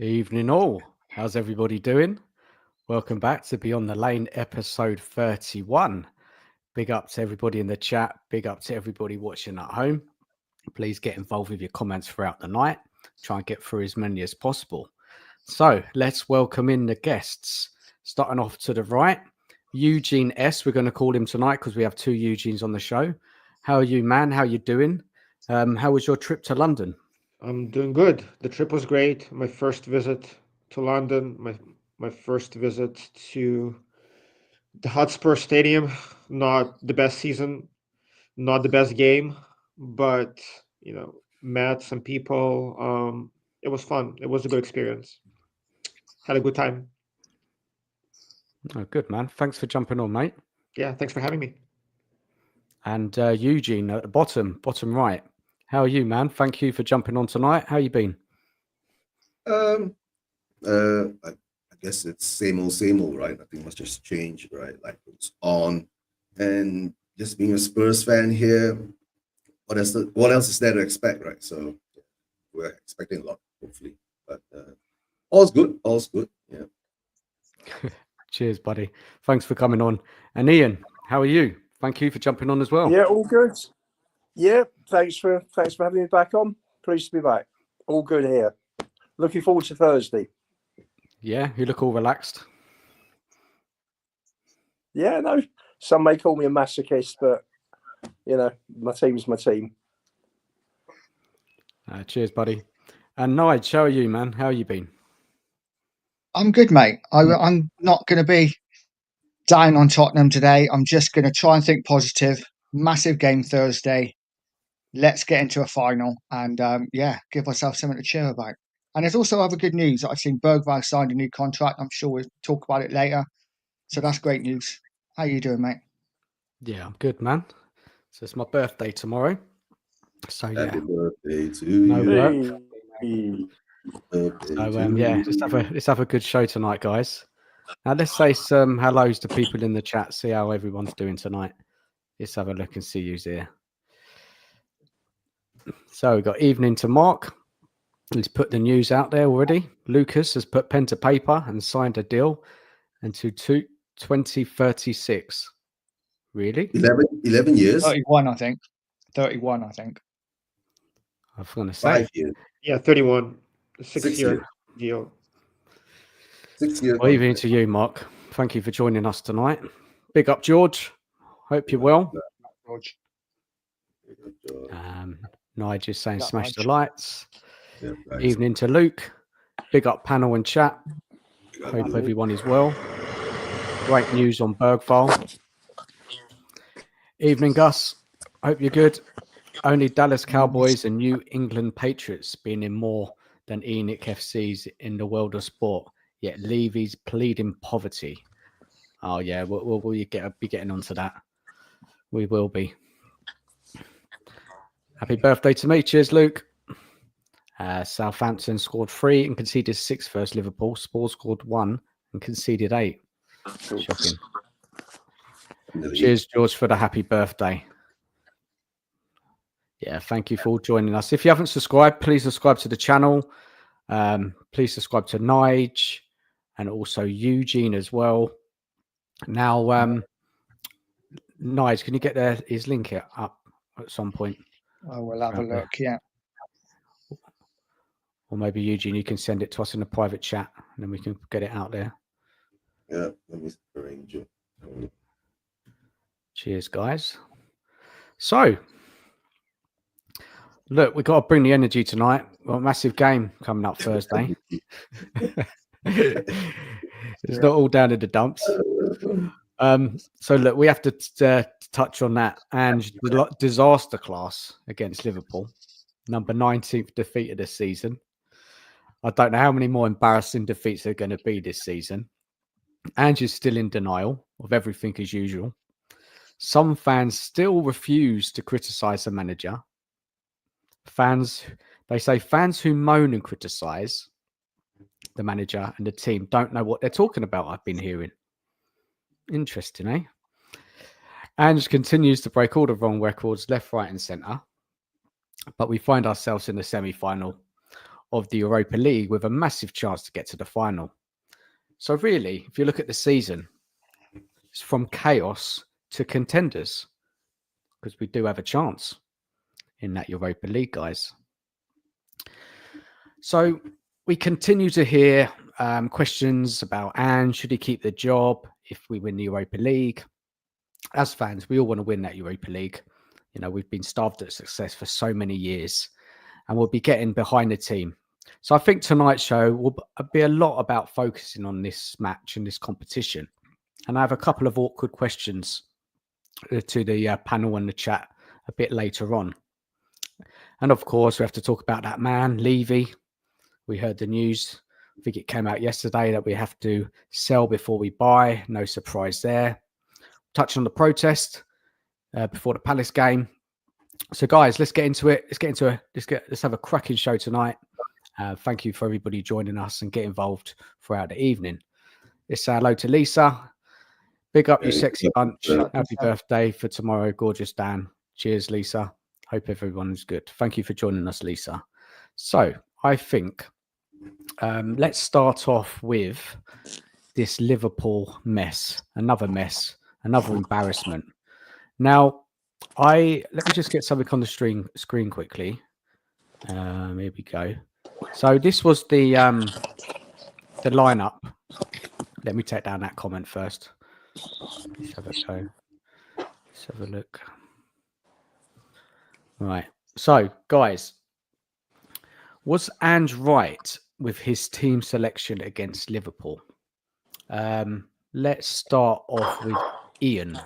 Evening all. How's everybody doing? Welcome back to Beyond the Lane episode 31. Big up to everybody in the chat. Big up to everybody watching at home. Please get involved with your comments throughout the night. Try and get through as many as possible. So let's welcome in the guests. Starting off to the right, Eugene S. We're going to call him tonight because we have two Eugenes on the show. How are you, man? How you doing? How was your trip to London? I'm doing good. The trip was great. My first visit to London, my first visit to the Hotspur Stadium. Not the best season, not the best game, but met some people. It was fun. It was a good experience. Had a good time. Oh, good, man. Thanks for jumping on, mate. Yeah, thanks for having me. And Eugene at the bottom right. How are you, man? Thank you for jumping on tonight. How you been? I guess it's same old, right? Nothing much just changed, right? Like it's on, and just being a Spurs fan here. What else is there to expect, right? So we're expecting a lot, hopefully. But all's good. All's good. Yeah. Cheers, buddy. Thanks for coming on. And Ian, how are you? Thank you for jumping on as well. Yeah, all good. Yeah, thanks for having me back on. Pleased to be back. All good here. Looking forward to Thursday. Yeah, you look all relaxed. Yeah, no. Some may call me a masochist, but my team's my team. Cheers, buddy. And Nige, how are you, man? How you been? I'm good, mate. I'm not going to be down on Tottenham today. I'm just going to try and think positive. Massive game Thursday. Let's get into a final and give ourselves something to cheer about. And there's also other good news. I've seen Bergwijn signed a new contract. I'm sure we'll talk about it later. So that's great news. How you doing, mate? Yeah, I'm good, man. So it's my birthday tomorrow. So yeah, Happy birthday to no you. work. Birthday So to yeah, you. let's have a good show tonight, guys. Now let's say some hellos to people in the chat. See how everyone's doing tonight. Let's have a look and see who's here. So we've got evening to Mark. He's put the news out there already. Lucas has put pen to paper and signed a deal until 2036. Really? 11 years? 31, I think. 31, I think. I was going to say. 5 years. Yeah, 31. 6 6-year deal. 6 years. Well, evening to you, Mark. Thank you for joining us tonight. Big up, George. Hope you're well. George. Nige is saying That smash Nige. the lights. Yeah, nice. Evening to Luke. Big up panel and chat. Hope everyone is well. Great news on Bergwijn. Evening, Gus. Hope you're good. Only Dallas Cowboys and New England Patriots being in more than Enoch FC's in the world of sport. Yet Levy's pleading poverty. Oh yeah, we'll be getting onto that. We will be. Happy birthday to me. Cheers, Luke. Southampton scored 3 and conceded 6 versus Liverpool. Spurs scored 1 and conceded 8. Shocking. Cheers, George, for the happy birthday. Yeah, thank you for joining us. If you haven't subscribed, please subscribe to the channel. Please subscribe to Nige and also Eugene as well. Now, Nige, can you get his link up at some point? I will have a look, yeah. Or maybe Eugene, you can send it to us in a private chat and then we can get it out there. Yeah, let me arrange it. Cheers, guys. So, look, we've got to bring the energy tonight. We've got a massive game coming up Thursday. It's not all down in the dumps. So, look, we have to touch on that. Ange Disasterclass against Liverpool. Number 19th defeat of the season. I don't know how many more embarrassing defeats there are going to be this season. Ange is still in denial of everything as usual. Some fans still refuse to criticize the manager. They say fans who moan and criticize the manager and the team don't know what they're talking about, I've been hearing. Interesting, eh? Ange continues to break all the wrong records, left, right, and centre. But we find ourselves in the semi-final of the Europa League with a massive chance to get to the final. So really, if you look at the season, it's from chaos to contenders, because we do have a chance in that Europa League, guys. So we continue to hear questions about Ange. Should he keep the job if we win the Europa League? As fans, we all want to win that Europa League. You know, we've been starved of success for so many years, and we'll be getting behind the team. So I think tonight's show will be a lot about focusing on this match and this competition. And I have a couple of awkward questions to the panel and the chat a bit later on. And of course, we have to talk about that man, Levy. We heard the news. I think it came out yesterday that we have to sell before we buy. No surprise there. Touch on the protest before the Palace game. So, guys, let's get into it. Let's have a cracking show tonight. Thank you for everybody joining us and get involved throughout the evening. Let's say hello to Lisa. Big up, you sexy bunch. Happy birthday for tomorrow, gorgeous Dan. Cheers, Lisa. Hope everyone's good. Thank you for joining us, Lisa. So, I think let's start off with this Liverpool mess. Another embarrassment. Now, let me just get something on the screen quickly. Here we go. So this was the lineup. Let me take down that comment first. Let's have a go. Let's have a look. Right. So, guys, was Ange right with his team selection against Liverpool? Let's start off with Ian.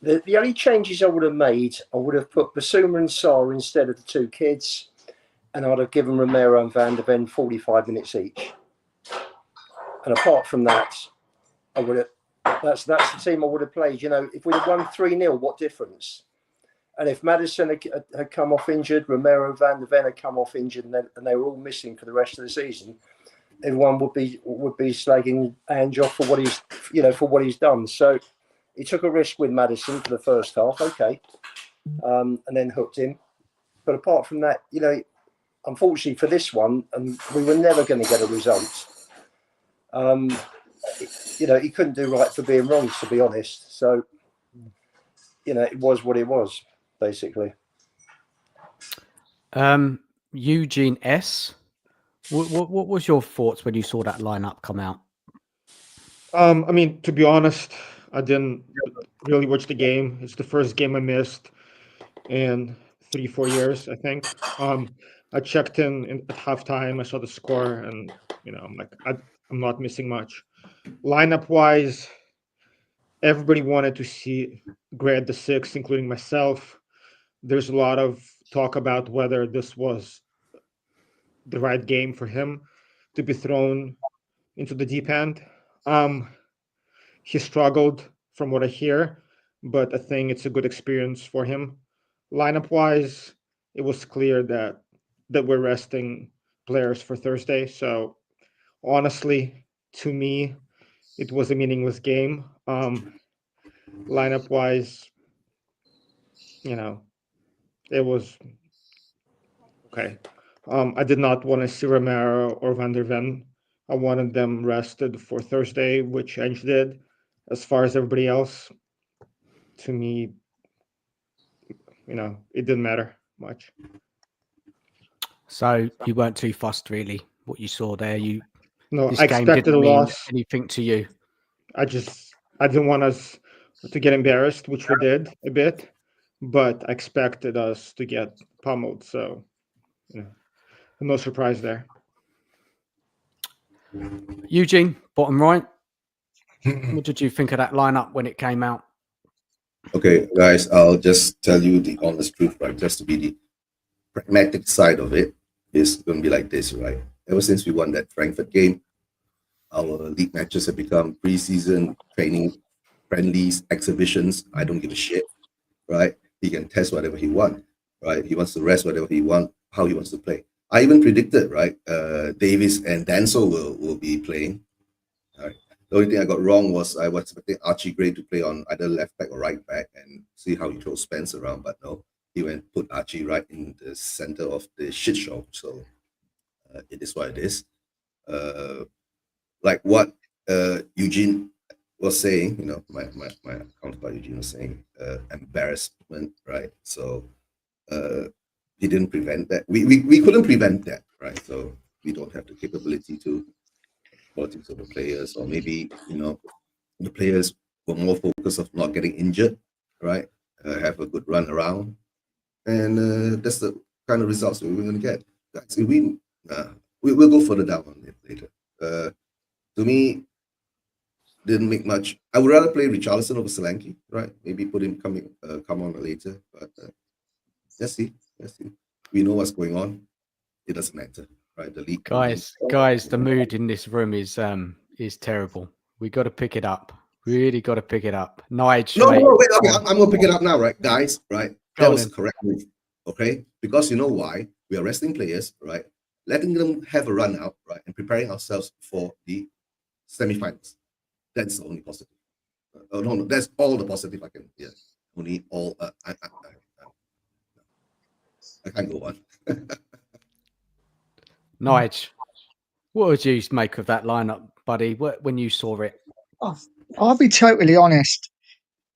The only changes I would have made, I would have put Basuma and Sarr instead of the two kids, and I'd have given Romero and Van der Ven 45 minutes each. And apart from that, I would have. That's the team I would have played. You know, if we'd have won 3-0, what difference? And if Maddison had come off injured, Romero and Van der Ven had come off injured, and they were all missing for the rest of the season, everyone would be slagging Ange off for what he's done. So he took a risk with Maddison for the first half, okay, and then hooked him. But apart from that, you know, unfortunately for this one, we were never going to get a result. You know, he couldn't do right for being wrong, to be honest. So, you know, it was what it was, basically. Eugene S. What was your thoughts when you saw that lineup come out? I mean, to be honest, I didn't really watch the game. It's the first game I missed in 3-4 years, I think. I checked in at halftime. I saw the score, and you know, I'm like, I'm not missing much. Lineup wise, everybody wanted to see Gray at the 6, including myself. There's a lot of talk about whether this was the right game for him to be thrown into the deep end. He struggled from what I hear, but I think it's a good experience for him. Lineup wise, it was clear that we're resting players for Thursday. So honestly, to me, it was a meaningless game. Lineup wise, you know, it was okay. I did not want to see Romero or Van der Ven. I wanted them rested for Thursday, which Ange did. As far as everybody else, to me, you know, it didn't matter much. So you weren't too fussed, really, what you saw there. No, this I game expected didn't a mean loss. anything to you. I didn't want us to get embarrassed, which we did a bit, but I expected us to get pummeled. So, you know, no surprise there. Eugene, bottom right. What did you think of that lineup when it came out? Okay, guys, I'll just tell you the honest truth, right? Just to be the pragmatic side of it, is going to be like this, right? Ever since we won that Frankfurt game, our league matches have become preseason training, friendlies, exhibitions. I don't give a shit, right? He can test whatever he wants, right? He wants to rest whatever he wants, how he wants to play. I even predicted, right? Davis and Danso will be playing. All right. The only thing I got wrong was I was expecting Archie Gray to play on either left back or right back and see how he throws Spence around, but no. he went and put Archie right in the center of the shit show. So it is what it is. Like what Eugene was saying, you know, my counterpart Eugene was saying, embarrassment, right? So he didn't prevent that. We couldn't prevent that, right? So we don't have the capability to qualities of the players, or maybe, you know, the players were more focused of not getting injured, right? Have a good run around, and that's the kind of results we were going to get. Guys, if we'll go further down on it later. To me, didn't make much. I would rather play Richarlison over Solanke, right? Maybe put him come on later, but let's see. We know what's going on. It doesn't matter, right? The league. Guys, the mood in this room is terrible. We got to pick it up. Really got to pick it up. Nige, No, mate. wait. Okay, I'm gonna pick it up now, right, guys? Right, that was the correct move. Okay, because you know why? We are resting players, right? Letting them have a run out, right, and preparing ourselves for the semifinals. That's the only positive. No, that's all the positive I can. Yeah, only all. I can't go on. Nige, what would you make of that lineup, buddy? When you saw it? I'll be totally honest.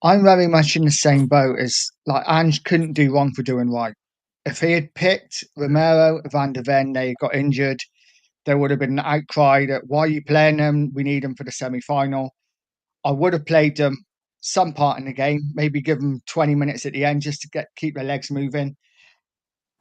I'm very much in the same boat as like Ange couldn't do wrong for doing right. If he had picked Romero, Van de Ven, they got injured, there would have been an outcry that why are you playing them? We need them for the semi-final. I would have played them some part in the game, maybe give them 20 minutes at the end just to keep their legs moving.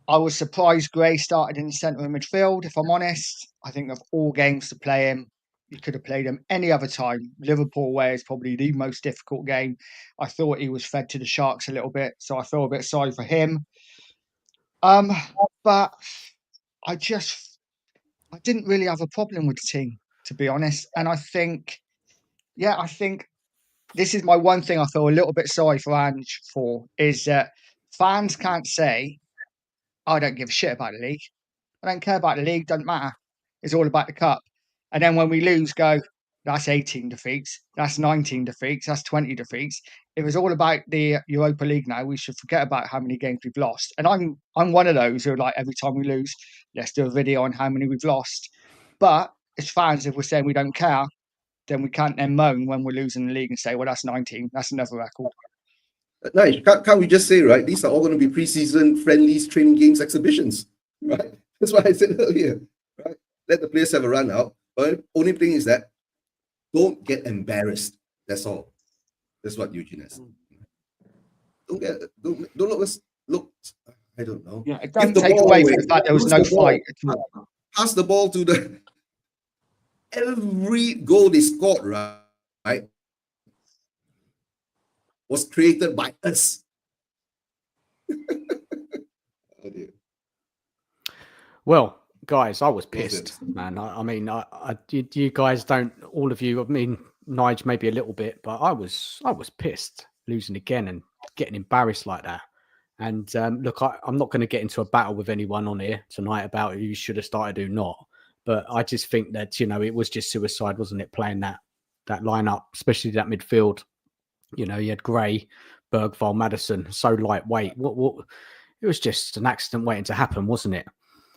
I was surprised Gray started in the centre of midfield, if I'm honest. I think of all games to play him, you could have played him any other time. Liverpool away is probably the most difficult game. I thought he was fed to the Sharks a little bit, so I feel a bit sorry for him. But I didn't really have a problem with the team, to be honest. And I think this is my one thing I feel a little bit sorry for Ange for, is that fans can't say, I don't give a shit about the league. I don't care about the league, doesn't matter. It's all about the cup. And then when we lose, go, that's 18 defeats, that's 19 defeats, that's 20 defeats. If it's all about the Europa League now, we should forget about how many games we've lost. And I'm one of those who are like, every time we lose, let's do a video on how many we've lost. But as fans, if we're saying we don't care, then we can't then moan when we're losing the league and say, well, that's 19, that's another record. Nice. Can't we just say, right? These are all going to be pre-season friendlies, training games, exhibitions, right? That's what I said earlier, right? Let the players have a run out. But only thing is that don't get embarrassed. That's all. That's what Eugene has. Don't look. I don't know. Yeah, it doesn't take away from the fact there was no fight at all. Pass the ball to the. Every goal they scored, right, was created by us. Oh dear. Well, guys, I was pissed, man. I mean, you guys don't, all of you. I mean, Nige maybe a little bit, but I was pissed losing again and getting embarrassed like that. And look, I'm not going to get into a battle with anyone on here tonight about who should have started, who not. But I just think that, you know, it was just suicide, wasn't it? Playing that lineup, especially that midfield. You know, you had Gray, Bergvall, Maddison, so lightweight. What? It was just an accident waiting to happen, wasn't it?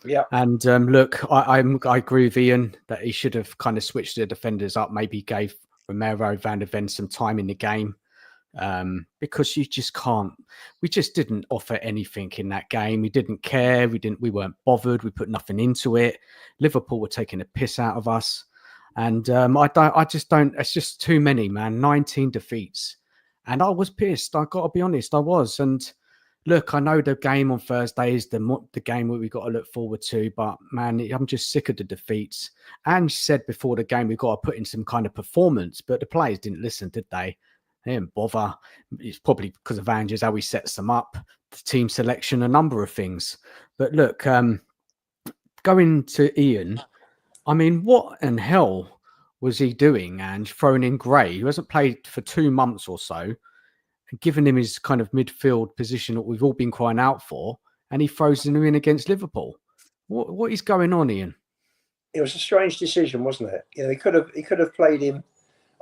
Yeah. And look, I agree with Ian that he should have kind of switched the defenders up. Maybe gave Romero, Van de Ven some time in the game, because you just can't. We just didn't offer anything in that game. We didn't care. We weren't bothered. We put nothing into it. Liverpool were taking a piss out of us, and I just don't. It's just too many, man. 19 defeats, and I was pissed. I got to be honest, I was. And look, I know the game on Thursday is the game that we've got to look forward to, but man, I'm just sick of the defeats. Ange said before the game we've got to put in some kind of performance, but the players didn't listen, did they? They didn't bother. It's probably because of Ange's, how he sets them up, the team selection, a number of things. But look, going to Ian, I mean, what in hell was he doing, Ange, throwing in Gray, who hasn't played for 2 months or so, giving him his kind of midfield position that we've all been crying out for, and he throws him in against Liverpool. What is going on, Ian? It was a strange decision, wasn't it? You know, he could have played him.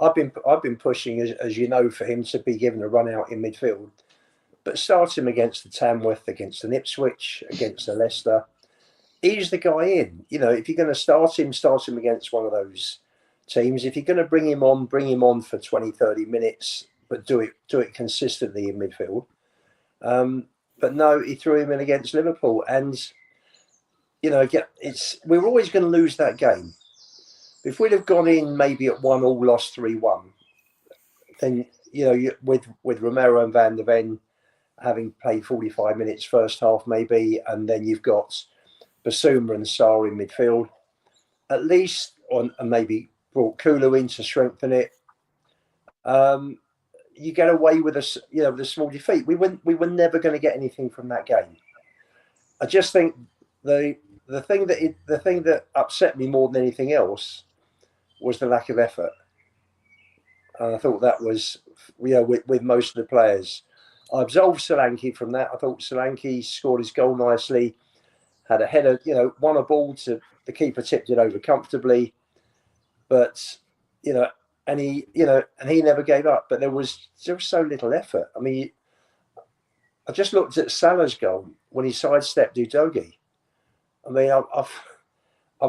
I've been pushing, as you know, for him to be given a run out in midfield. But start him against the Tamworth, against the Ipswich, against the Leicester. Ease the guy in. You know, if you're going to start him against one of those teams. If you're going to bring him on for 20, 30 minutes, but do it consistently in midfield. But no, he threw him in against Liverpool, and you know, we're always going to lose that game. If we'd have gone in maybe at 1-1, lost 3-1, then you know, with Romero and Van der Ven having played 45 minutes first half maybe, and then you've got Basuma and Sarr in midfield, at least, and maybe brought Kulu in to strengthen it. You get away with with a small defeat. We were never going to get anything from that game. I just think the thing that upset me more than anything else was the lack of effort. And I thought that was, with most of the players. I absolved Solanke from that. I thought Solanke scored his goal nicely, had a header, won a ball to the keeper, tipped it over comfortably, but and he never gave up. But there was so little effort. I mean, I just looked at Salah's goal when he sidestepped Udogie. I mean, I've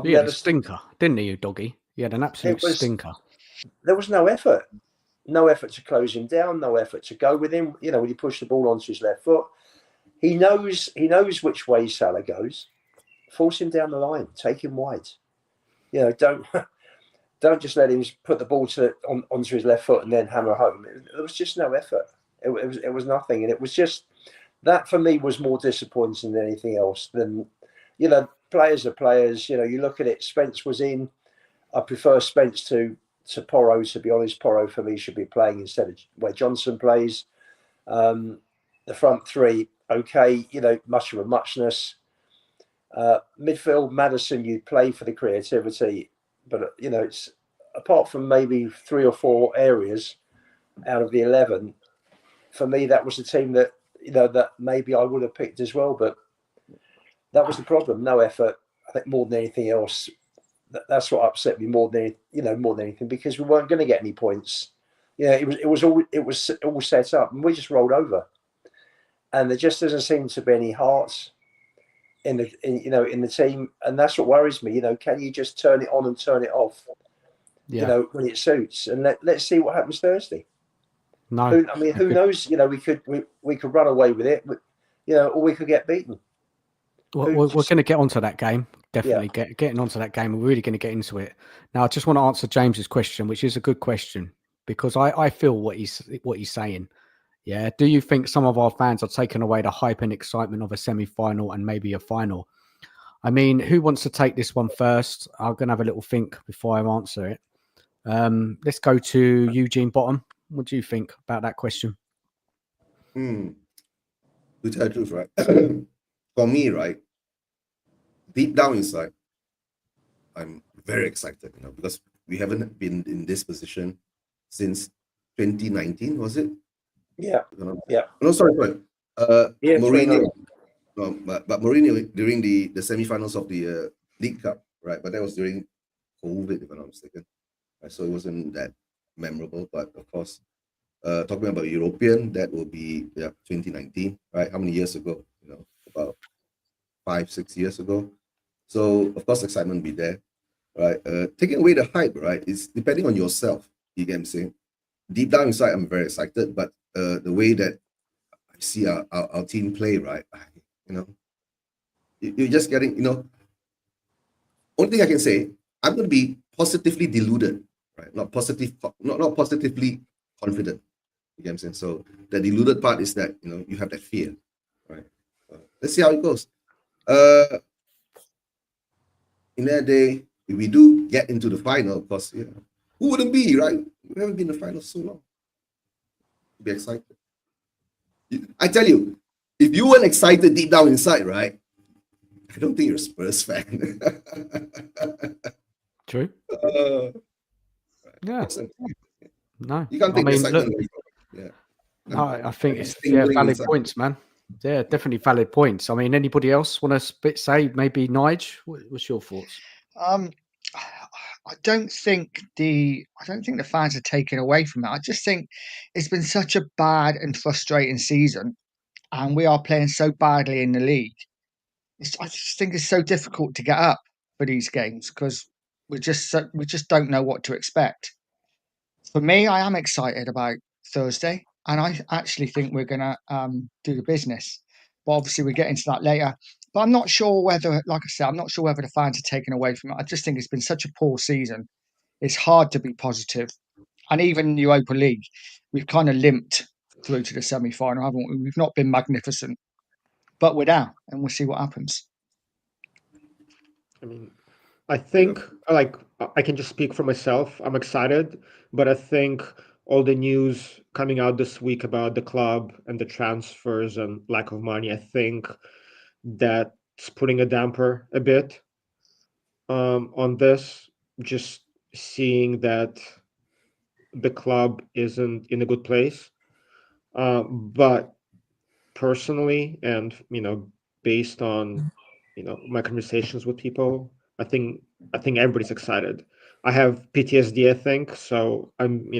he had never a stinker, didn't he, Udogie? He had an absolute stinker. There was no effort. No effort to close him down, no effort to go with him. When he pushed the ball onto his left foot, he knows which way Salah goes. Force him down the line, take him wide. Don't just let him put the ball onto his left foot and then hammer home. There was just no effort. It was nothing, and it was just that for me was more disappointing than anything else. Than players are players. You look at it. Spence was in. I prefer Spence to Porro, to be honest. Porro for me should be playing instead of where Johnson plays. The front three, okay, much of a muchness. Midfield, Maddison, you play for the creativity, but it's apart from maybe 3 or 4 areas out of the 11. For me, that was the team that that maybe I would have picked as well, but that was the problem. No effort. I think more than anything else. That's what upset me more than anything, because we weren't going to get any points. It was all set up, and we just rolled over. And there just doesn't seem to be any heart in the team, and that's what worries me. Can you just turn it on and turn it off? Yeah. When it suits, and let's see what happens Thursday. No, who knows? We could run away with it, or we could get beaten. Well, we're going to get onto that game. Definitely getting onto that game. We're really going to get into it. Now, I just want to answer James's question, which is a good question, because I feel what he's saying. Yeah. Do you think some of our fans are taking away the hype and excitement of a semi-final and maybe a final? I mean, who wants to take this one first? I'm going to have a little think before I answer it. Let's go to Eugene Bottom. What do you think about that question? To tell the truth, right? For me, right, deep down inside, I'm very excited, because we haven't been in this position since 2019, was it? Yeah. No, sorry. Yeah, Mourinho. No, but Mourinho during the semifinals of the League Cup, right? But that was during COVID, if I'm not mistaken. Right? So it wasn't that memorable. But of course, talking about European, that will be 2019, right? How many years ago? About 5-6 years ago. So of course, excitement will be there, right? Taking away the hype, right? It's depending on yourself. You get what I'm saying? Deep down inside, I'm very excited, but the way that I see our team play, right? You're just getting, only thing I can say, I'm going to be positively deluded, right? Not positively confident. You get what I'm saying? So the deluded part is that, you have that fear, right? Let's see how it goes. In that day, if we do get into the final, of course, who wouldn't be, right? We haven't been in the final so long. Be excited. I tell you, if you weren't excited deep down inside, right? I don't think you're a Spurs fan. True. Yeah. No. You can't take the excitement. No, I think it's valid points, man. Yeah, definitely valid points. I mean, anybody else want to say maybe Nige? What's your thoughts? I don't think the fans are taken away from it. I just think it's been such a bad and frustrating season and we are playing so badly in the league. I just think it's so difficult to get up for these games because we just don't know what to expect. For me, I am excited about Thursday, and I actually think we're going to do the business. But obviously, we'll get into that later. But I'm not sure whether, like I said, I'm not sure whether the fans are taken away from it. I just think it's been such a poor season. It's hard to be positive. And even in the Europa League, we've kind of limped through to the semi-final, haven't we? We've not been magnificent, but we're down, and we'll see what happens. I mean, I think like I can just speak for myself. I'm excited, but I think all the news coming out this week about the club and the transfers and lack of money, I think that's putting a damper a bit on this. Just seeing that the club isn't in a good place. But personally, and based on my conversations with people, I think everybody's excited. I have PTSD, I think, so I'm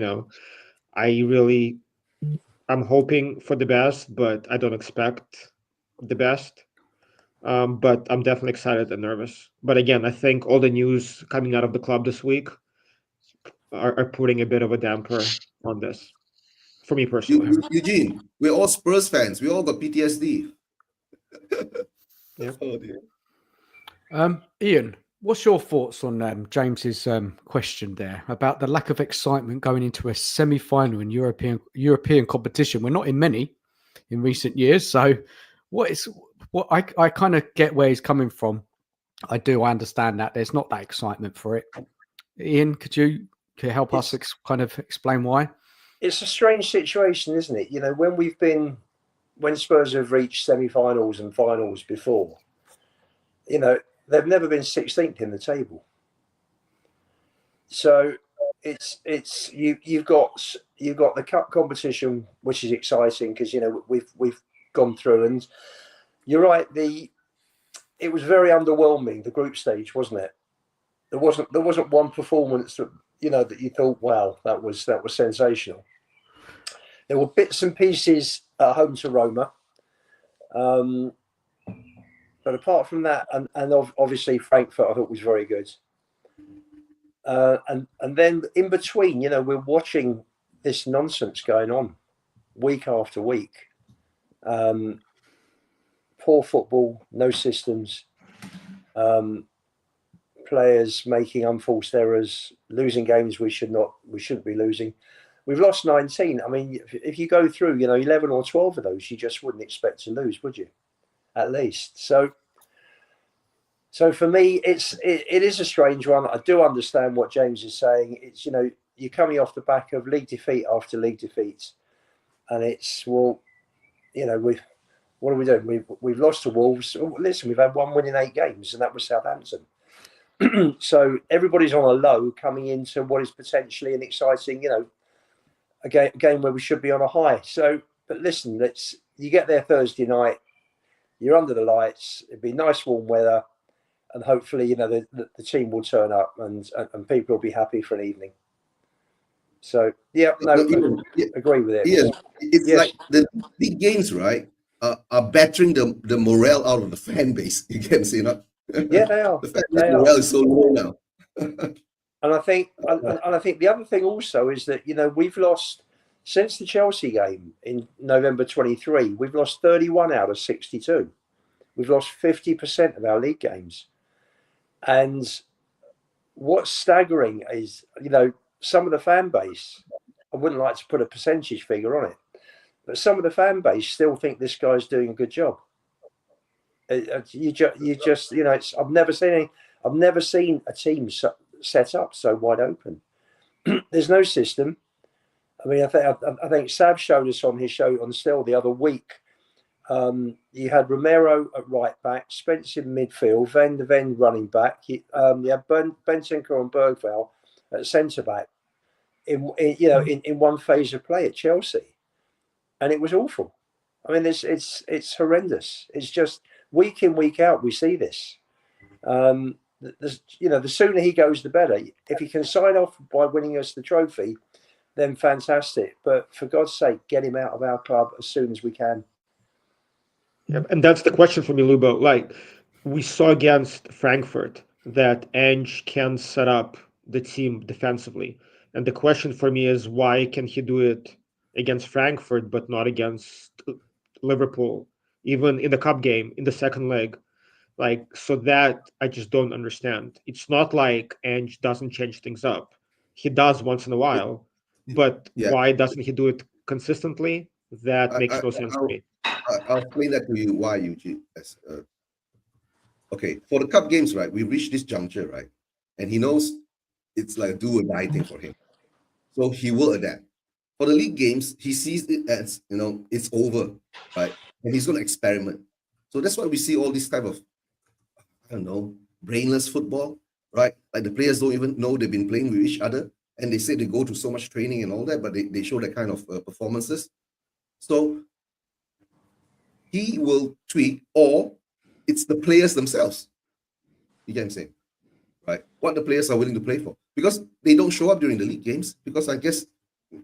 hoping for the best, but I don't expect the best. But I'm definitely excited and nervous. But again, I think all the news coming out of the club this week are putting a bit of a damper on this, for me personally. Eugene, we're all Spurs fans. We all got PTSD. Yeah. Oh dear. Ian, what's your thoughts on James's question there about the lack of excitement going into a semi-final in European competition? We're not in many in recent years, so what I kind of get where he's coming from. I understand that there's not that excitement for it. Ian, could you help us kind of explain why? It's a strange situation, isn't it? When Spurs have reached semi-finals and finals before, they've never been 16th in the table. So you've got the cup competition, which is exciting because we've gone through, and you're right. It was very underwhelming, the group stage, wasn't it? There wasn't one performance that that you thought, wow, that was sensational. There were bits and pieces at home to Roma, but apart from that, and obviously Frankfurt, I thought was very good. And then in between, we're watching this nonsense going on week after week. Poor football, no systems, players making unforced errors, losing games we shouldn't be losing. We've lost 19. I mean, if you go through, 11 or 12 of those, you just wouldn't expect to lose, would you? At least. So for me, it is a strange one. I do understand what James is saying. It's, you're coming off the back of league defeat after league defeats, and it's, well, what are we doing? We've lost to Wolves. Listen, we've had one win in 8 games, and that was Southampton. So everybody's on a low coming into what is potentially an exciting, a game where we should be on a high. So, but listen, you get there Thursday night, you're under the lights, it'd be nice warm weather, and hopefully, the team will turn up and people will be happy for an evening. So, yeah, agree with it. Yeah, it's like the big games, right, are battering the morale out of the fan base. You can see that. Yeah, they are. The fan base morale is so low now. And I think the other thing also is that we've lost since the Chelsea game in November 23. We've lost 31 out of 62. We've lost 50% of our league games. And what's staggering is some of the fan base. I wouldn't like to put a percentage figure on it, but some of the fan base still think this guy's doing a good job. You just I've never seen a team set up so wide open. There's no system. I mean, I think Sav showed us on his show on Still the other week. You had Romero at right back, Spence in midfield, Van de Ven running back. You had Bentancur and Bergvall at centre back in one phase of play at Chelsea, and it was awful. I mean, it's horrendous. It's just week in, week out we see this. The sooner he goes, the better. If he can sign off by winning us the trophy, then fantastic. But for God's sake, get him out of our club as soon as we can. And that's the question for me, Lubo. Like, we saw against Frankfurt that Ange can set up the team defensively. And the question for me is, why can he do it against Frankfurt but not against Liverpool, even in the cup game, in the second leg? Like, so that I just don't understand. It's not like Ange doesn't change things up. He does once in a while, but Yeah, why doesn't he do it consistently? That I, makes I, no sense to I'll, me. I'll explain that to you why, Eugene. Okay, for the cup games, right, we reached this juncture, right, and he knows it's like do or die thing for him, so he will adapt. For the league games, he sees it as it's over, right, and he's going to experiment. So that's why we see all this type of I don't know brainless football, right? Like the players don't even know they've been playing with each other, and they say they go to so much training and all that, but they show that kind of performances. So he will tweak, or it's the players themselves. You get what I'm saying? Right? What the players are willing to play for. Because they don't show up during the league games, because I guess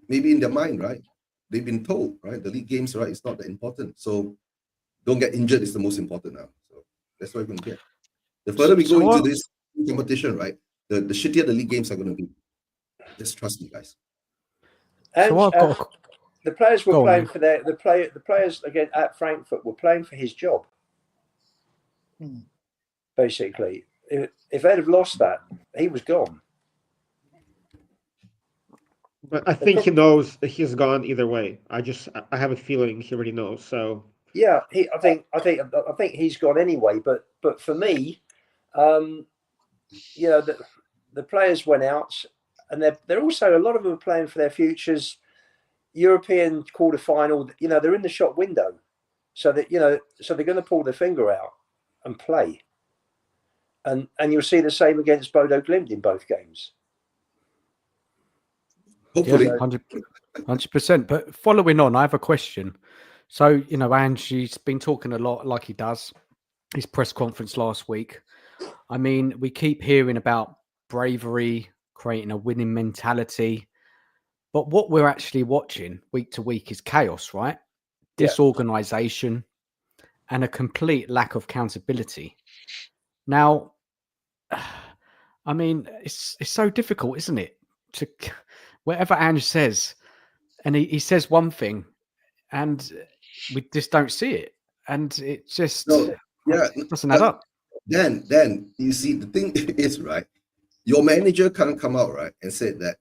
maybe in their mind, right? They've been told, right? The league games, right? It's not that important. So don't get injured is the most important now. So that's what we're going to get. The further we go into this competition, right? The shittier the league games are going to be. Just trust me, guys. And So I've got the players were Go on, playing then. for the players again at Frankfurt were playing for his job. Basically, if they'd have lost that, he was gone. But I think he knows that he's gone either way. I have a feeling he already knows. So yeah, I think he's gone anyway. But for me, the players went out, and they're also a lot of them are playing for their futures. European quarterfinal, they're in the shop window, so that so they're going to pull their finger out and play. And you'll see the same against Bodo Glimt in both games. Hopefully. Yeah, 100%. But following on, I have a question. So, Ange's been talking a lot like he does. His press conference last week. I mean, we keep hearing about bravery, creating a winning mentality. But what we're actually watching week to week is chaos, right? Yeah. Disorganization and a complete lack of accountability. Now, I mean, it's so difficult, isn't it? To whatever Ange says, and he says one thing, and we just don't see it, and it just it doesn't add up. Then you see the thing is, right, your manager can't come out, right, and say that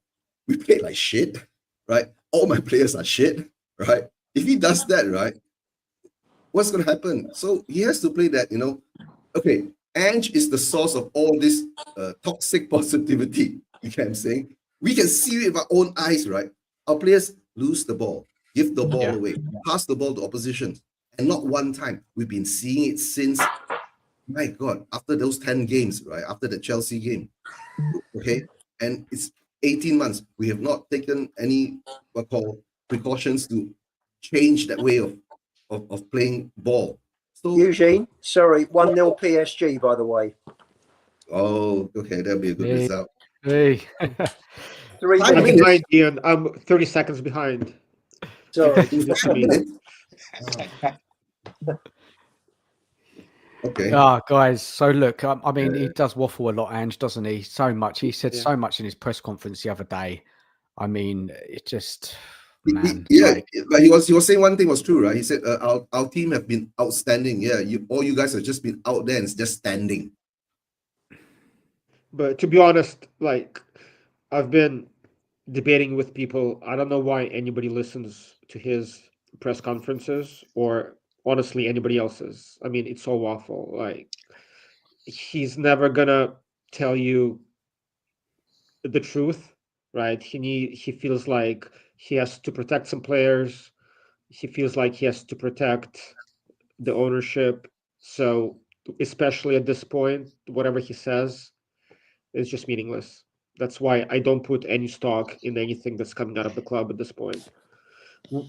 we played like shit, right? All my players are shit, right? If he does that, right, what's going to happen? So he has to play that, okay, Ange is the source of all this toxic positivity. You get what I'm saying? We can see it with our own eyes, right? Our players lose the ball, give the ball away, pass the ball to opposition, and not one time. We've been seeing it since, my God, after those 10 games, right? After the Chelsea game, okay? And it's 18 months. We have not taken any precautions to change that way of playing ball. So Eugene, sorry, 1-0 PSG, by the way. Oh, okay, that'll be a good result. Hey. 3 I'm minutes. behind, Ian. I'm 30 seconds behind. Sorry. Okay. Guys. So look, I mean, he does waffle a lot, Ange, doesn't he? So much. He said so much in his press conference the other day. I mean, it just, man. But he was saying one thing was true, right? He said our team have been outstanding. Yeah, all you guys have just been out there and it's just standing. But to be honest, like, I've been debating with people. I don't know why anybody listens to his press conferences, or honestly anybody else's. I mean, it's so awful. Like, he's never gonna tell you the truth, right? He feels like he has to protect some players. He feels like he has to protect the ownership. So especially at this point, whatever he says is just meaningless. That's why I don't put any stock in anything that's coming out of the club at this point.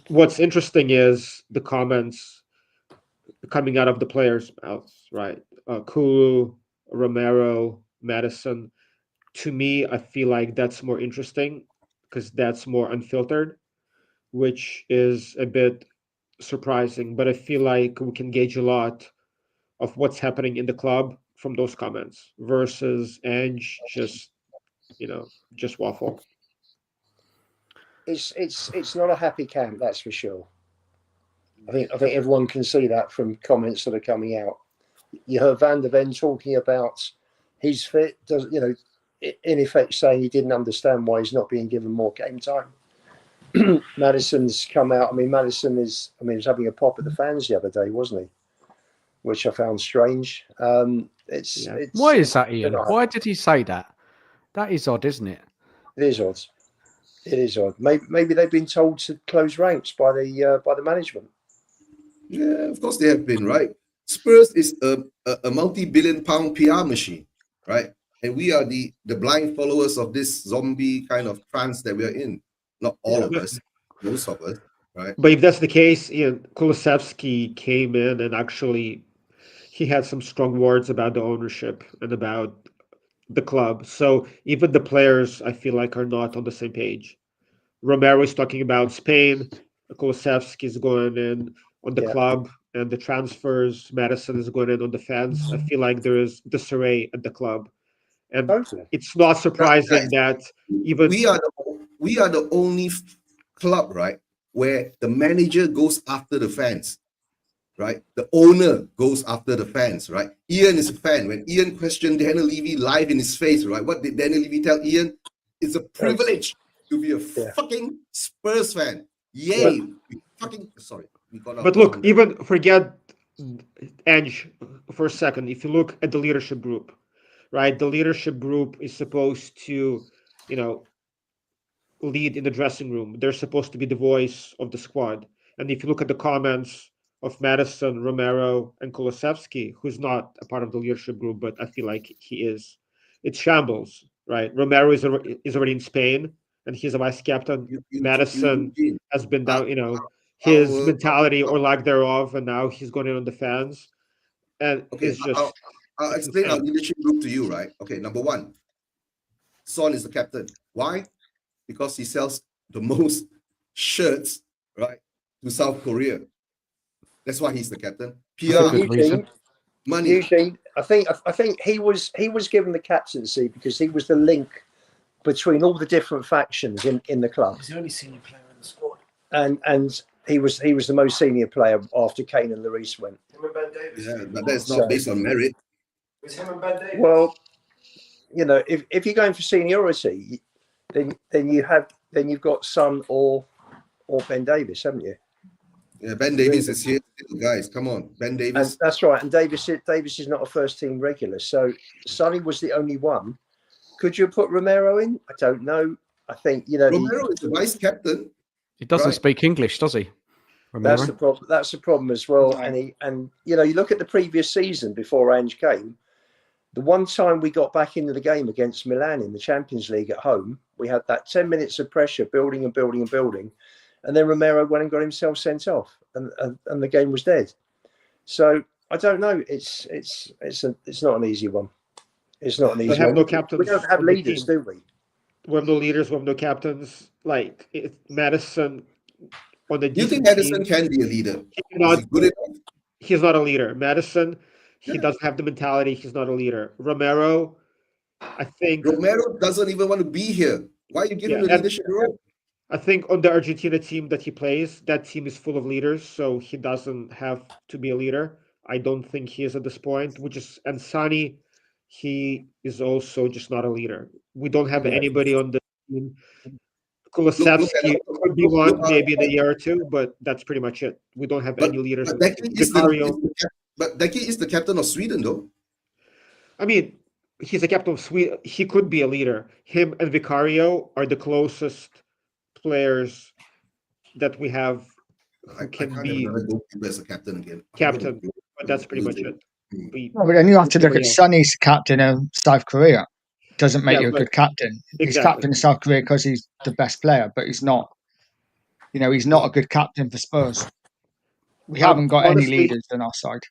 What's interesting is the comments coming out of the players' mouths, right? Kulu, Romero, Madison. To me, I feel like that's more interesting because that's more unfiltered, which is a bit surprising, but I feel like we can gauge a lot of what's happening in the club from those comments versus Ange just waffle. It's not a happy camp, that's for sure. I think everyone can see that from comments that are coming out. You heard Van der Ven talking about he's fit, in effect saying he didn't understand why he's not being given more game time. Maddison's come out. I mean, Maddison was having a pop at the fans the other day, wasn't he? Which I found strange. It's why is that, Ian? Why did he say that? That is odd, isn't it? It is odd. It is odd. Maybe they've been told to close ranks by the management. Yeah, of course they have been, right? Spurs is a multi-billion-pound PR machine, right? And we are the blind followers of this zombie kind of trance that we are in. Not all of us, most of us, right? But if that's the case, Kulusevski came in and actually he had some strong words about the ownership and about the club. So even the players, I feel like, are not on the same page. Romero is talking about Spain. Kulusevski is going in on the club and the transfers. Maddison is going in on the fans. I feel like there is disarray at the club, and it's not surprising that even we are the only club, right, where the manager goes after the fans, right? The owner goes after the fans, right? Ian is a fan. When Ian questioned Daniel Levy live in his face, right? What did Daniel Levy tell Ian? It's a privilege to be a fucking Spurs fan. Yay! But look, even forget Ange for a second. If you look at the leadership group, right? The leadership group is supposed to, lead in the dressing room. They're supposed to be the voice of the squad. And if you look at the comments of Maddison, Romero, and Kulusevski, who's not a part of the leadership group, but I feel like he is, it's shambles, right? Romero is already in Spain, and he's a vice captain. Maddison has been down, his mentality or lack thereof, and now he's going in on the fans. And it's just... I'll explain our leadership group to you, right? Okay, number one, Son is the captain. Why? Because he sells the most shirts, right, to South Korea. That's why he's the captain. PR, Eugene, money. Eugene, I think he was given the captaincy because he was the link between all the different factions in the club. He's the only senior player in the squad. And he was the most senior player after Kane and Lloris went. Him and Ben Davies. Yeah, but that's not based on merit. It was him and Ben Davies. Well, if you're going for seniority, then you've got Son or Ben Davies, haven't you? Yeah, Ben Davies is here, guys. Come on, Ben Davies. And that's right. And Davies is not a first team regular, so Sonny was the only one. Could you put Romero in? I don't know. I think Romero is the vice captain. He doesn't speak English, does he? Romero? That's the problem. That's the problem as well. And you look at the previous season before Ange came. The one time we got back into the game against Milan in the Champions League at home, we had that 10 minutes of pressure, building and building and building, and then Romero went and got himself sent off, and the game was dead. So I don't know. It's not an easy one. It's not an easy one. We have no captains. We don't have leaders, do we? We have no leaders. We have no captains. Like Maddison on the. Do you think Maddison can be a leader? He's not a leader. Maddison. He doesn't have the mentality. He's not a leader. Romero, I think... Romero doesn't even want to be here. Why are you giving him the leadership role? I think on the Argentina team that he plays, that team is full of leaders, so he doesn't have to be a leader. I don't think he is at this point. And Sani, he is also just not a leader. We don't have anybody on the team. Kulusevski could be one, maybe in a year or two, but that's pretty much it. We don't have any leaders. But Deki is the captain of Sweden, though. I mean, he's a captain of Sweden. He could be a leader. Him and Vicario are the closest players that we have who can be as a captain again. Captain, but that's pretty much it. But then you have to look at Sonny's captain of South Korea. Doesn't make you a good captain. He's captain of South Korea because he's the best player, but he's not. He's not a good captain for Spurs. We haven't got any leaders on our side.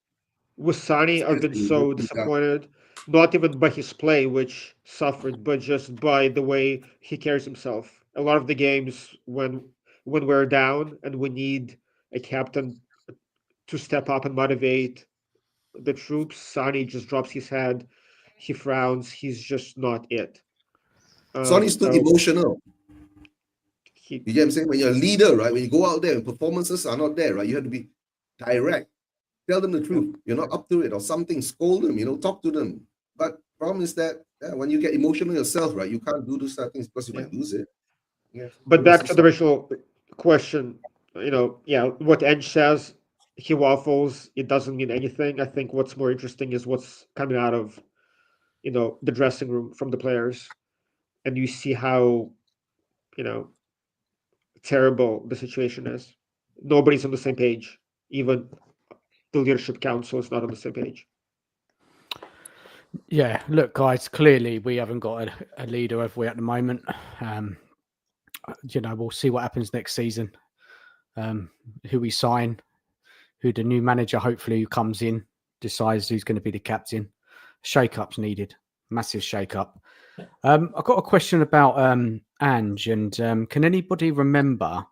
With Sani, I've been so disappointed, not even by his play, which suffered, but just by the way he carries himself. A lot of the games when we're down and we need a captain to step up and motivate the troops. Sonny just drops his head. He frowns. He's just not it. Sonny's too So emotional. he, You get what I'm saying? When you're a leader, right? When you go out there and performances are not there, right? You have to be direct. Tell them the truth. You're not up to it or something. Scold them, talk to them. But problem is that when you get emotional yourself, right, you can't do those things because you might lose it. Yeah. but back to the original question, what Ange says, he waffles. It doesn't mean anything. I think what's more interesting is what's coming out of, the dressing room from the players, and you see how, terrible the situation is. Nobody's on the same page. Even the leadership council is not on the same page. Yeah, look, guys, clearly we haven't got a leader, have we, at the moment? We'll see what happens next season. Who we sign, who the new manager, hopefully, who comes in, decides who's going to be the captain. Shake-up's needed. Massive shake-up. I've got a question about Ange, and can anybody remember,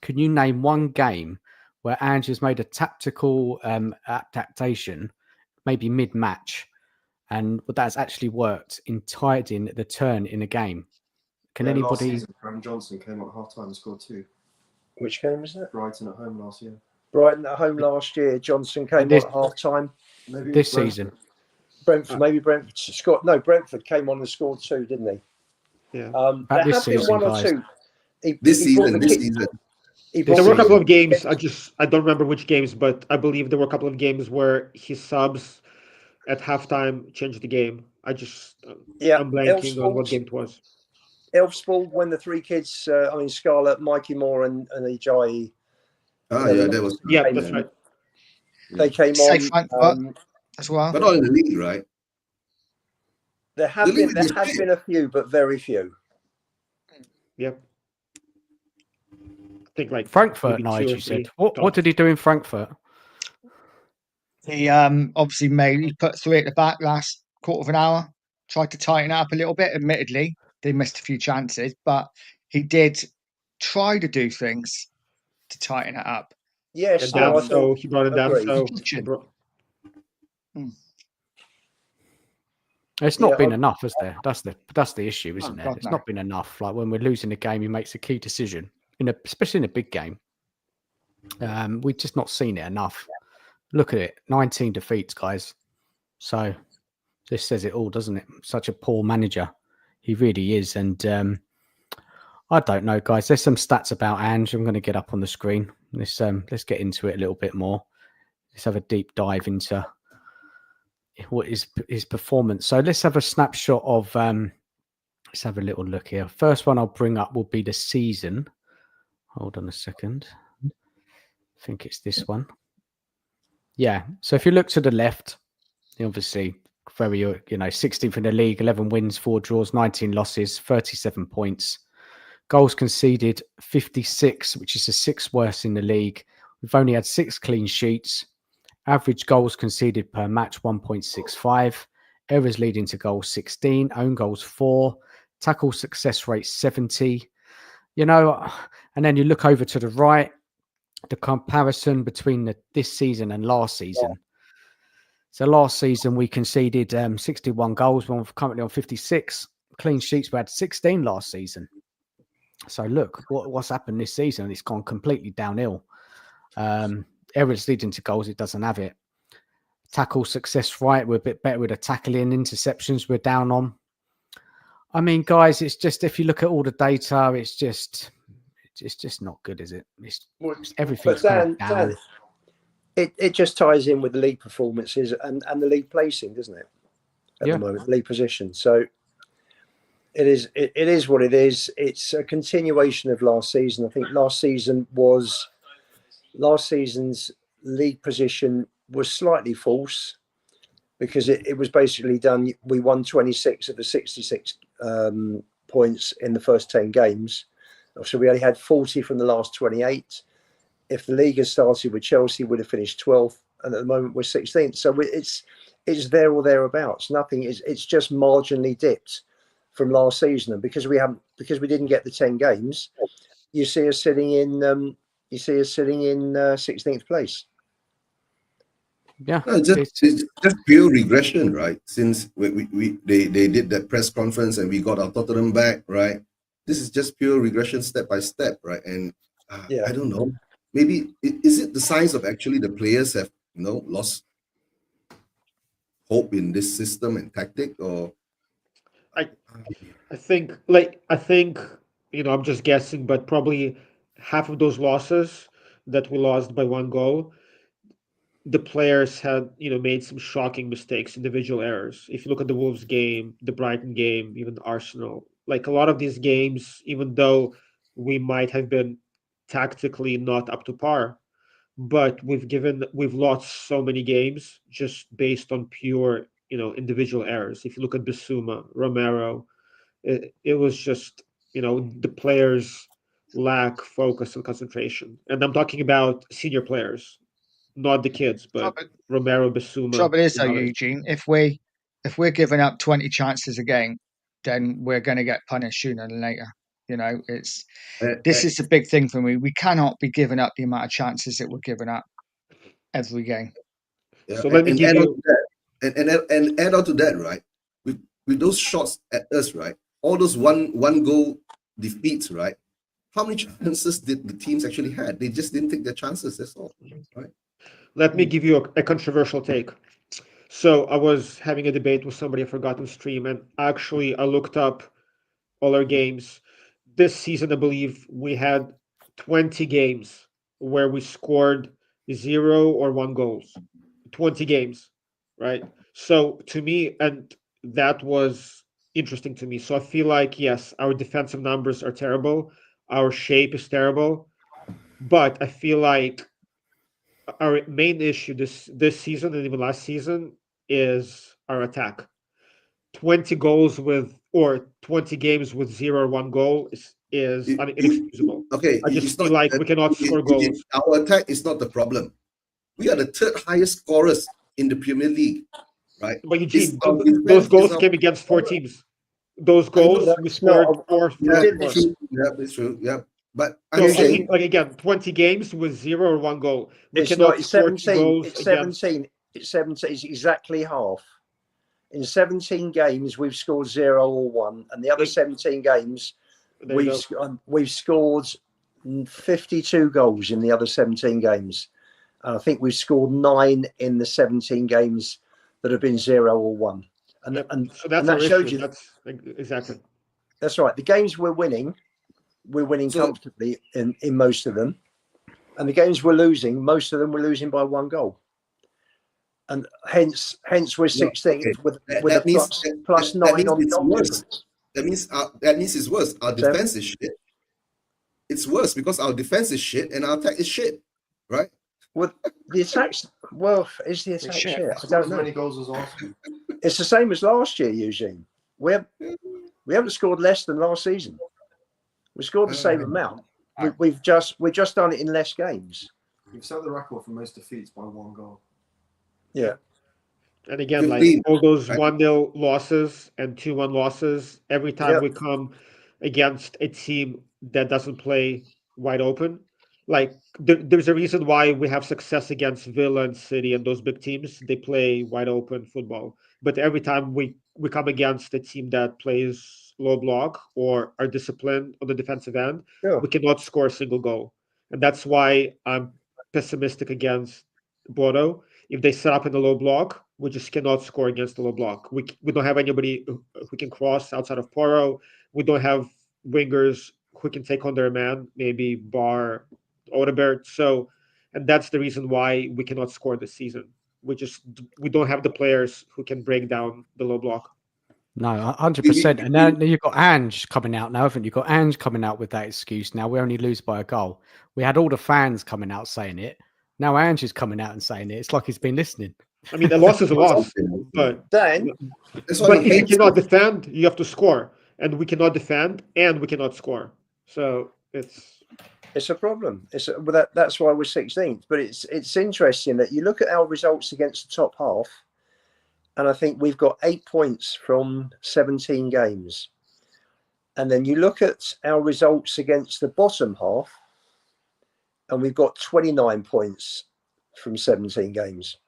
can you name one game where Ange has made a tactical adaptation, maybe mid-match, and that has actually worked in tiding the turn in a game? Can anybody? Last season, Graham Johnson came on at half time and scored 2. Which game was that? Brighton at home last year. Brighton at home last year. Johnson came on at half time. Maybe This season. Brentford, Brentford came on and scored 2, didn't he? Yeah. There this have been season, one or guys. two. This season. There were a couple of games. games. I don't remember which games, but I believe there were a couple of games where his subs at halftime changed the game. I'm blanking on what game it was. Elfsborg, when the 3 kids, Scarlett, Mikey Moore, and Eujin. That was. Yeah, that's right. They came Say on Frankfurt as well. But not in the league, right? There have been a few, but very few. Yep. I think like Frankfurt, maybe 2 Nige, or you said. 3 What tops. did he do in Frankfurt? He obviously he put 3 at the back last quarter of an hour, tried to tighten it up a little bit. Admittedly, they missed a few chances, but he did try to do things to tighten it up. Yes, And Damso, he brought in Damso. It's not been enough, is there? That's the issue, isn't it? God, It's not been enough. Like when we're losing a game, he makes a key decision, especially in a big game. We've just not seen it enough. Look at it, 19 defeats, guys. So this says it all, doesn't it? Such a poor manager, he really is. And I don't know, guys. There's some stats about Ange. I'm going to get up on the screen. Let's get into it a little bit more. Let's have a deep dive into what is his performance. So let's have a snapshot of. Let's have a little look here. First one I'll bring up will be the season. Hold on a second. I think it's this one. Yeah. So if you look to the left, obviously very 16th in the league, 11 wins, 4 draws, 19 losses, 37 points. Goals conceded 56, which is the 6th worst in the league. We've only had 6 clean sheets. Average goals conceded per match 1.65. Errors leading to goals 16. Own goals 4. Tackle success rate 70. And then you look over to the right, the comparison between this season and last season. So last season we conceded 61 goals. We're currently on 56. Clean sheets, we had 16 last season. So look, what's happened this season? It's gone completely downhill. Errors leading to goals, it doesn't have it. Tackle success rate, we're a bit better with the tackling. Interceptions, we're down on. I mean, guys, it's just, if you look at all the data, it's just not good, is it? Everything's down. Dan, it just ties in with the league performances and the league placing, doesn't it? At the moment, league position. So it is what it is. It's a continuation of last season. I think last season's league position was slightly false because it was basically done. We won 26 of the 66 points in the first 10 games. So we only had 40 from the last 28. If the league had started with Chelsea, we would have finished 12th, and at the moment we're 16th. So it's there or thereabouts. Nothing is. It's just marginally dipped from last season, and because we didn't get the 10 games, you see us sitting in 16th place. Yeah, No, it's just pure regression, right? Since they did that press conference and we got our Tottenham back, right? This is just pure regression step by step, right? And Yeah. I don't know, maybe is it the signs of actually the players have lost hope in this system and tactic, or I think I'm just guessing, but probably half of those losses that we lost by one goal, the players had made some shocking mistakes, individual errors. If you look at the Wolves game, the Brighton game, even Arsenal, like a lot of these games, even though we might have been tactically not up to par, but we've lost so many games just based on pure individual errors. If you look at Bissouma, Romero, it was just the players lack focus and concentration, and I'm talking about senior players, not the kids, but Trouble, Romero, Bissouma, trouble is though, and others. Eugene, if we're giving up 20 chances a game, then we're going to get punished sooner than later. This is the big thing for me. We cannot be giving up the amount of chances that we're giving up every game. yeah, So let me and give add on you to that, and add on to that, right? With those shots at us, right? All those one goal defeats, right? How many chances did the teams actually had? They just didn't take their chances. That's all, right? let me give you a controversial take. So I was having a debate with somebody I forgot on stream, and actually I looked up all our games. This season, I believe we had 20 games where we scored 0 or 1 goals. 20 games, right? So to me, and that was interesting to me. So I feel like, yes, our defensive numbers are terrible, our shape is terrible, but I feel like our main issue this season and even last season is our attack. 20 goals with or 20 games with 0 or 1 goal is inexcusable. Okay, I it's just feel not. like we cannot score goals. Our attack is not the problem. We are the third highest scorers in the Premier League, right? But It's Eugene, our those defense is goals our came against 4 problem. teams. Those I know. goals No, we no, scored four Yeah, did more. this. true. Yeah, it's true. Yeah, but I'm So I Eugene, think, saying like, again, 20 games with 0 or 1 goal. We it's not. cannot It's score 2 17. goals It's against. 17. It's 17. It's exactly half. In 17 games, we've scored 0 or 1, and the other 17 games, There you we've scored 52 goals in the other 17 games. And I think we've scored 9 in the 17 games that have been 0 or 1. And Yep. and, So that's and that our shows issue. you That's exactly. that's right. The games we're winning so. comfortably in most of them. And the games we're losing, most of them we're losing by 1 goal. And hence we're 16th Okay. with That a means plus that 9 means on the it's goal worse. difference. That means it's worse. Our So, defense is shit. It's worse because our defense is shit and our attack is shit, right? well, the attacks. Well, is the attack shit. shit? I Scored don't as know. many goals as Arsenal. It's the same as last year, Eugene. We haven't scored less than last season. We scored the same amount. We've just done it in less games. We've set the record for most defeats by 1 goal. Yeah. And again, 15, like all those right? 1-0 losses and 2-1 losses, every time Yep. we come against a team that doesn't play wide open, like there's a reason why we have success against Villa and City and those big teams. They play wide open football. But every time we come against a team that plays low block or are disciplined on the defensive end, Sure. we cannot score a single goal. And that's why I'm pessimistic against Bodo. If they set up in the low block, we just cannot score against the low block. We don't have anybody who can cross outside of Poro. We don't have wingers who can take on their man, maybe Bar, Odebert. So, and that's the reason why we cannot score this season. We don't have the players who can break down the low block. No, 100%. And now you've got Ange coming out now, haven't you? You've got Ange coming out with that excuse. Now we only lose by a goal. We had all the fans coming out saying it. Now Ange is coming out and saying it. It's like he's been listening. I mean, a loss is a loss, but Dan, That's why but he if you hates cannot defend, you have to score, and we cannot defend, and we cannot score. So it's a problem. That's why we're 16th. But it's interesting that you look at our results against the top half, and I think we've got 8 points from 17 games. And then you look at our results against the bottom half, and we've got 29 points from 17 games.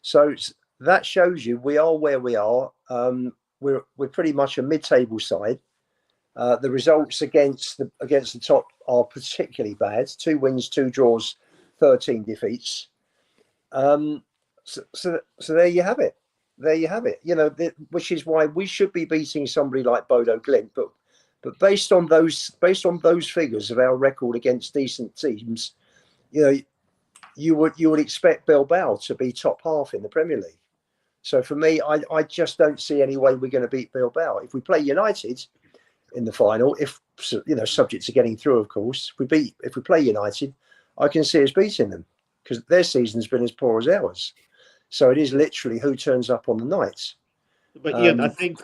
So that shows you we are where we are. We're pretty much a mid-table side. The results against the top are particularly bad. 2 wins, 2 draws, 13 defeats. So there you have it. There you have it. You know, which is why we should be beating somebody like Bodo Glimt. But based on those figures of our record against decent teams, you know, you would expect Bilbao to be top half in the Premier League. So for me, I just don't see any way we're going to beat Bilbao. If we play United in the final, if you know, subject to getting through, of course, if we play United, I can see us beating them because their season's been as poor as ours. So it is literally who turns up on the night. But Ian, I think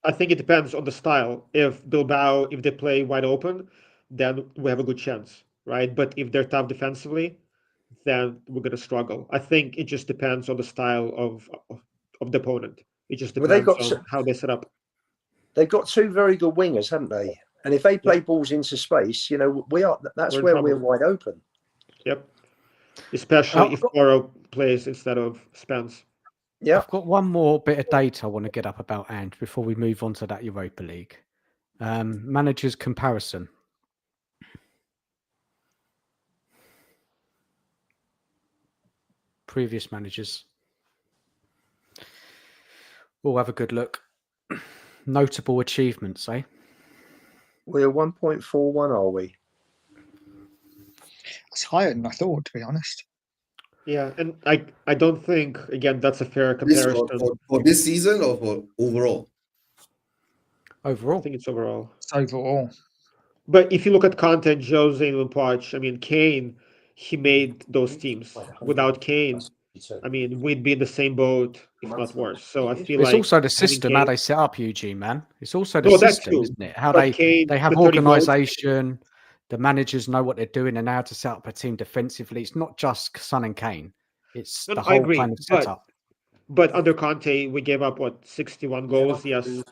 it depends on the style. If Bilbao, if they play wide open, then we have a good chance, right? But if they're tough defensively, then we're going to struggle. I think it just depends on the style of the opponent. It just depends on how they set up. They've got 2 very good wingers, haven't they? And if they play balls into space, you know, that's where we're wide open. Yep. Especially if Boro plays instead of Spence. Yeah. I've got one more bit of data I want to get up about Ange before we move on to that Europa League. Managers comparison. Previous managers. We'll have a good look. Notable achievements, eh? We're 1.41, are we? It's higher than I thought, to be honest. Yeah, and I don't think, again, that's a fair comparison. For this season or for overall? Overall. I think it's overall. It's overall. But if you look at Conte, Jose, and Poch, I mean, Kane, he made those teams. Without Kane, I mean, we'd be in the same boat, if not worse. So I feel it's like also the system how they set up, Eugene, man. It's also the No, that system, too. isn't it? How But Kane, they have the 30 goals. organisation, the managers know what they're doing and how to set up a team defensively. It's not just Son and Kane. It's No, the I whole agree, kind of setup. But under Conte, we gave up, 61 goals? Yes.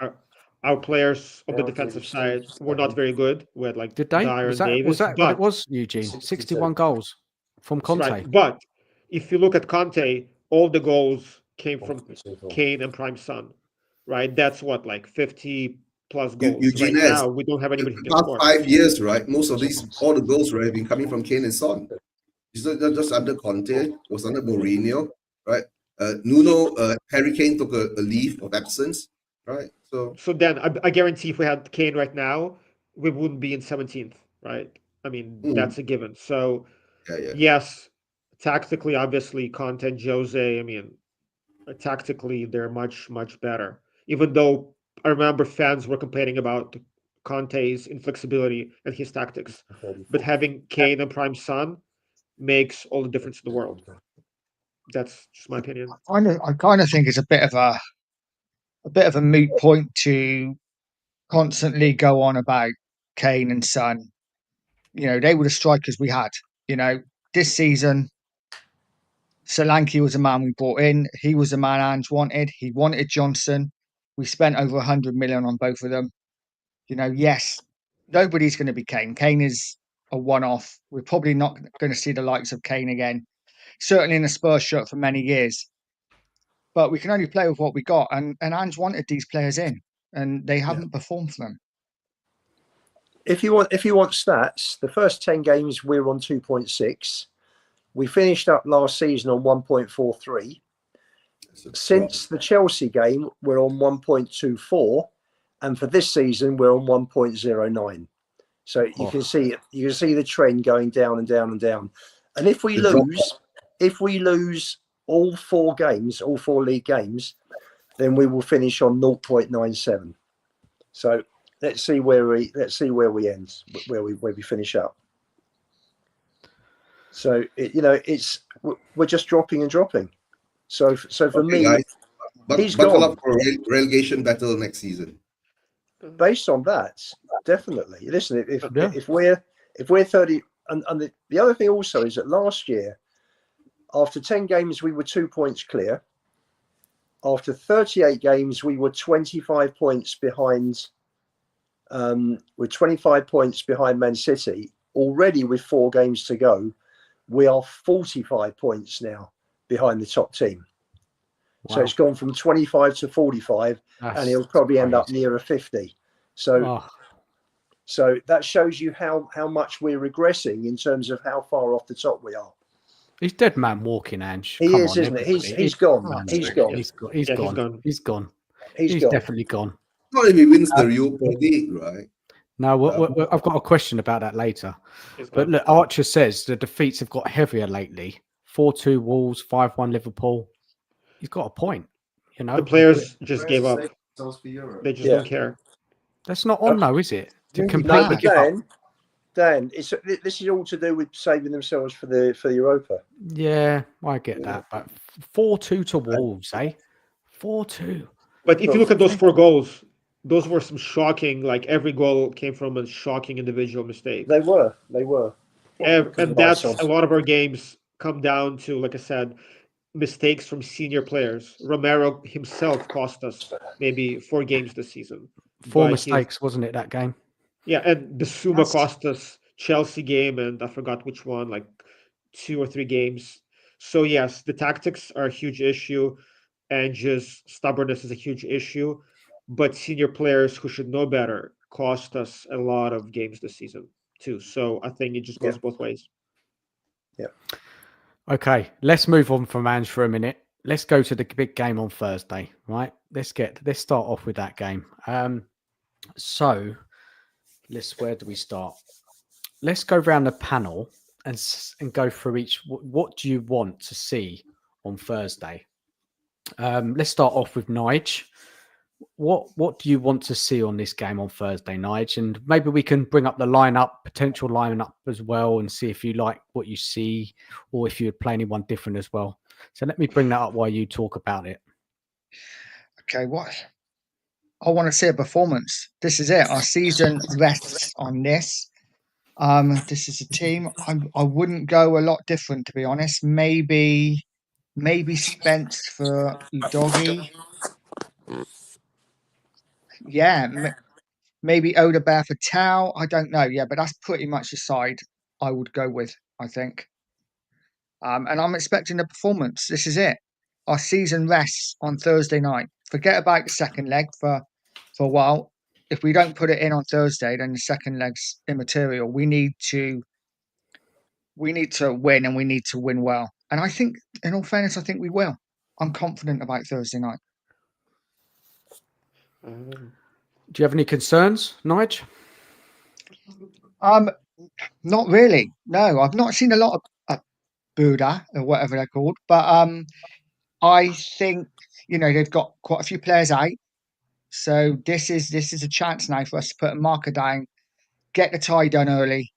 Our players on the defensive side were not very good. We had like Did they? Dyer Was and that Davis. what it was, Eugene? 61 goals from Conte. Right. But if you look at Conte, all the goals came from Kane and Prime Son, right? That's what, like 50 plus goals. Eugene, right now, we don't have anybody who the can past score. 5 years, right? Most of all the goals, right, have been coming from Kane and Son. It's not just under Conte, it was under Mourinho, right? Nuno, Harry Kane took a leave of absence, right? So then I guarantee if we had Kane right now, we wouldn't be in 17th, right? I mean, that's a given. So yes, tactically, obviously, Conte and Jose, I mean, tactically, they're much, much better. Even though I remember fans were complaining about Conte's inflexibility and his tactics. But having Kane and Prime Son makes all the difference in the world. That's just my opinion. I kind of think it's a bit of a moot point to constantly go on about Kane and Son. You know, they were the strikers we had. You know, this season, Solanke was a man we brought in. He was the man Ange wanted. He wanted Johnson. We spent over 100 million on both of them. You know, yes, nobody's going to be Kane. Kane is a one-off. We're probably not going to see the likes of Kane again. Certainly in a Spurs shirt for many years. But we can only play with what we got. And Ange wanted these players in, and they haven't performed for them. If you want stats, the first 10 games we're on 2.6. We finished up last season on 1.43. Since the Chelsea game, we're on 1.24, and for this season, we're on 1.09. So you can see the trend going down and down and down. And if we lose all 4 games, all 4 league games, then we will finish on 0.97. So let's see where we end, where we finish up. So we're just dropping and dropping. So for me, guys, he's buckle gone. up for a relegation battle next season. Based on that, definitely. Listen, if we're 30, and the other thing also is that last year, after 10 games, we were 2 points clear. After 38 games, we were 25 points behind. We're 25 points behind Man City. Already with 4 games to go, we are 45 points now behind the top team. So Wow. it's gone from 25 to 45, and he'll probably end up near a 50. So, so that shows you how much we're regressing in terms of how far off the top we are. He's dead man walking, Ange. He Come is, on, isn't it? everybody. He's gone. Man, He's gone. He's gone. Yeah, he's gone. He's gone. He's He's gone. definitely gone. Not if he wins the Europa League, right? Now, I've got a question about that later. He's But gone. look, Archer says the defeats have got heavier lately. 4-2 Wolves, 5-1 Liverpool. He's got a point. You know, The players just gave up. Themselves for Europe. They just don't care. that's not on though, is it? To Really completely bad. give up. Dan, this is all to do with saving themselves for the Europa. Yeah, I get that. But 4-2 to Wolves, eh? 4-2. But if you look at those 4 goals, those were some shocking. Like every goal came from a shocking individual mistake. They were. And that's a lot of our games come down to, like I said, mistakes from senior players. Romero himself cost us maybe 4 games this season. 4 But mistakes, wasn't it, that game? Yeah, and Bissouma cost us Chelsea game, and I forgot which one, like 2 or 3 games. So yes, the tactics are a huge issue, and just stubbornness is a huge issue. But senior players who should know better cost us a lot of games this season too. So I think it just goes both ways. Yeah. Okay, let's move on from Ange for a minute. Let's go to the big game on Thursday, right? Let's start off with that game. So where do we start? Let's go around the panel and go through each. What do you want to see on Thursday? Let's start off with Nige. What do you want to see on this game on Thursday, Nige? And maybe we can bring up the potential lineup as well, and see if you like what you see, or if you'd play anyone different as well. So let me bring that up while you talk about it. Okay, what I want to see a performance. This is it. Our season rests on this. This is a team. I wouldn't go a lot different, to be honest. Maybe Spence for Udogi. Yeah, maybe Odebear for Tau. I don't know. Yeah, but that's pretty much the side I would go with, I think. And I'm expecting a performance. This is it. Our season rests on Thursday night. Forget about the second leg for a while. If we don't put it in on Thursday, then the second leg's immaterial. We need to win, and we need to win well. And I think, in all fairness, I think we will. I'm confident about Thursday night. Do you have any concerns, Nige? Not really. No, I've not seen a lot of Buddha or whatever they're called, but I think they've got quite a few players out. So this is a chance now for us to put a marker down, get the tie done early,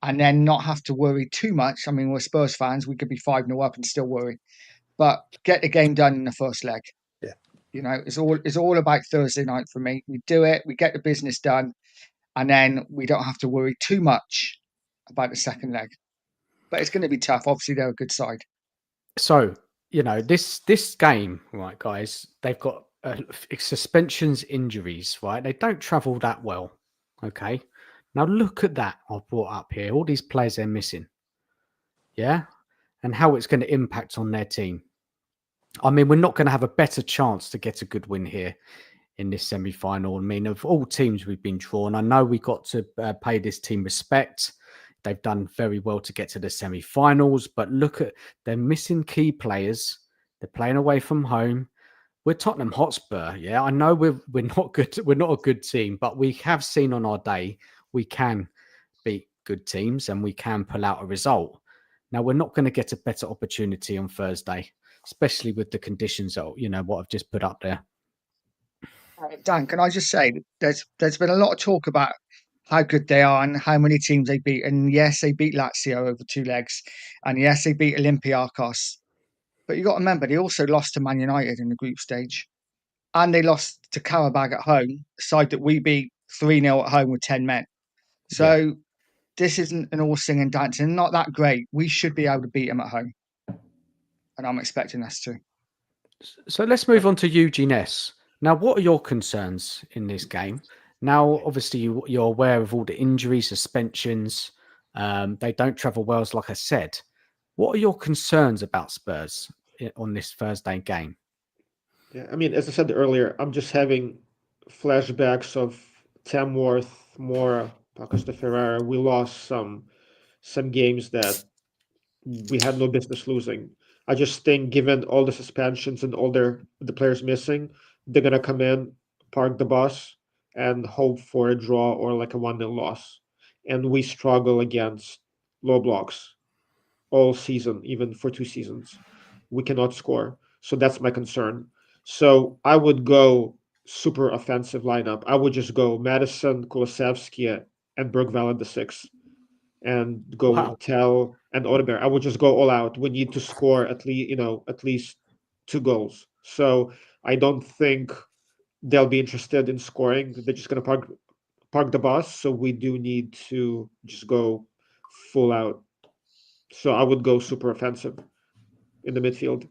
and then not have to worry too much. I mean, we're Spurs fans; we could be 5-0 up and still worry, but get the game done in the first leg. Yeah, it's all about Thursday night for me. We do it, we get the business done, and then we don't have to worry too much about the second leg. But it's going to be tough. Obviously, they're a good side. So this game, right, guys? They've got suspensions, injuries, right? They don't travel that well. Okay, now look at that I've brought up here. All these players they're missing, yeah, and how it's going to impact on their team. I mean, we're not going to have a better chance to get a good win here in this semi-final. I mean, of all teams we've been drawn, I know we got to pay this team respect. They've done very well to get to the semi-finals, but look at, they're missing key players. They're playing away from home. We're Tottenham Hotspur. Yeah, I know we're not good. We're not a good team, but we have seen on our day we can beat good teams and we can pull out a result. Now we're not going to get a better opportunity on Thursday, especially with the conditions that what I've just put up there. Dan, can I just say there's been a lot of talk about how good they are and how many teams they beat. And yes, they beat Lazio over 2 legs. And yes, they beat Olympiacos. But you got to remember, they also lost to Man United in the group stage. And they lost to Karabag at home, a side that we beat 3-0 at home with 10 men. So this isn't an all singing and dancing, not that great. We should be able to beat them at home. And I'm expecting us to. So let's move on to Eugene S. Now, what are your concerns in this game? Now, obviously, you're aware of all the injuries, suspensions. They don't travel well, like I said. What are your concerns about Spurs on this Thursday game? Yeah, I mean, as I said earlier, I'm just having flashbacks of Tamworth, Mora, Pacos de Ferreira. We lost some games that we had no business losing. I just think, given all the suspensions and all the players missing, they're gonna come in, park the bus, and hope for a draw or like a 1-0 loss. And we struggle against low blocks all season, even for 2 seasons. We cannot score. So that's my concern. So I would go super offensive lineup. I would just go Madison, Kulusevski, and Bergvall at the six, and go Wow. Tell and Odegaard. I would just go all out. We need to score at least 2 goals. So I don't think they'll be interested in scoring. They're just gonna park the bus. So we do need to just go full out. So I would go super offensive in the midfield.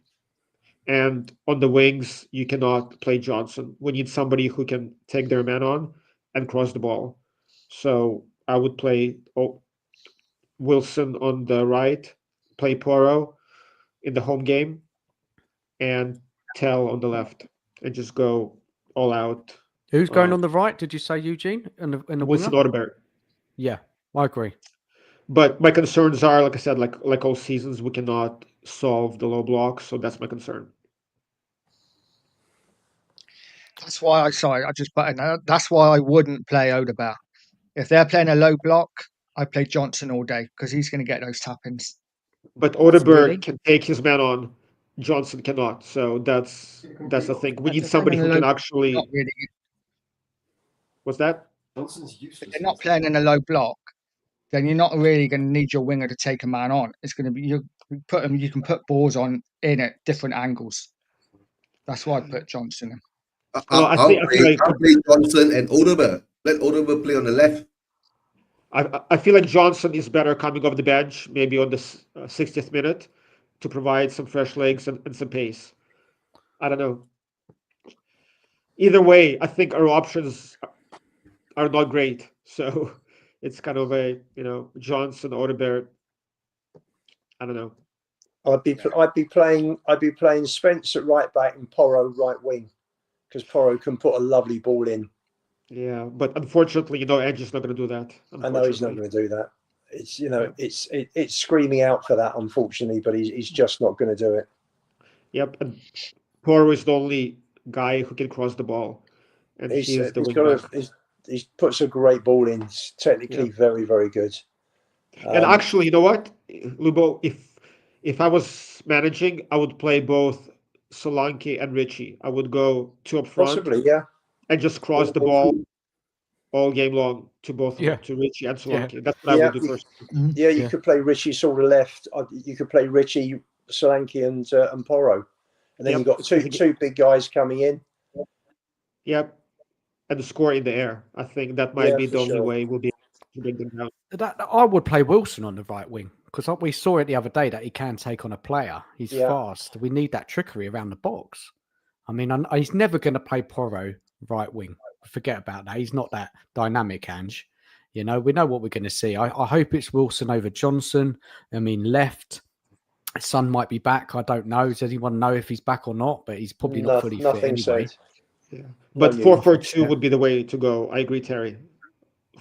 And on the wings, you cannot play Johnson. We need somebody who can take their man on and cross the ball. So I would play Wilson on the right, play Poro in the home game, and Tell on the left, and just go all out. Who's going on the right? Did you say Eugene and the Wilson winger? Odegaard. Yeah, I agree. But my concerns are, like I said, like all seasons, we cannot solve the low block, so that's my concern. That's why I just put in. That's why I wouldn't play Odegaard. If they're playing a low block, I play Johnson all day because he's going to get those tap-ins. But Really? Odegaard can take his man on. Johnson cannot. So that's the thing. We need somebody who can Not actually. really. What's that? Johnson's If useless. they're not playing in a low block, then you're not really going to need your winger to take a man on. It's going to be you can put balls on in at different angles. That's why I put Johnson in. Well, I feel like I'll play Johnson and Odegaard. Let Odegaard play on the left. I feel like Johnson is better coming off the bench, maybe on the 60th minute, to provide some fresh legs and some pace. I don't know. Either way, I think our options are not great. So it's kind of a Johnson, Odegaard. I don't know. I'd be playing Spence at right back and Porro right wing, because Porro can put a lovely ball in. Yeah, but unfortunately, Ange is not going to do that. I know he's not going to do that. It's it's screaming out for that, unfortunately, but he's just not going to do it. Yep, and Porro is the only guy who can cross the ball, and he is the wing back. He puts a great ball in. It's technically very, very good. And actually, you know what, Lubo, if I was managing, I would play both Solanke and Richie. I would go two up front, possibly, yeah, and just cross the ball all game long to both of them, Yeah. to Richie and Solanke. Yeah. That's what I would do first. Yeah, you could play Richie sort of left. You could play Richie, Solanke, and Porro, and then Yep. you've got two big guys coming in. Yep, and score in the air. I think that might be the only way we'll be able to bring them down. I would play Wilson on the right wing because we saw it the other day that he can take on a player. He's fast. We need that trickery around the box. I mean, he's never going to play Porro right wing. Forget about that. He's not that dynamic, Ange. We know what we're going to see. I hope it's Wilson over Johnson. I mean, left. Son might be back. I don't know. Does anyone know if he's back or not? But he's probably not fully fit anyway. Yeah. But 4-4-2 would be the way to go. I agree, Terry.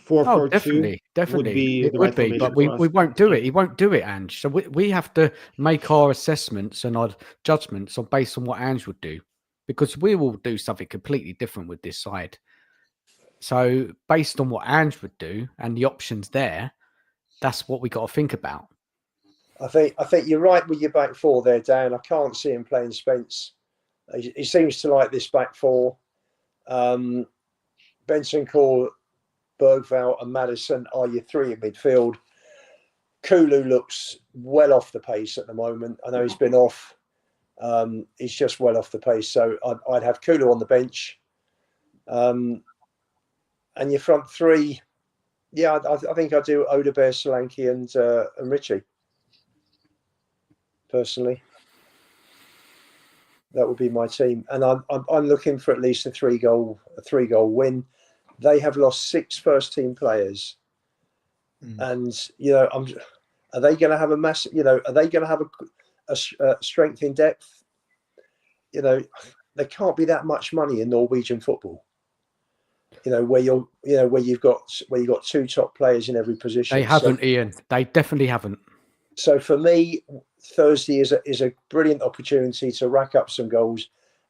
4-4-2 definitely would be it the would right be, formation but for us. we won't do it. He won't do it, Ange. So we have to make our assessments and our judgments based on what Ange would do, because we will do something completely different with this side. So based on what Ange would do and the options there, that's what we got to think about. I think you're right with your back four there, Dan. I can't see him playing Spence. He seems to like this back four. Bentancur, Bergvall and Madison are your three in midfield. Kulu looks well off the pace at the moment. I know he's been off. He's just well off the pace. So I'd have Kulu on the bench. And your front three, yeah, I think I'd do Odegaard, Solanke and Richie. Personally, that would be my team, and I'm looking for at least a three goal win. They have lost 6 first team players, and are they going to have a massive? Are they going to have a strength in depth? there can't be that much money in Norwegian football. Where you've got two top players in every position. They haven't, Ian. They definitely haven't. So for me, Thursday is a brilliant opportunity to rack up some goals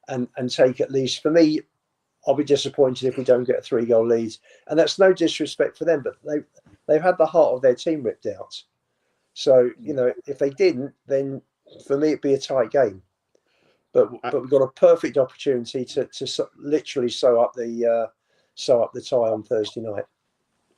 and take at least, for me, I'll be disappointed if we don't get a 3-goal lead. And that's no disrespect for them, but they've had the heart of their team ripped out. So, if they didn't, then for me, it'd be a tight game. But we've got a perfect opportunity to literally sew up the tie on Thursday night.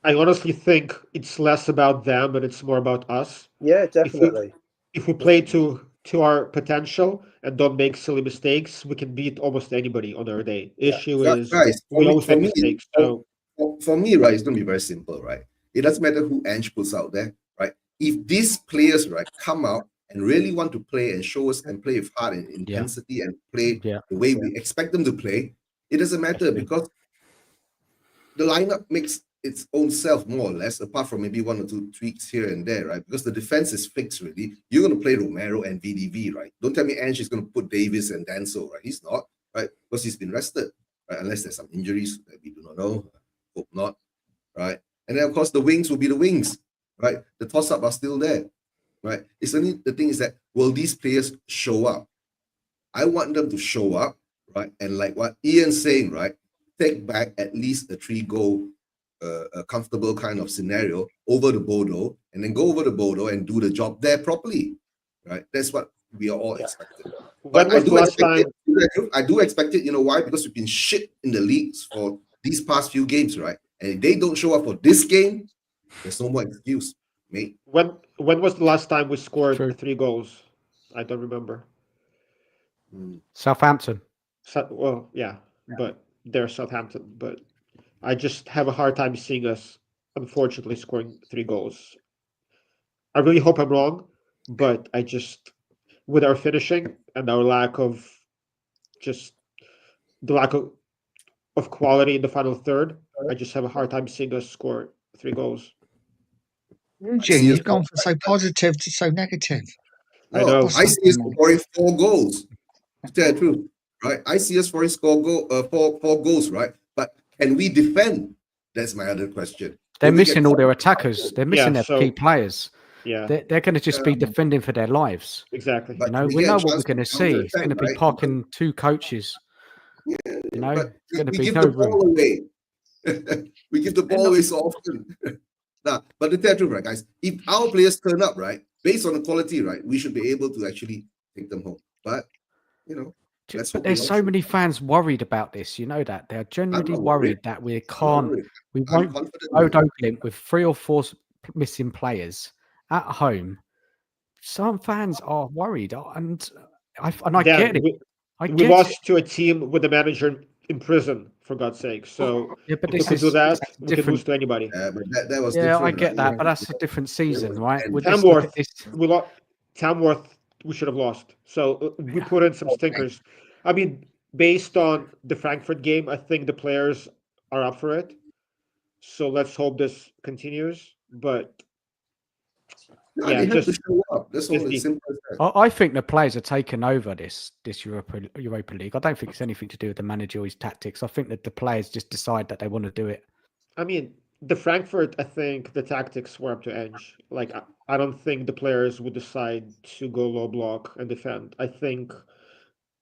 I honestly think it's less about them and it's more about us. Yeah, definitely. If we play to our potential and don't make silly mistakes, we can beat almost anybody on our day. Issue is guys, we always make mistakes. So for me, right, it's gonna be very simple, right? It doesn't matter who Ange puts out there, right? If these players, right, come out and really want to play and show us and play with heart and intensity and play the way we expect them to play, it doesn't matter because the lineup makes its own self more or less, apart from maybe 1 or 2 tweaks here and there, right? Because the defense is fixed already. You're going to play Romero and VDV, right? Don't tell me Ange is going to put Davis and Danso, right? He's not, right? Because he's been rested, right? Unless there's some injuries that we do not know. Hope not, right? And then, of course, the wings will be the wings, right? The toss-up are still there, right? It's only the thing is that, will these players show up? I want them to show up, right? And like what Ian's saying, right? Take back at least a 3-goal a comfortable kind of scenario over the Bodo, and then go over the Bodo and do the job there properly, right? That's what we are all expecting. But I do expect it, you know why? Because we've been shit in the leagues for these past few games, right? And if they don't show up for this game, there's no more excuse, mate. When was the last time we scored 3 goals? I don't remember. Southampton. Well, yeah, but they're Southampton. But I just have a hard time seeing us, unfortunately, scoring 3 goals. I really hope I'm wrong, but I just, with our finishing and our lack of quality in the final third, I just have a hard time seeing us score 3 goals. Eugene, you've gone from so positive to so negative. No, I know. I see us scoring 4 goals. To tell the truth, right? I see us scoring 4 goals, right? But can we defend? That's my other question. They're missing all their attackers. They're missing their key players. Yeah, they're going to just be defending for their lives. Exactly. We know what we're going to see. It's going to be parking 2 coaches. Yeah, it's going to be give no the room. ball away. We give the ball away so often. Nah, but the truth, right, guys? If our players turn up, right, based on the quality, right, we should be able to actually take them home. But but there's so many fans worried about this. You know that they're genuinely worried that we won't Bodo Glimt with 3 or 4 missing players at home. Some fans are worried, and I get it. We lost to a team with the manager in prison, for God's sake. So but if we could do that, we could lose to anybody. But that was I get that, but that's a different season, right? Tamworth, we should have lost. So we put in some stinkers. I mean, based on the Frankfurt game, I think the players are up for it. So let's hope this continues. But they have to show up. That's all as simple as that. I think the players are taking over this Europa League. I don't think it's anything to do with the manager or his tactics. I think that the players just decide that they want to do it. I mean, the Frankfurt, I think the tactics were up to Ange. Like, I don't think the players would decide to go low block and defend. I think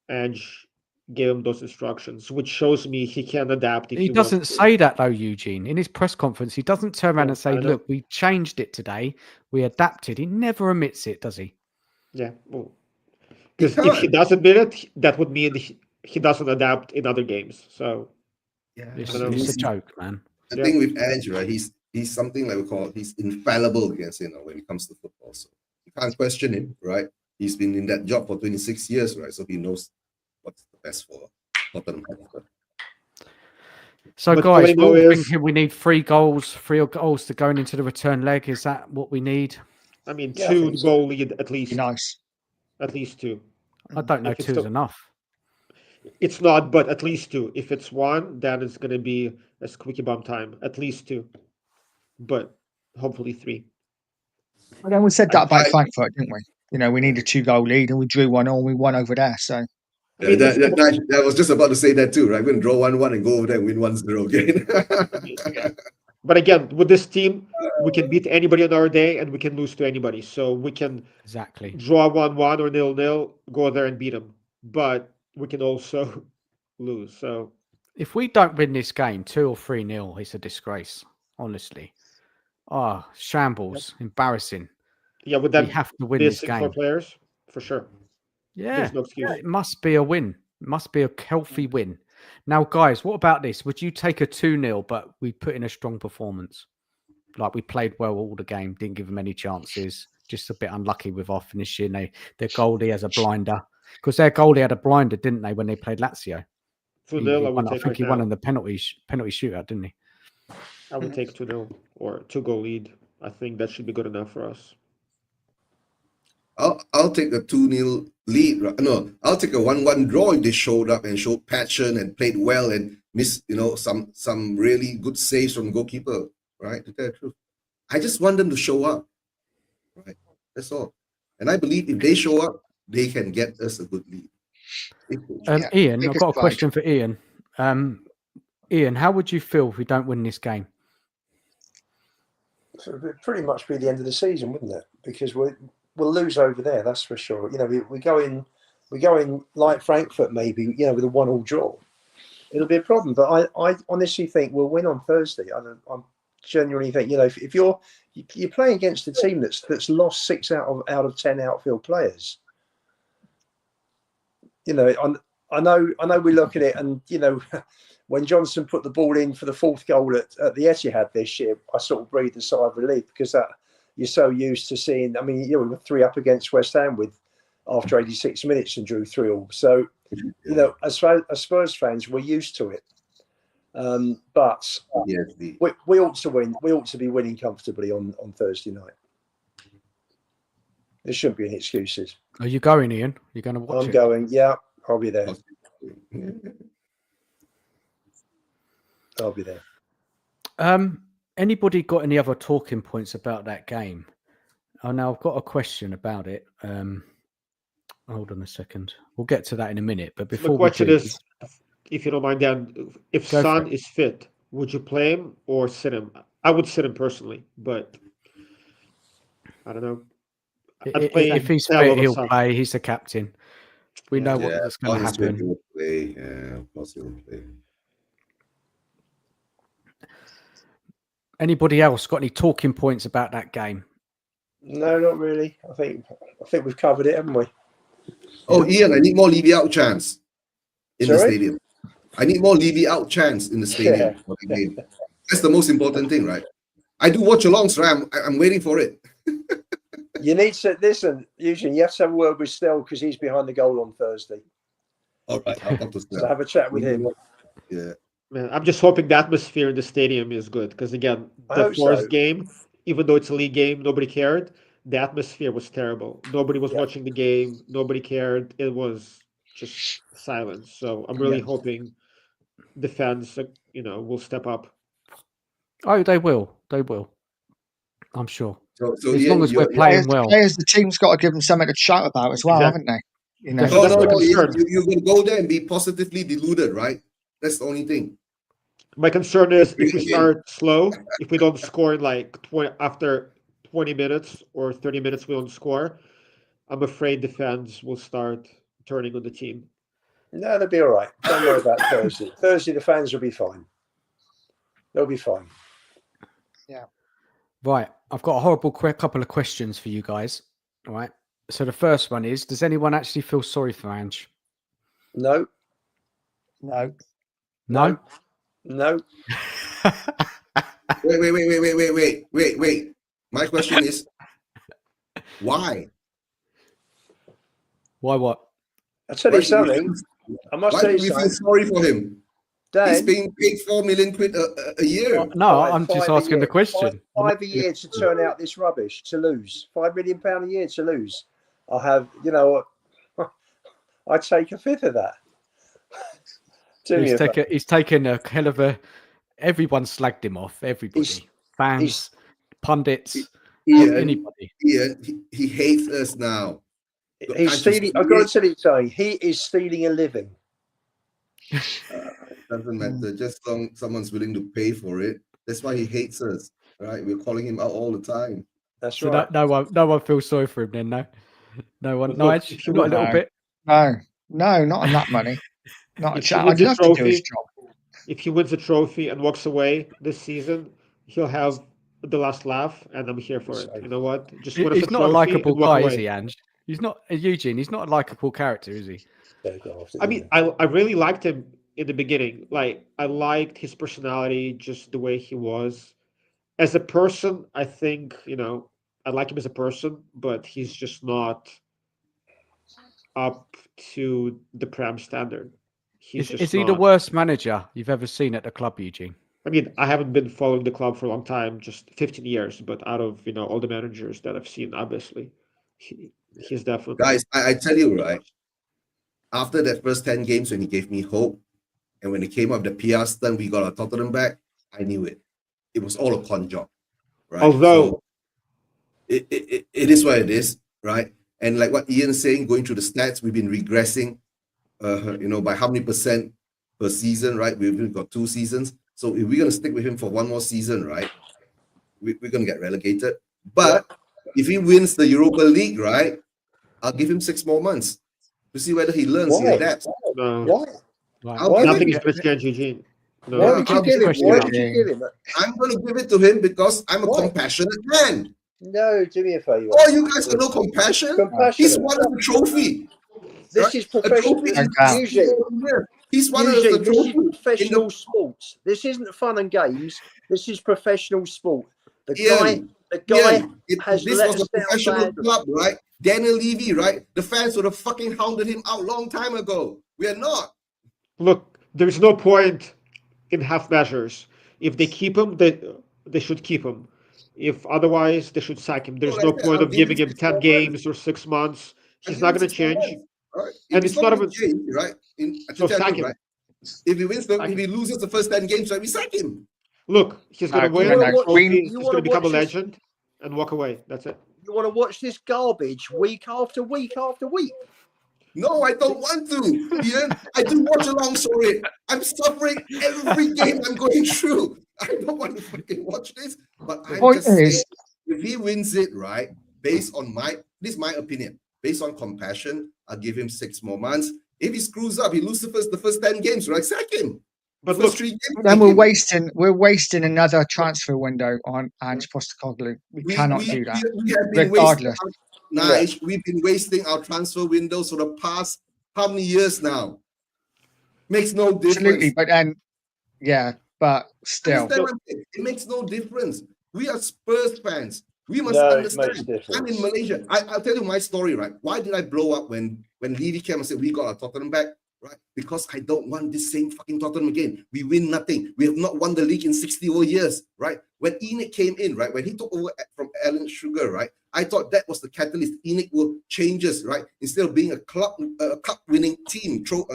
Ange gave him those instructions, which shows me he can adapt. He doesn't say that though, Eugene. In his press conference, he doesn't turn around and say, "Look, we changed it today. We adapted." He never admits it, does he? Yeah, well, because if he does admit it, that would mean he doesn't adapt in other games. So it's a joke, man. The thing with Ange, right? He's something like we call he's infallible against when it comes to football. So you can't question him, right? He's been in that job for 26 years, right? So he knows what's the best for Tottenham. So, guys, we're thinking we need 3 goals to going into the return leg. Is that what we need? I mean, 2-goal lead at least. Nice. At least 2. I don't know. 2 is enough. It's not, but at least 2. If it's 1, then it's going to be a squeaky bum time. At least 2, but hopefully 3. Well, then we said that about Frankfurt, didn't we? We need a 2-goal lead, and we drew 1-1. We won over there. So I mean, that was just about to say that too, right? We're going to draw 1-1 and go over there and win 1-0 again. but again, with this team, we can beat anybody on our day and we can lose to anybody. So we can Exactly. draw 1-1 or 0-0, go there and beat them. But we can also lose. So If we don't win this game 2 or 3-0, it's a disgrace. Honestly. Oh, shambles. Embarrassing. yeah, with We that have to win this missing 4 game. players, for sure. Yeah. There's no excuse. It must be a win. It must be a healthy win. Now, guys, what about this? Would you take a 2-0, but we put in a strong performance? Like we played well all the game, didn't give them any chances. Just a bit unlucky with our finishing. Their goalie has a blinder. Because their goalie had a blinder, didn't they, when they played Lazio? 2-0, I would I take think right he won now. in the penalty shootout, didn't he? I would take 2-0 or 2-goal lead. I think that should be good enough for us. I'll take a 2-0 lead. No, I'll take a 1-1 draw if they showed up and showed passion and played well and missed, some really good saves from the goalkeeper, right? To tell the truth. I just want them to show up, right? That's all. And I believe if they show up, they can get us a good lead. Ian, I've got a question for Ian. Ian, how would you feel if we don't win this game? So it would pretty much be the end of the season, wouldn't it? Because we'll lose over there, that's for sure. We go in like Frankfurt, maybe, with a 1-1 draw. It'll be a problem. But I honestly think we'll win on Thursday. I'm genuinely think, if you're playing against a team that's lost 6 out of 10 outfield players. I know we look at it and when Johnson put the ball in for the 4th goal at the Etihad this year, I sort of breathed a sigh of relief because that you're so used to seeing. I mean, we were 3 up against West Ham after 86 minutes and drew 3-3. So, as Spurs fans, we're used to it. But we ought to win. We ought to be winning comfortably on Thursday night. There shouldn't be any excuses. Are you going, Ian? You're going to watch it? I'm going. Yeah, I'll be there. I'll be there. Anybody got any other talking points about that game? Oh, now I've got a question about it. Hold on a second. We'll get to that in a minute. But before the question we do, is, if you don't mind, Dan, if Son is fit, would you play him or sit him? I would sit him personally, but I don't know. If he's fit, he'll play. He's the captain. We know what's going to happen. He'll play. Yeah, of course he'll play. Anybody else got any talking points about that game? No, not really. I think we've covered it, haven't we? Oh, Ian, I need more Levy out chance in the stadium. I need more Levy out chance in the stadium for the game. That's the most important thing, right? I do watch along, so I'm waiting for it. You need to listen, Eugene. You have to have a word with Stell because he's behind the goal on Thursday. All right, I'll talk to Stell. So have a chat with him. Yeah. Man, I'm just hoping the atmosphere in the stadium is good because again, the Forest game, even though it's a league game, nobody cared. The atmosphere was terrible. Nobody was watching the game. Nobody cared. It was just silence. So I'm really hoping the fans, will step up. Oh, they will. They will. I'm sure. So as long as we're playing well. The team's got to give them something to shout about as well, haven't they? You're going to go there and be positively deluded, right? That's the only thing. My concern is if we start slow, if we don't score in after 20 minutes or 30 minutes, we don't score. I'm afraid the fans will start turning on the team. No, they'll be all right. Don't worry about Thursday. Thursday, the fans will be fine. They'll be fine. Yeah. Right. I've got a horrible couple of questions for you guys. All right. So the first one is, does anyone actually feel sorry for Ange? No. No. No? No. Wait. My question is, why? Why what? I'll tell you something. I must tell you something. Why do we feel sorry for him? Dan, he's being paid £4 million a year. No, I'm just asking the question. Five a year to turn out this rubbish, to lose. £5 million a year to lose. I'll have, I'd take a fifth of that. He's taken a hell of a. Everyone slagged him off. Everybody, fans, pundits, anybody. He hates us now. He's stealing. I've got to tell you something. He is stealing a living. It doesn't matter. Just long someone's willing to pay for it. That's why he hates us, right? We're calling him out all the time. That's So right. no one feels sorry for him then, no? No one. But No, look, Edge, if you not a would- little No. bit. No, not on that money. Not a If he chance. wins I'd a love to do his trophy- job. If he wins a trophy and walks away this season, he'll have the last laugh, and I'm here for it. You know what? Just win us He's a not a trophy likable and walk guy, away. is he, Ange? He's not Eugene. He's not a likable character, is he? I mean, I really liked him in the beginning. Like, I liked his personality, just the way he was. As a person, I think, I like him as a person, but he's just not up to the Prem standard. He's just Is he the not. worst manager you've ever seen at the club, Eugene? I mean, I haven't been following the club for a long time, just 15 years, but out of, all the managers that I've seen, obviously, he's definitely. Guys, I tell you, right? After that first 10 games when he gave me hope, and when it came up the PR stunt, we got our Tottenham back, I knew it. It was all a con job, right? Although So it is what it is, right? And like what Ian's saying, going through the stats, we've been regressing, by how many percent per season, right? We've got 2 seasons. So if we're going to stick with him for one more season, right, we're going to get relegated. But if he wins the Europa League, right, I'll give him 6 more months to see whether he learns, he Why? adapts. no, Why? Right. I'll Why give nothing it- is going to change Eugene. No, Why Yeah, would you I'll give him? question Why mark. would you give him? I'm going to give it to him because I'm a Why? compassionate man. No, do me a favour. Oh, you guys got no compassion? He's Compassionate. won the trophy. This right? is A professional. trophy Okay. He's won the Eugene, this is trophy. professional sports. This isn't fun and games. This is professional sport. The Ian, guy if has this let was us a down professional badly. club, right? Daniel Levy, right? The fans would have fucking hounded him out long time ago. We are not. look, there's no point in half measures. If they keep him, they should keep him. If otherwise, they should sack him. There's Like no I said, point I'll of give giving him him 6 10 more games or 6 months. I'll He's give not him going to 6 more change. months, right? And If it's not even. change, right? I So can tell sack you, him. right? If he wins, if he loses the first 10 games, right, we sack him. Look, he's going to No, win no, a no. trophy. We- He's You going wanna to become a watch this- legend and walk away. That's it. You want to watch this garbage week after week after week? No, I don't want to. Ian, I do watch along for it. I'm suffering every game I'm going through. I don't want to fucking watch this. But The I'm point just saying, is- if he wins it, right, based on this is my opinion, based on compassion, I'll give him 6 more months. If he screws up, he loses the first 10 games, right? Sack him. But First look, 3 games. Then sack we're him. wasting another transfer window on Ange Postecoglou. We cannot do that. We have been Regardless. we've been wasting our transfer windows for the past how many years now? Makes no difference. Absolutely, but then, but still. Understand what I'm saying? It makes no difference. We are Spurs fans. We must No, it understand. makes difference. I'm in Malaysia. I'll tell you my story, right? Why did I blow up when Levy came and said we got our Tottenham back? Right? Because I don't want this same fucking Tottenham again. We win nothing. We have not won the league in 60 over years, right? When Enoch came in, right? When he took over from Alan Sugar, right? I thought that was the catalyst. Enoch will change us, right? Instead of being a cup winning team, to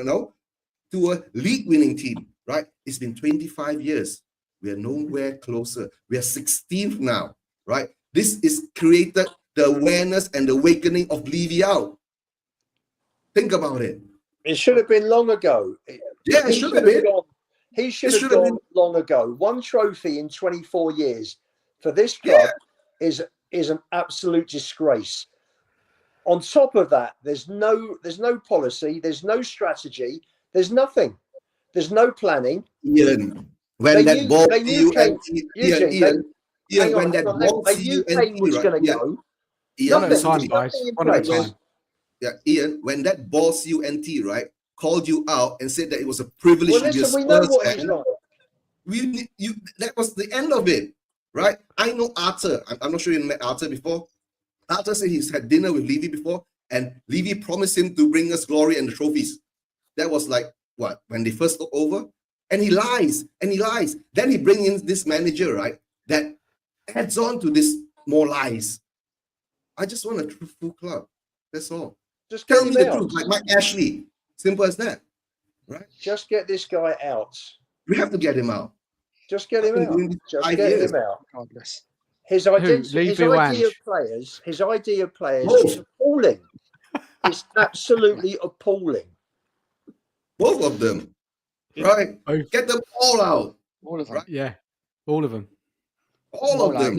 a league winning team, right? It's been 25 years. We are nowhere closer. We are 16th now, right? This is created the awareness and the awakening of Levy out. Think about it. It should have been long ago. Yeah, it should have been. He should It have should have gone long ago. 1 trophy in 24 years for this club is an absolute disgrace. On top of that, there's no policy, there's no strategy, there's nothing. There's no planning. Ian, when They that knew- ball they knew Kane- Ian, Hang when on, that hang on, ball they knew Kane was going to go. One at a Nothing. time, There's guys. nothing in One at a place. time. Yeah, Ian, when that ball CUNT, right, called you out and said that it was a privilege Well, to be a listen, we know Spurs what he's fan, like. that was the end of it, right? I know Arthur. I'm not sure you met Arthur before. Arthur said he's had dinner with Levy before, and Levy promised him to bring us glory and the trophies. That was like, what, when they first took over? And he lies, and he lies. Then he brings in this manager, right, that adds on to this more lies. I just want a truthful club. That's all. Just Tell get me him the out. truth, like Mike Ashley. Simple as that, right? Just get this guy out. We have to get him out. Just get him I've been out. doing this Just 5 get years. him out. Regardless. His idea Levy or of Ange? players, his idea of players Both. is appalling. It's absolutely appalling. Both of them, right? Both. Get them all out. All of them. Right. Yeah, all of them. All of them.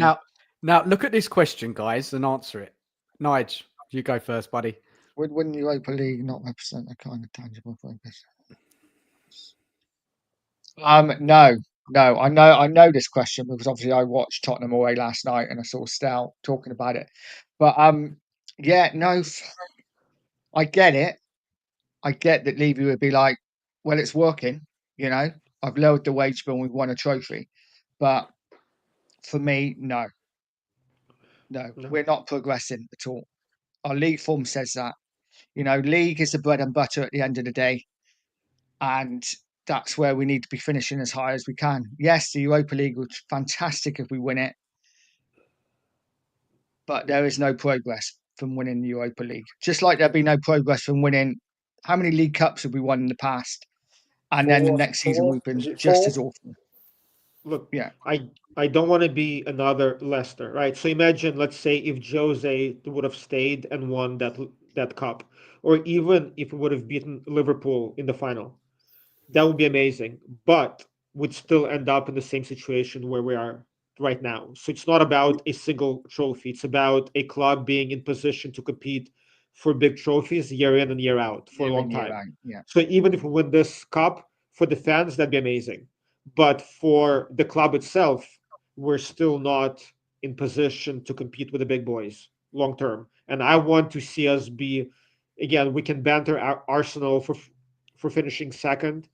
Now look at this question, guys, and answer it. Nige, you go first, buddy. Would win Europa League not represent a kind of tangible progress? No. I know this question because obviously I watched Tottenham away last night and I saw Stout talking about it. But yeah, no, I get it. I get that Levy would be like, well, it's working, you know. I've lowered the wage bill and we've won a trophy. But for me, no, we're not progressing at all. Our league form says that. You know, league is the bread and butter at the end of the day. And that's where we need to be finishing as high as we can. Yes, the Europa League was fantastic if we win it. But there is no progress from winning the Europa League. Just like there'd be no progress from winning. How many League Cups have we won in the past? And then the next season we've been just as awful. Look, Yeah. I don't want to be another Leicester, right? So imagine, let's say, if Jose would have stayed and won that cup, or even if we would have beaten Liverpool in the final, that would be amazing. But we'd still end up in the same situation where we are right now. So it's not about a single trophy. It's about a club being in position to compete for big trophies year in and year out for a long time. Yeah. So even if we win this cup, for the fans, that'd be amazing. But for the club itself, we're still not in position to compete with the big boys long term. And I want to see us be, again, we can banter Arsenal for finishing second,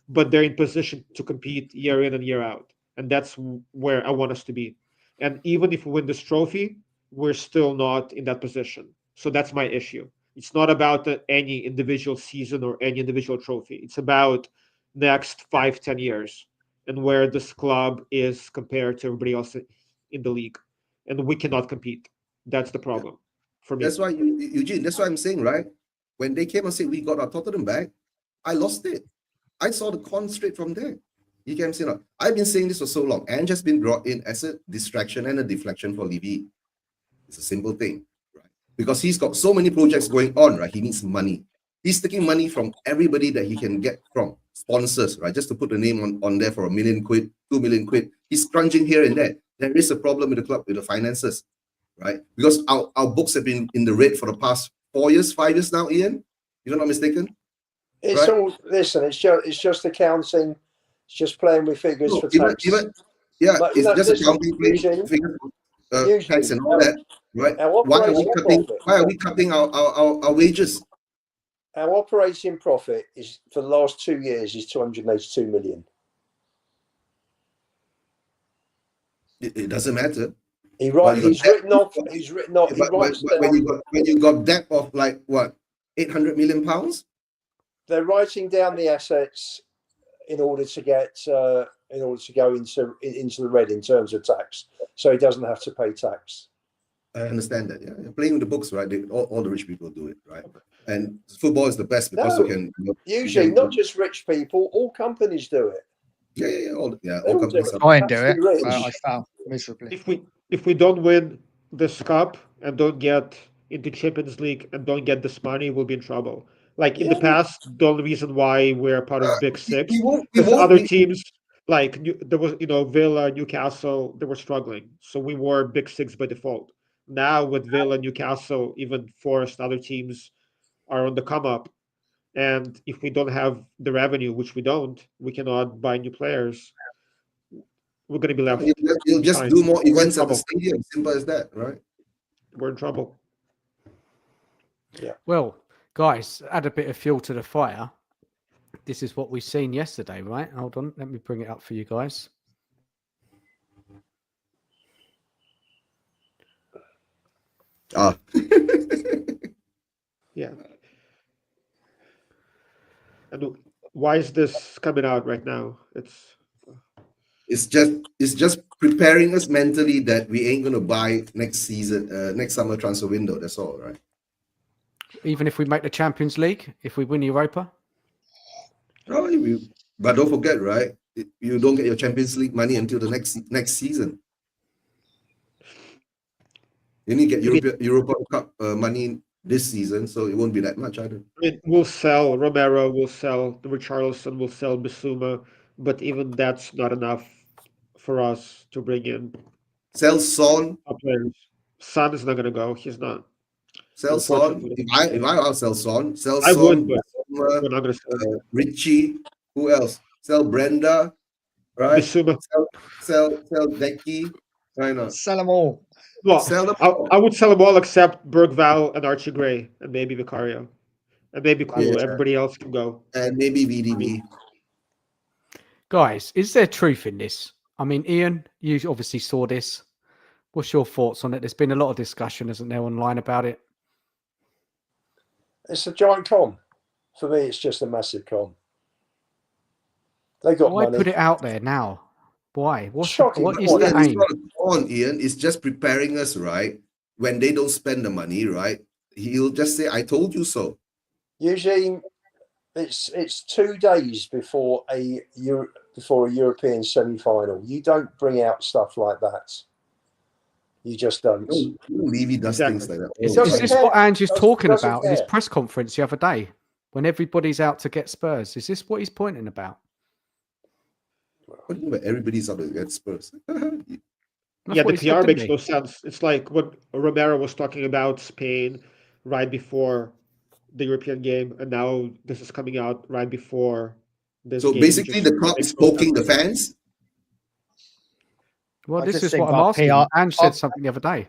but they're in position to compete year in and year out. And that's where I want us to be. And even if we win this trophy, we're still not in that position. So that's my issue. It's not about any individual season or any individual trophy. It's about next 5-10 years and where this club is compared to everybody else in the league. And we cannot compete. That's the problem for me. That's why, Eugene, that's why I'm saying, right? When they came and said we got our Tottenham back, I lost it. I saw the con straight from there. You can see now. I've been saying this for so long. Ange has been brought in as a distraction and a deflection for Levy. It's a simple thing, right? Because he's got so many projects going on, right? He needs money. He's taking money from everybody that he can get from sponsors, right? Just to put the name on there for £1 million, £2 million. He's crunching here and there. There is a problem with the club, with the finances, right? Because our books have been in the red for the past 5 years now, Ian, if I'm not mistaken. It's right? all, listen, it's just accounting. It's just playing with figures No, for tax. It's just accounting, Eugene, figures, tax and all that, right? Our Why are we cutting our wages? Our operating profit is for the last 2 years is 282 million. It doesn't matter. He's written off. When you got debt of like what, £800 million? They're writing down the assets in order to go into the red in terms of tax, so he doesn't have to pay tax. I understand that. Yeah, you're playing with the books, right? All the rich people do it, right? And football is the best because you can. Usually, not just rich people. All companies do it. All companies. I do it. I fell miserably. If we don't win this cup and don't get into Champions League and don't get this money, we'll be in trouble. Like in the past, the only reason why we're part of Big Six, because other teams like there was Villa, Newcastle, they were struggling, so we were Big Six by default. Now with Villa, Newcastle, even Forest, other teams are on the come up, and if we don't have the revenue, which we don't, we cannot buy new players. We're going to be left. You'll just do more events at the stadium. Simple as that, right? We're in trouble. Yeah. Well, guys, add a bit of fuel to the fire. This is what we've seen yesterday, right? Hold on, let me bring it up for you guys. Yeah. And why is this coming out right now? It's just preparing us mentally that we ain't gonna buy next season, next summer transfer window. That's all, right? Even if we make the Champions League, if we win Europa. Probably, but don't forget, right? You don't get your Champions League money until the next season. You need to get Europa Cup money this season, so it won't be that much either. I mean, we'll sell Romero, we'll sell Richarlison, we'll sell Bissouma, but even that's not enough for us to bring in Sell Son, top players. Son is not going to go. He's not. sell Son. Unfortunately. If I I'll sell Son, sell I would, Son, but Bissouma, we're not going to sell him. Richie. Who else? Sell Brenda, right? Bissouma. Sell Becky. Why not? Sell them all. Well, Sell them. I would sell them all except Bergval and Archie Gray and maybe Vicario. And maybe Kulu. Yeah. Everybody else can go. And maybe VDB. Guys, is there truth in this? I mean, Ian, you obviously saw this. What's your thoughts on it? There's been a lot of discussion, isn't there, online about it? It's a giant con. For me, it's just a massive con. They got Why money. put it out there now? Why? Shocking. What is Ian, the it's aim? not on, Ian. It's just preparing us, right? When they don't spend the money, right? He'll just say, "I told you so." Eugene, it's 2 days before a European semi-final. You don't bring out stuff like that. You just don't. Levy does Exactly. things like that. Is doesn't this care. what Ange is talking Doesn't about in his care. press conference the other day when everybody's out to get Spurs? Is this what he's pointing about? What do you mean by everybody's out to get Spurs? That's Yeah, what the he said, PR didn't makes he? no sense. It's like when Romero was talking about Spain right before the European game, and now this is coming out right before this So game. basically, Just the club makes is no poking the sense. fans. Well, I this just is think what I'm our asking. PR Ange said something the other day.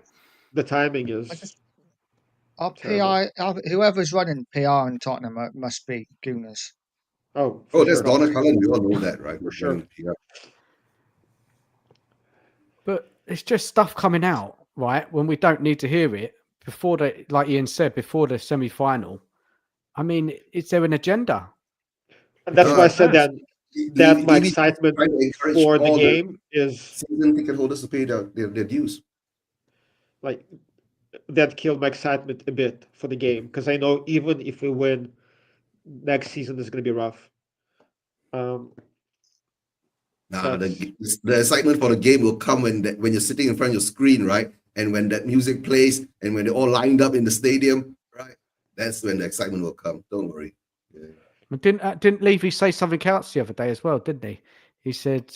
The timing is Our terrible. whoever's running PR in Tottenham must be gooners. Oh, Oh, for that's sure. Donna Cullen. We all know that, right? For sure. Yeah. But it's just stuff coming out, right? When we don't need to hear it before like Ian said, before the semi-final. I mean, is there an agenda? And that's No, why I said that my Levy excitement trying to encourage for the all game is season ticket holders to pay their dues. like that killed my excitement a bit for the game because I know even if we win, next season is going to be rough. Nah, That's- the excitement for the game will come when you're sitting in front of your screen, right? And when that music plays and when they're all lined up in the stadium, right? That's when the excitement will come. Don't worry. Yeah. Didn't Levy say something else the other day as well, didn't he? He said,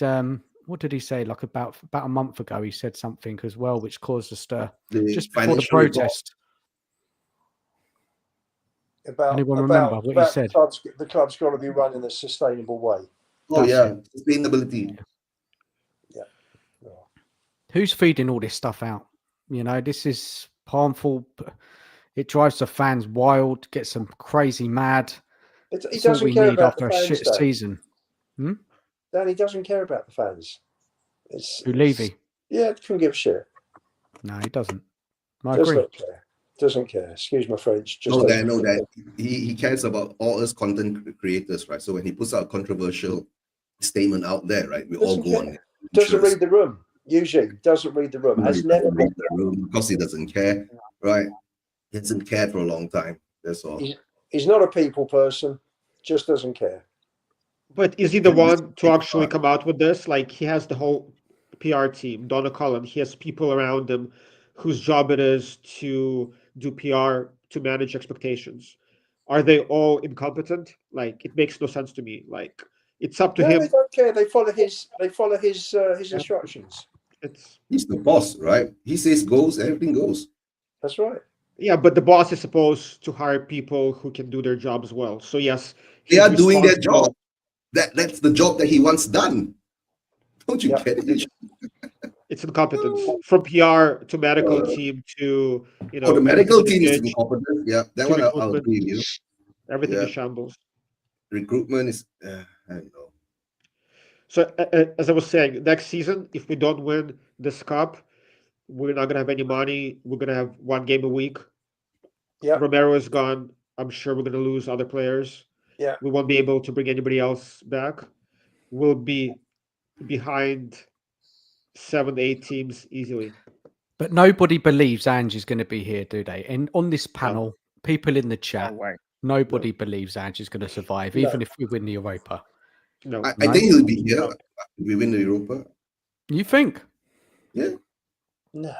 what did he say? Like about a month ago, he said something as well, which caused a stir just before the financial report. protest. About Anyone remember what he said? The club's got to be run in a sustainable way. Oh That's yeah, sustainability. Who's feeding all this stuff out? You know, this is harmful. It drives the fans wild, gets them crazy mad. He It's all doesn't we care need about after the a fans, shit Dan. season. Dan, he doesn't care about the fans. Who, Levy? Yeah, couldn't give a shit. No, he doesn't. I Does agree. not care. Doesn't care. Excuse my French. Just No, doesn't that care. he cares about all us content creators, right? So when he puts out a controversial statement out there, right, we all Doesn't go care. on. Doesn't read the room. Usually doesn't read the room. Has never read the room because he doesn't care, right? He hasn't cared for a long time. That's all. He's not a people person. Just doesn't care. But is he the one to actually come out with this? Like he has the whole PR team, Donna Cullen. He has people around him whose job it is to do PR to manage expectations. Are they all incompetent? Like it makes no sense to me. Like it's up to No, him. they don't care. They follow his instructions. He's the boss, right? He says goes, everything goes. That's right. Yeah, but the boss is supposed to hire people who can do their jobs well. So yes, They he's are doing their responsible. job. That's the job that he wants done. Don't you Yeah. get it? It's incompetence from PR to medical team to Oh, the medical team is image, incompetent. Yeah, that to one I'll recruitment. agree with you. everything Yeah. is shambles. Recruitment is, I don't know. So as I was saying, next season, if we don't win this cup, we're not gonna have any money. We're gonna have one game a week. Yeah. Romero is gone. I'm sure we're gonna lose other players. Yeah. We won't be able to bring anybody else back. We'll be behind 7-8 teams easily. But nobody believes Ange is going to be here, do they? And on this panel, people in the chat, No way. nobody believes Ange is going to survive, No. even if we win the Europa. No. I think he'll be here if we win the Europa. You think? Yeah. No.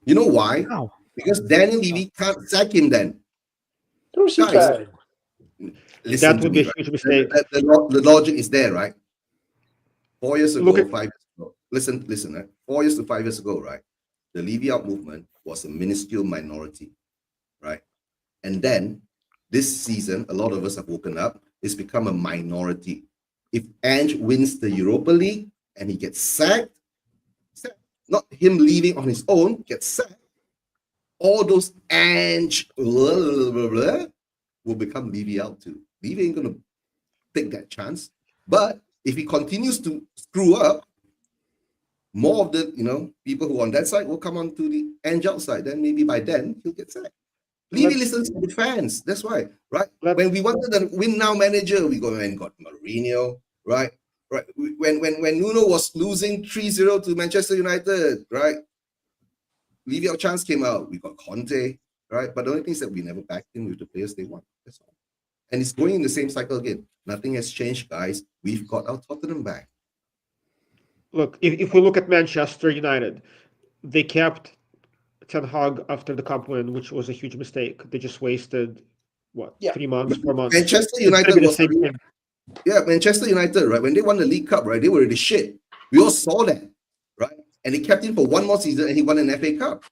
You know why? How? because Daniel Levy can't sack him then. Of course he Guys, can. listen That to would be me, a right? huge mistake. The logic is there, right? 4 years ago, Look at- 5 years ago. Listen, right? 4 years to 5 years ago, right? The Levy out movement was a minuscule minority, right? And then this season, a lot of us have woken up. It's become a minority. If Ange wins the Europa League and he gets sacked, not him leaving on his own, gets sacked, all those Ange will become Levy out too. Levy ain't gonna take that chance. But if he continues to screw up, more of the people who are on that side will come on to the Ange outside. Then maybe by then he'll get sacked. Levy listens to the fans. That's why, right? When we wanted the win now manager, we go and got Mourinho, right? Right. When Nuno was losing 3-0 to Manchester United, right? Levy out chance came out. We got Conte, right? But the only thing is that we never backed him with the players they want. That's all. And it's going in the same cycle again. Nothing has changed, guys. We've got our Tottenham back. Look, if we look at Manchester United, they kept Ten Hag after the cup win, which was a huge mistake. They just wasted 3 months, 4 months. Manchester It's gonna United be the was same thing. Yeah, Manchester United, right? When they won the League Cup, right? They were the shit. We all saw that, right? And they kept him for one more season and he won an FA Cup.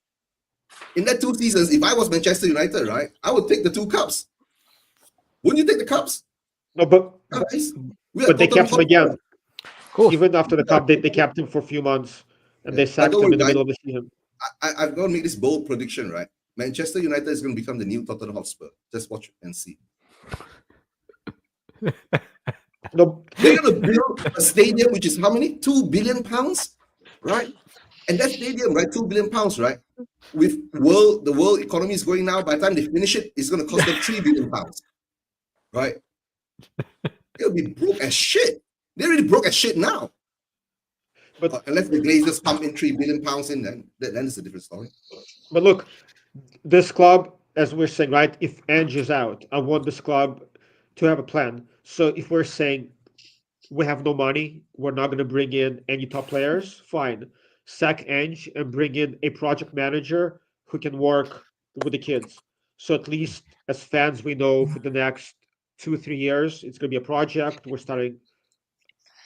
In that 2 seasons, if I was Manchester United, right, I would take the 2 cups. Wouldn't you take the cups? No, but Guys, they kept him again. Of course. Even after the cup, they kept him for a few months, and they sacked him in the middle of the season. I'm going to make this bold prediction, right? Manchester United is going to become the new Tottenham Hotspur. Just watch and see. No, They're going to build a stadium which is how many? £2 billion, right? And that stadium, right? £2 billion, right? With the world economy is going now. By the time they finish it, it's going to cost them £3 billion, right? They'll be broke as shit. They're already broke as shit now. But unless the Glazers pump in £3 billion in, then it's a different story. But look, this club, as we're saying, right? If Ange is out, I want this club to have a plan. So if we're saying we have no money, we're not going to bring in any top players, fine. Sack Ange and bring in a project manager who can work with the kids. So at least as fans, we know for the next 2-3 years, it's going to be a project. We're starting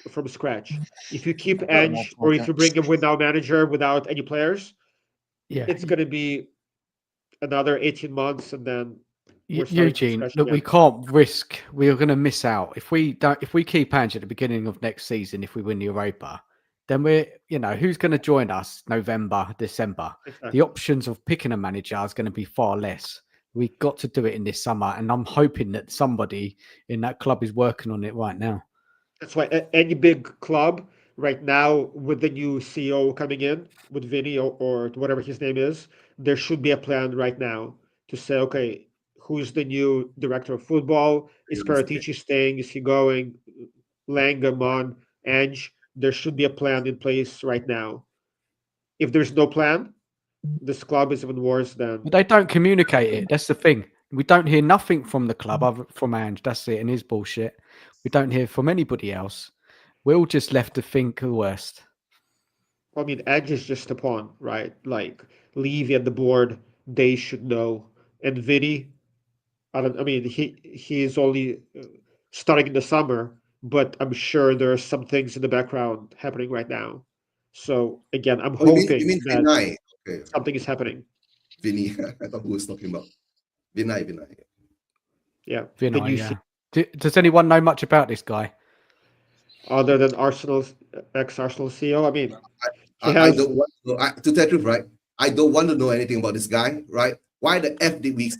from scratch. If you keep Ange or if you bring a win-now manager without any players, it's going to be another 18 months and then Eugene, look, we can't risk. We are going to miss out if we don't. If we keep Ange at the beginning of next season, if we win the Europa, then who's going to join us November, December? Exactly. The options of picking a manager is going to be far less. We've got to do it in this summer, and I'm hoping that somebody in that club is working on it right now. That's why any big club right now with the new CEO coming in with Vinny or whatever his name is, there should be a plan right now to say, okay, who's the new director of football? Is Paratici staying? Is he going? Langeman, Ange? There should be a plan in place right now. If there's no plan, this club is even worse than. But they don't communicate it. That's the thing. We don't hear nothing from the club other from Ange. That's it, and his bullshit. We don't hear from anybody else. We're all just left to think the worst. I mean, Ange is just a pawn, right? Like Levy and the board, they should know. And Vinny, he is only starting in the summer, but I'm sure there are some things in the background happening right now. So again, I'm hoping you mean that Vinay? Okay. something is happening. Vinny, I thought who was talking about Vinay. Yeah. Vinay, yeah. Does anyone know much about this guy? Other than Arsenal's ex-Arsenal CEO, I mean, I don't want to know, to tell the truth, right? I don't want to know anything about this guy, right? Why the F did we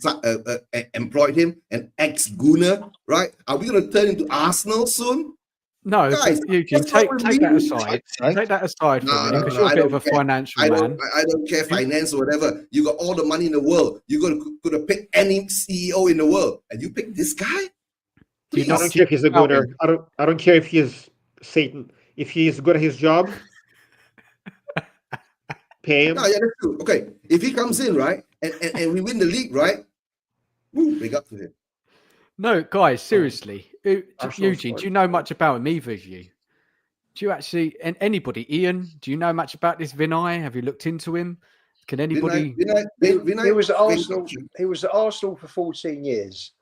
employ him, an ex-gooner, right? Are we going to turn into Arsenal soon? No, guys, Eugene, take that aside. Take that aside for a minute, because you're a bit of a financial man. I don't care finance or whatever. You got all the money in the world. You're going to pick any CEO in the world, and you pick this guy? Please. I don't care if he's a gooner. I don't care if he is Satan. If he is good at his job, pay him. No, yeah, that's true. Okay, if he comes in, right, and we win the league, right, big up to him. No, guys, seriously. Eugene, do you know much about him, either of you? Do you actually, and anybody, Ian, do you know much about this Vinay? Have you looked into him? Can anybody? He was at Arsenal. He was at Arsenal for 14 years.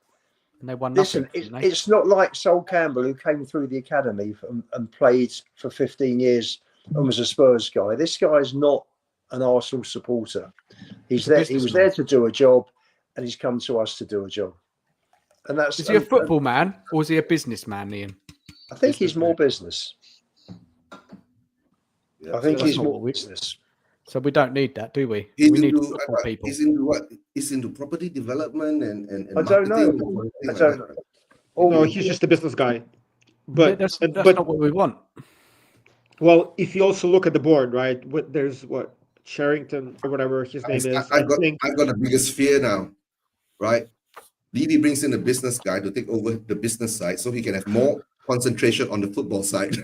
And they won nothing. Listen, Didn't they? it's not like Sol Campbell, who came through the academy and played for 15 years and was a Spurs guy. This guy is not an Arsenal supporter. He's there. He was there to do a job, and he's come to us to do a job. And that's. Is he a football man or is he a businessman, Ian? I think he's more business. Yeah, I think so he's that's more not business. So we don't need that, do we? He's We need into, football people. He's into what? He's into property development and I don't know. marketing and I things like don't that. know. No, he's just a business guy. But that's but not what we want. well, if you also look at the board, right? There's what Sherrington or whatever his name is. I got the biggest fear now, right? Levy brings in a business guy to take over the business side so he can have more concentration on the football side.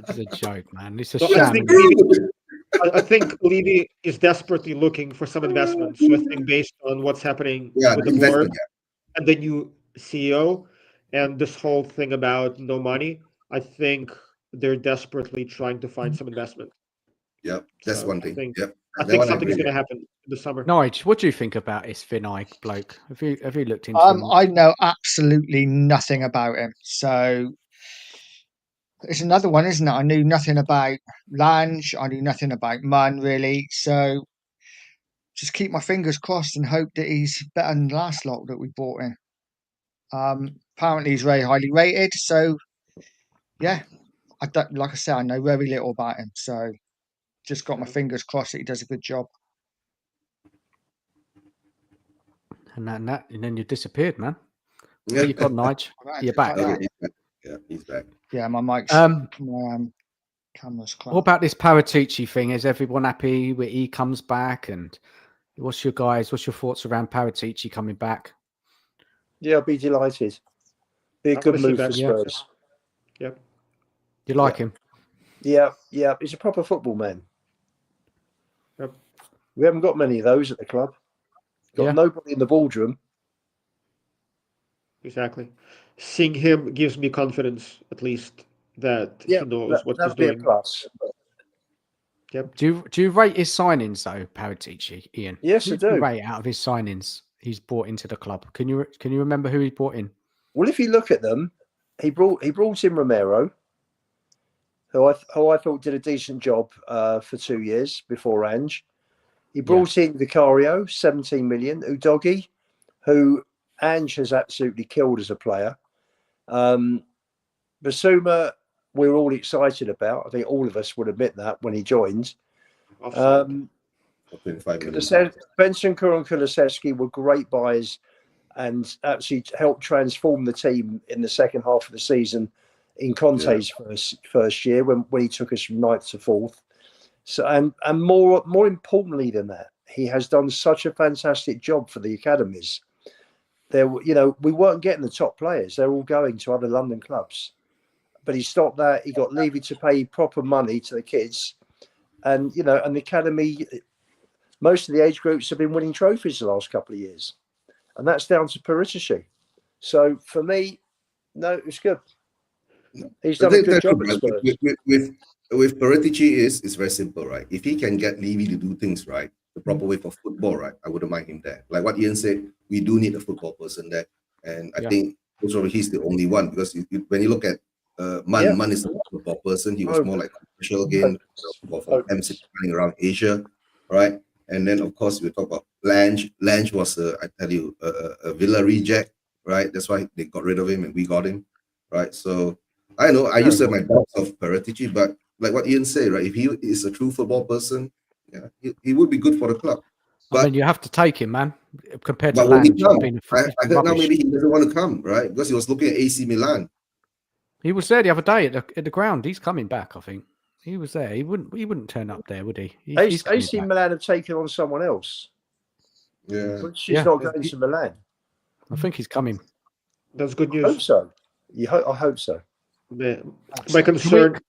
It's a joke, man. It's a So sham. I think Levy is desperately looking for some investment. So I think based on what's happening with the board and the new CEO and this whole thing about no money, I think they're desperately trying to find some investment. Yep, that's So one thing. I think something's going to happen in the summer. Nige, what do you think about this Vinay bloke? Have you looked into him? I know absolutely nothing about him. So it's another one, isn't it? I knew nothing about Lange. I knew nothing about Munn, really. So just keep my fingers crossed and hope that he's better than the last lot that we bought in. Apparently he's very highly rated. So yeah, like I said, I know very little about him. So just got my fingers crossed that he does a good job. And then you disappeared, man. Yeah. You got Nige. You're back. Okay, he's back. Yeah, my mic's camera's closed. What about this Paratici thing? Is everyone happy when he comes back? And what's your thoughts around Paratici coming back? Yeah, I'll be delighted. Be a good move for Spurs. Yep. You like him? Yeah. He's a proper football man. Yep. We haven't got many of those at the club. Got nobody in the boardroom. Exactly. Seeing him gives me confidence, at least, that he knows what he's doing. Be a plus. Yep. Do you rate his signings though, Paratici, Ian? Yes, I do. Rate out of his signings he's brought into the club. Can you remember who he brought in? Well, if you look at them, he brought in Romero, who I thought did a decent job for 2 years before Ange. He brought in Vicario, 17 million. Udogi, who Ange has absolutely killed as a player. Basuma, we're all excited about. I think all of us would admit that when he joined. Benson, Kur and Kulusevski were great buys and actually helped transform the team in the second half of the season in Conte's first year when he took us from 9th to 4th. So and more importantly than that, he has done such a fantastic job for the academies. We weren't getting the top players; they're all going to other London clubs. But he stopped that. He got Levy to pay proper money to the kids, and the academy. Most of the age groups have been winning trophies the last couple of years, and that's down to Paratici. So for me, no, it's good. He's done a good job at Spurs. With Paratici it's very simple, right? If he can get Levy to do things right, the proper way for football, right? I wouldn't mind him there. Like what Ian said, we do need a football person there, and I think also he's the only one because when you look at Munn is a football person. He was more like commercial gain for MC running around Asia, right? And then of course we talk about Lange. Lange was I tell you a Villa reject, right? That's why they got rid of him and we got him, right? So I know I used to have my doubts of Paratici, but like what Ian said, right? If he is a true football person, he would be good for the club. But I mean, you have to take him, man. Compared to but Lange, I heard now maybe he doesn't want to come, right? Because he was looking at AC Milan. He was there the other day at the ground. He's coming back, I think. He was there. He wouldn't turn up there, would he? AC Milan have taken on someone else. Yeah. But she's not going to Milan. I think he's coming. That's good news. I hope so. I hope so. My concern.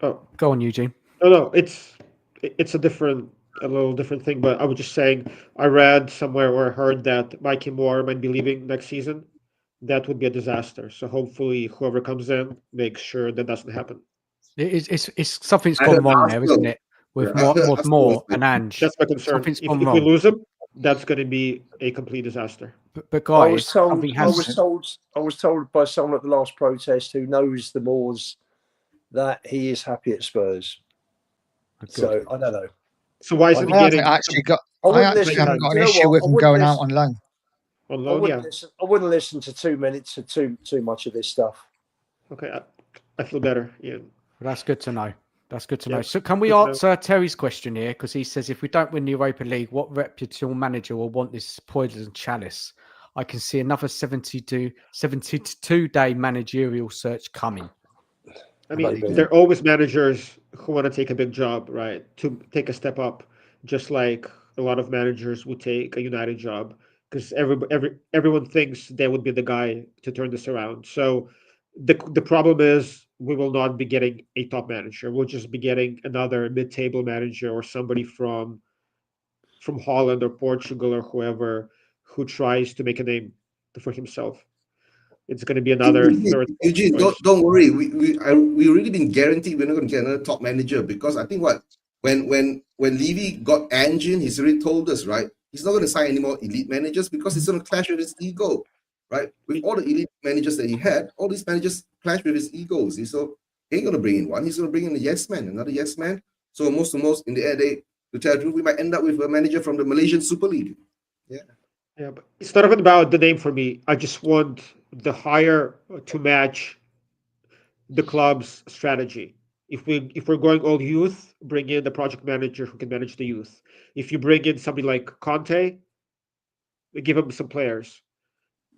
Go on, Eugene. No, it's a little different thing. But I was just saying, I read somewhere or heard that Mikey Moore might be leaving next season. That would be a disaster. So hopefully, whoever comes in makes sure that doesn't happen. It's something's gone wrong there, isn't it? with Yeah, Moore and Ange. That's my concern. Something's If gone we wrong. lose him, that's going to be a complete disaster. But I was guys, told. something I has. was told by someone at the last protest who knows the Moors that he is happy at Spurs. Good. So I don't know. So why isn't he I haven't getting actually got. I I wouldn't actually listen. haven't got Do an you know issue what? with I him wouldn't going out listen- on loan. on I loan? wouldn't Yeah. listen. I wouldn't listen to 2 minutes of too much of this stuff. Okay, I feel better. Yeah. That's good to know. That's good to know. Yep, So can we good to know. answer Terry's question here? Because he says, if we don't win the Europa League, what reputable manager will want this poison chalice? I can see another 72-day managerial search coming. I Bloody mean, brilliant. there are always managers who want to take a big job, right? To take a step up, just like a lot of managers would take a United job, because everyone thinks they would be the guy to turn this around. So the problem is we will not be getting a top manager. We'll just be getting another mid-table manager or somebody from Holland or Portugal or whoever who tries to make a name for himself. It's going to be another third Eugene, choice. don't worry. We already been guaranteed we're not going to get another top manager, because I think when Levy got Ange in, he's already told us, right? He's not going to sign any more elite managers because it's going to clash with his ego, right? With all the elite managers that he had, all these managers clash with his egos. So he ain't going to bring in one. He's going to bring in a yes man, another yes man. So most in the end, to tell the truth, we might end up with a manager from the Malaysian Super League. Yeah, but it's not even about the name for me. I just want the hire to match the club's strategy. If we're going all youth, bring in the project manager who can manage the youth. If you bring in somebody like Conte, give him some players.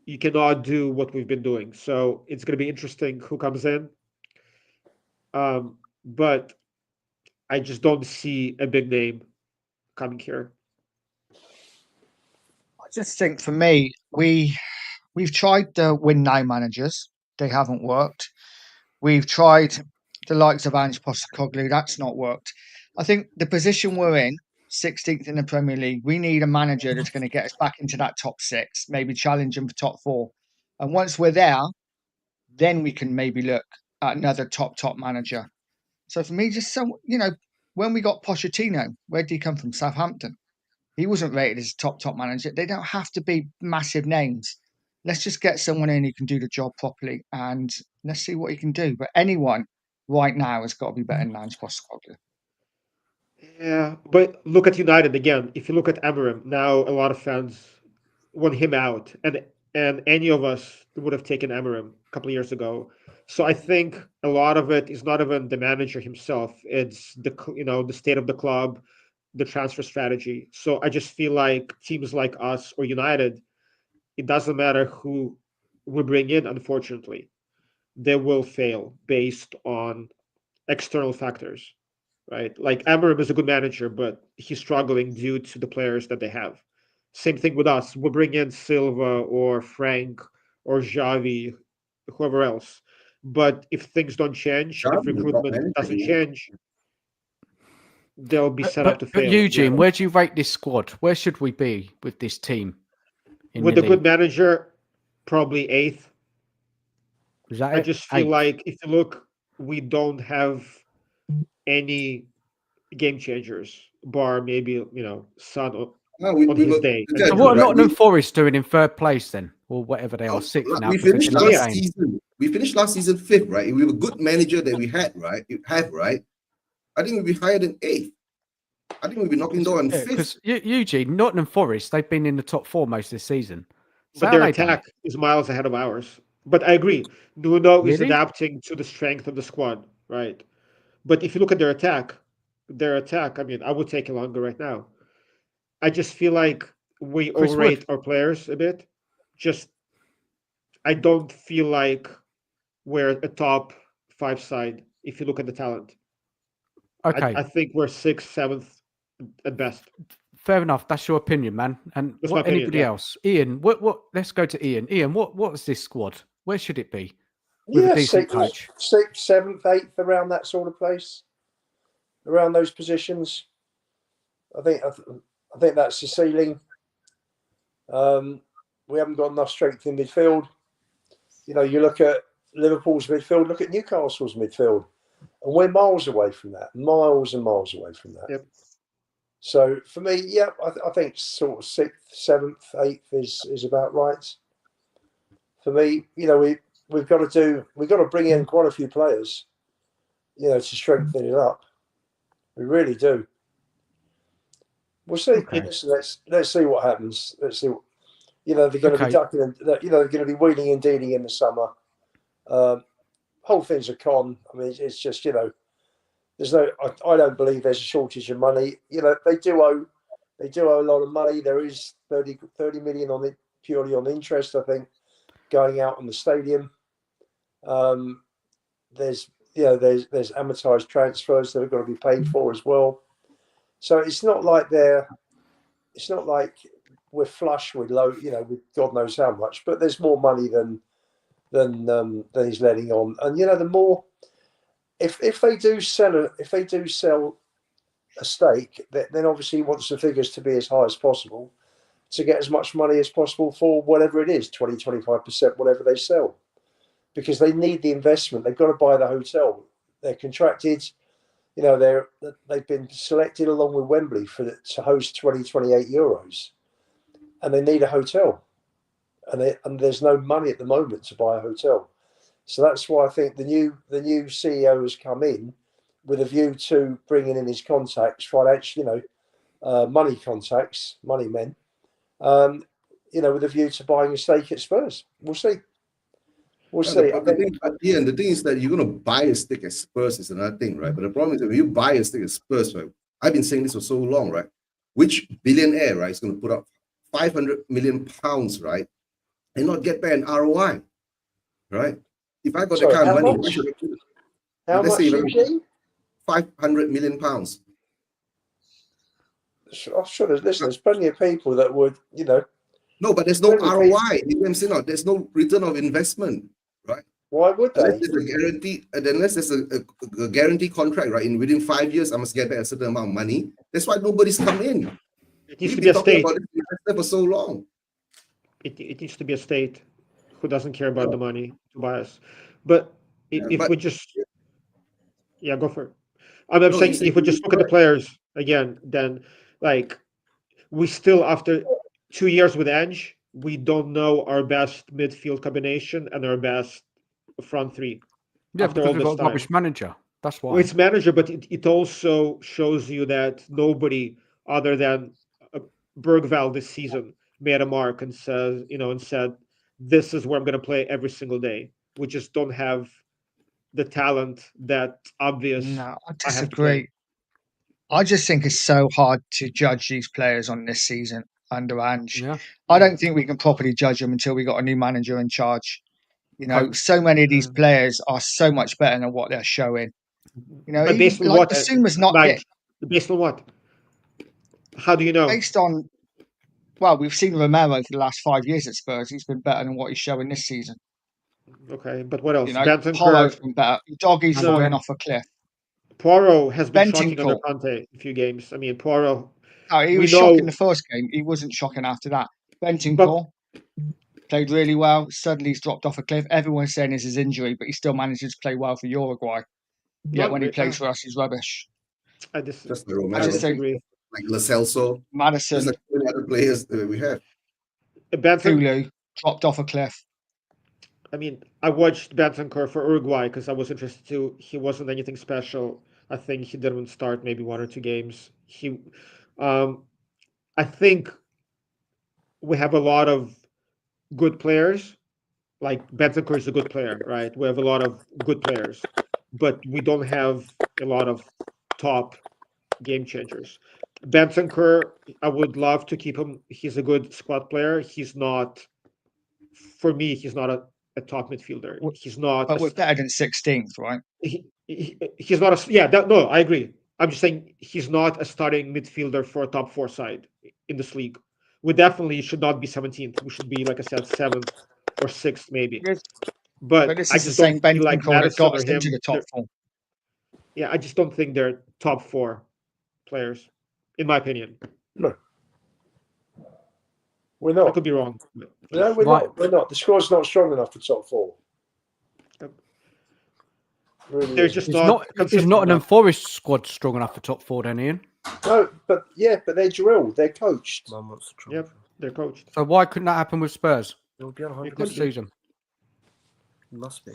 You cannot do what we've been doing. So it's going to be interesting who comes in. But I just don't see a big name coming here. I just think for me, we've tried the win now managers. They haven't worked. We've tried the likes of Ange Postecoglou. That's not worked. I think the position we're in, 16th in the Premier League, we need a manager that's going to get us back into that top six, maybe challenging for top four. And once we're there, then we can maybe look at another top manager. So for me, just when we got Pochettino, where did he come from? Southampton. He wasn't rated as a top manager. They don't have to be massive names. Let's just get someone in who can do the job properly, and let's see what he can do. But anyone right now has got to be better than Ange Postecoglou. Yeah, but look at United again. If you look at Amorim, now a lot of fans want him out, and any of us would have taken Amorim a couple of years ago. So I think a lot of it is not even the manager himself; it's the state of the club, the transfer strategy. So I just feel like teams like us or United, it doesn't matter who we bring in. Unfortunately, they will fail based on external factors, right? Like Amorim is a good manager, but he's struggling due to the players that they have. Same thing with us. We'll bring in Silva or Frank or Xavi, whoever else. But if things don't change, if Xavi is the top recruitment manager, doesn't yeah. change, they'll be set up to But fail. Eugene, Yeah. where do you rate this squad? Where should we be with this team in With the a good league? manager, probably eighth. Is that I it? just feel Eighth? like if you look, we don't have any game changers, bar maybe Son No, we on his were day. to So tell the what truth, are right? Nottingham Forest doing in third place then? Or whatever they are, sixth now We because finished another last game. season. We finished last season fifth, right? We were a good manager that we had, right? Right? I think we'd be higher than eighth. I think we'd be knocking down on fifth. Because Eugene, Nottingham Forest, they've been in the top four most of the season. So But how their they done? attack is miles ahead of ours. But I agree, Nuno is Really? adapting to the strength of the squad, right? But if you look at their attack, I mean, I would take Elanga right now. I just feel like we Chris overrate Wood. our players a bit. Just I don't feel like we're a top five side if you look at the talent. Okay, I think we're sixth, seventh at best. fair enough. That's your opinion, man. And That's my what opinion, anybody yeah. else? Ian, what? Let's go to Ian. Ian, what's this squad? Where should it be with Yeah, a decent coach? sixth, seventh, eighth, around that sort of place, around those positions. I think that's the ceiling. We haven't got enough strength in midfield. You look at Liverpool's midfield. Look at Newcastle's midfield. And we're miles away from that, miles and miles away from that. Yep. So for me, yeah, I think sort of 6th, 7th, 8th is about right. For me, you know, we've got to bring in quite a few players, you know, to strengthen it up. We really do. We'll see. Okay. Let's see what happens. Let's see. You know, they're going to be ducking, and you know, they're going to be wheeling and dealing in the summer. Whole thing's a con. I mean, it's just, you know, there's no. I don't believe there's a shortage of money. You know, they do owe a lot of money. There is 30 million on it purely on interest, I think, going out on the stadium. There's amortized transfers that have got to be paid for as well. So it's not like we're flush with with God knows how much, but there's more money than he's letting on. And you know, the more if they do sell a stake, then obviously he wants the figures to be as high as possible to get as much money as possible for whatever it is, 20-25%, whatever they sell, because they need the investment. They've got to buy the hotel. They're contracted. You know, they've been selected along with Wembley to host 2028 Euros, and they need a hotel, and there's no money at the moment to buy a hotel. So that's why I think the new CEO has come in with a view to bringing in his contacts, financial, money contacts, money men, with a view to buying a stake at Spurs. We'll see. We'll see. The thing is that you're going to buy a stake at Spurs is another thing, right? But the problem is that when you buy a stake at Spurs, right? I've been saying this for so long, right? Which billionaire, right, is going to put up 500 million pounds, right, and not get back an ROI, right? If I got the kind of money, how much, Eugene? 500 million pounds. I'm sure there's plenty of people that would, No, but there's no ROI. You know what I'm saying? There's no return of investment, right? Why would they? Unless there's a guarantee contract, right? Within 5 years, I must get back a certain amount of money. That's why nobody's come in. It needs to be a state about this for so long. It needs to be a state who doesn't care about the money to buy us. But we just go for it. I'm saying if we just look at the players again, then like we still, after 2 years with Ange, we don't know our best midfield combination and our best front three. Yeah, because we've got a rubbish manager. That's why. Well, it's manager, but it also shows you that nobody other than Bergvall this season made a mark and said, this is where I'm going to play every single day. We just don't have the talent that obvious. No, I disagree. I just think it's so hard to judge these players on this season under Ange. Yeah. I don't think we can properly judge them until we got a new manager in charge. So many of these players are so much better than what they're showing. But based on what? Basuma's not like, based on what? How do you know? Based on, well, we've seen Romero for the last 5 years at Spurs. He's been better than what he's showing this season. Okay, but what else? Porro's been better. Doggy's falling off a cliff. Poirot has been shocking under Conte a few games. I mean, Poirot. He was shocking the first game. He wasn't shocking after that. Bentancur played really well. Suddenly he's dropped off a cliff. Everyone's saying it's his injury, but he still manages to play well for Uruguay. Yet when he plays for us, he's rubbish. I disagree. Like Lo Celso, Madison, like other players that we have. Kulu dropped off a cliff. I mean, I watched Bentancur for Uruguay because I was interested too. He wasn't anything special. I think he didn't start maybe 1 or 2 games. I think we have a lot of good players. Like Bentancur is a good player, right? We have a lot of good players, but we don't have a lot of top game changers. Bentancur, I would love to keep him. He's a good squad player. He's not, for me, he's not a top midfielder. He's not. But we're better than 16th, right? He's not a. No, I agree. I'm just saying he's not a starting midfielder for a top 4 side in this league. We definitely should not be 17th. We should be, like I said, 7th or 6th maybe. But this is the same Bentancur that got us into the top 4. Yeah, I just don't think they're top 4 players, in my opinion. No. We're not. I could be wrong. No, we're not. We're not. The squad's not strong enough for top 4. Really They're isn't. just Is not is consistent Nottingham enough. Forest squad strong enough for top 4 then, Ian? No, but they're drilled. They're coached. Mum wants to try. Yep, they're coached. So why couldn't that happen with Spurs It'll be on It 100. could this be. season? Must be.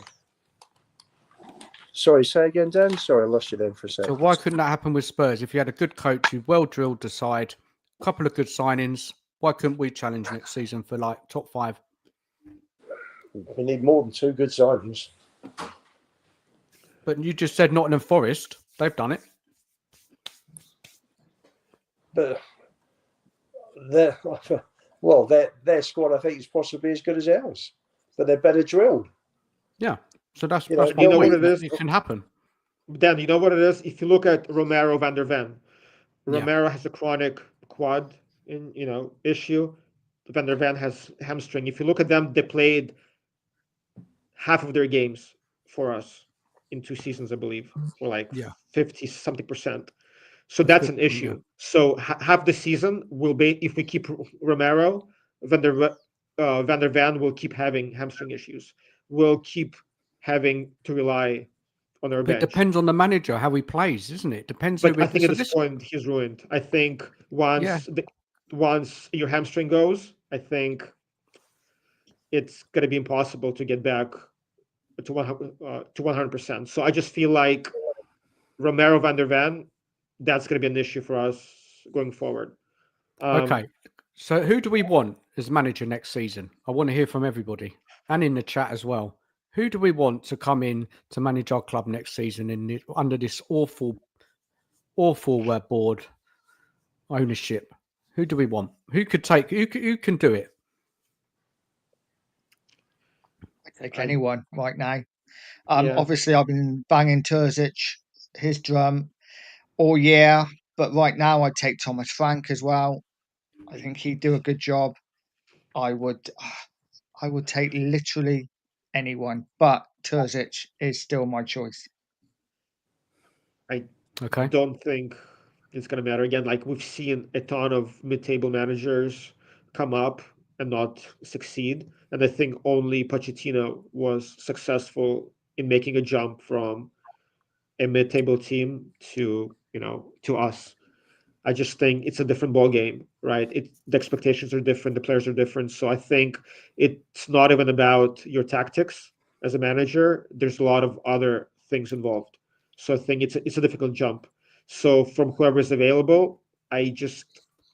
Sorry, say again, Dan. Sorry, I lost you then for a So second. why couldn't that happen with Spurs? If you had a good coach, you well drilled the side, a couple of good signings, why couldn't we challenge next season for like top 5? We need more than 2 good signings. But you just said Nottingham Forest. They've done it. But their squad, I think, is possibly as good as ours. But they're better drilled. Yeah. So that's You know, my you know point. what it is? It can happen. Dan, you know what it is? If you look at Romero van der Ven, Yeah. Romero has a chronic quad issue. Van der Ven has hamstring. If you look at them, they played half of their games for us in 2 seasons, I believe, or like Yeah. 50 something percent. So That's that's good, an issue. So half the season will be, if we keep Romero, Van der Ven will keep having hamstring issues. We'll keep having to rely on our But it bench. depends on the manager, how he plays, isn't it? Depends But who I think at so this point he's ruined. I think Yeah. once your hamstring goes, I think it's going to be impossible to get back to 100%. So I just feel like Romero van der Ven, that's going to be an issue for us going forward. Okay. So who do we want as manager next season? I want to hear from everybody and in the chat as well. Who do we want to come in to manage our club next season under this awful board ownership? Who do we want? Who could take? Who can do it? Take I- anyone right now. Yeah. Obviously, I've been banging Terzic, his drum, all year, but right now I'd take Thomas Frank as well. I think he'd do a good job. I would take literally anyone, but Terzic is still my choice. I Okay. don't think it's going to matter. Again, like we've seen a ton of mid-table managers come up and not succeed. And I think only Pochettino was successful in making a jump from a mid-table team to us. I just think it's a different ball game, right? The expectations are different, the players are different. So I think it's not even about your tactics as a manager. There's a lot of other things involved. So I think it's a difficult jump. So from whoever's available,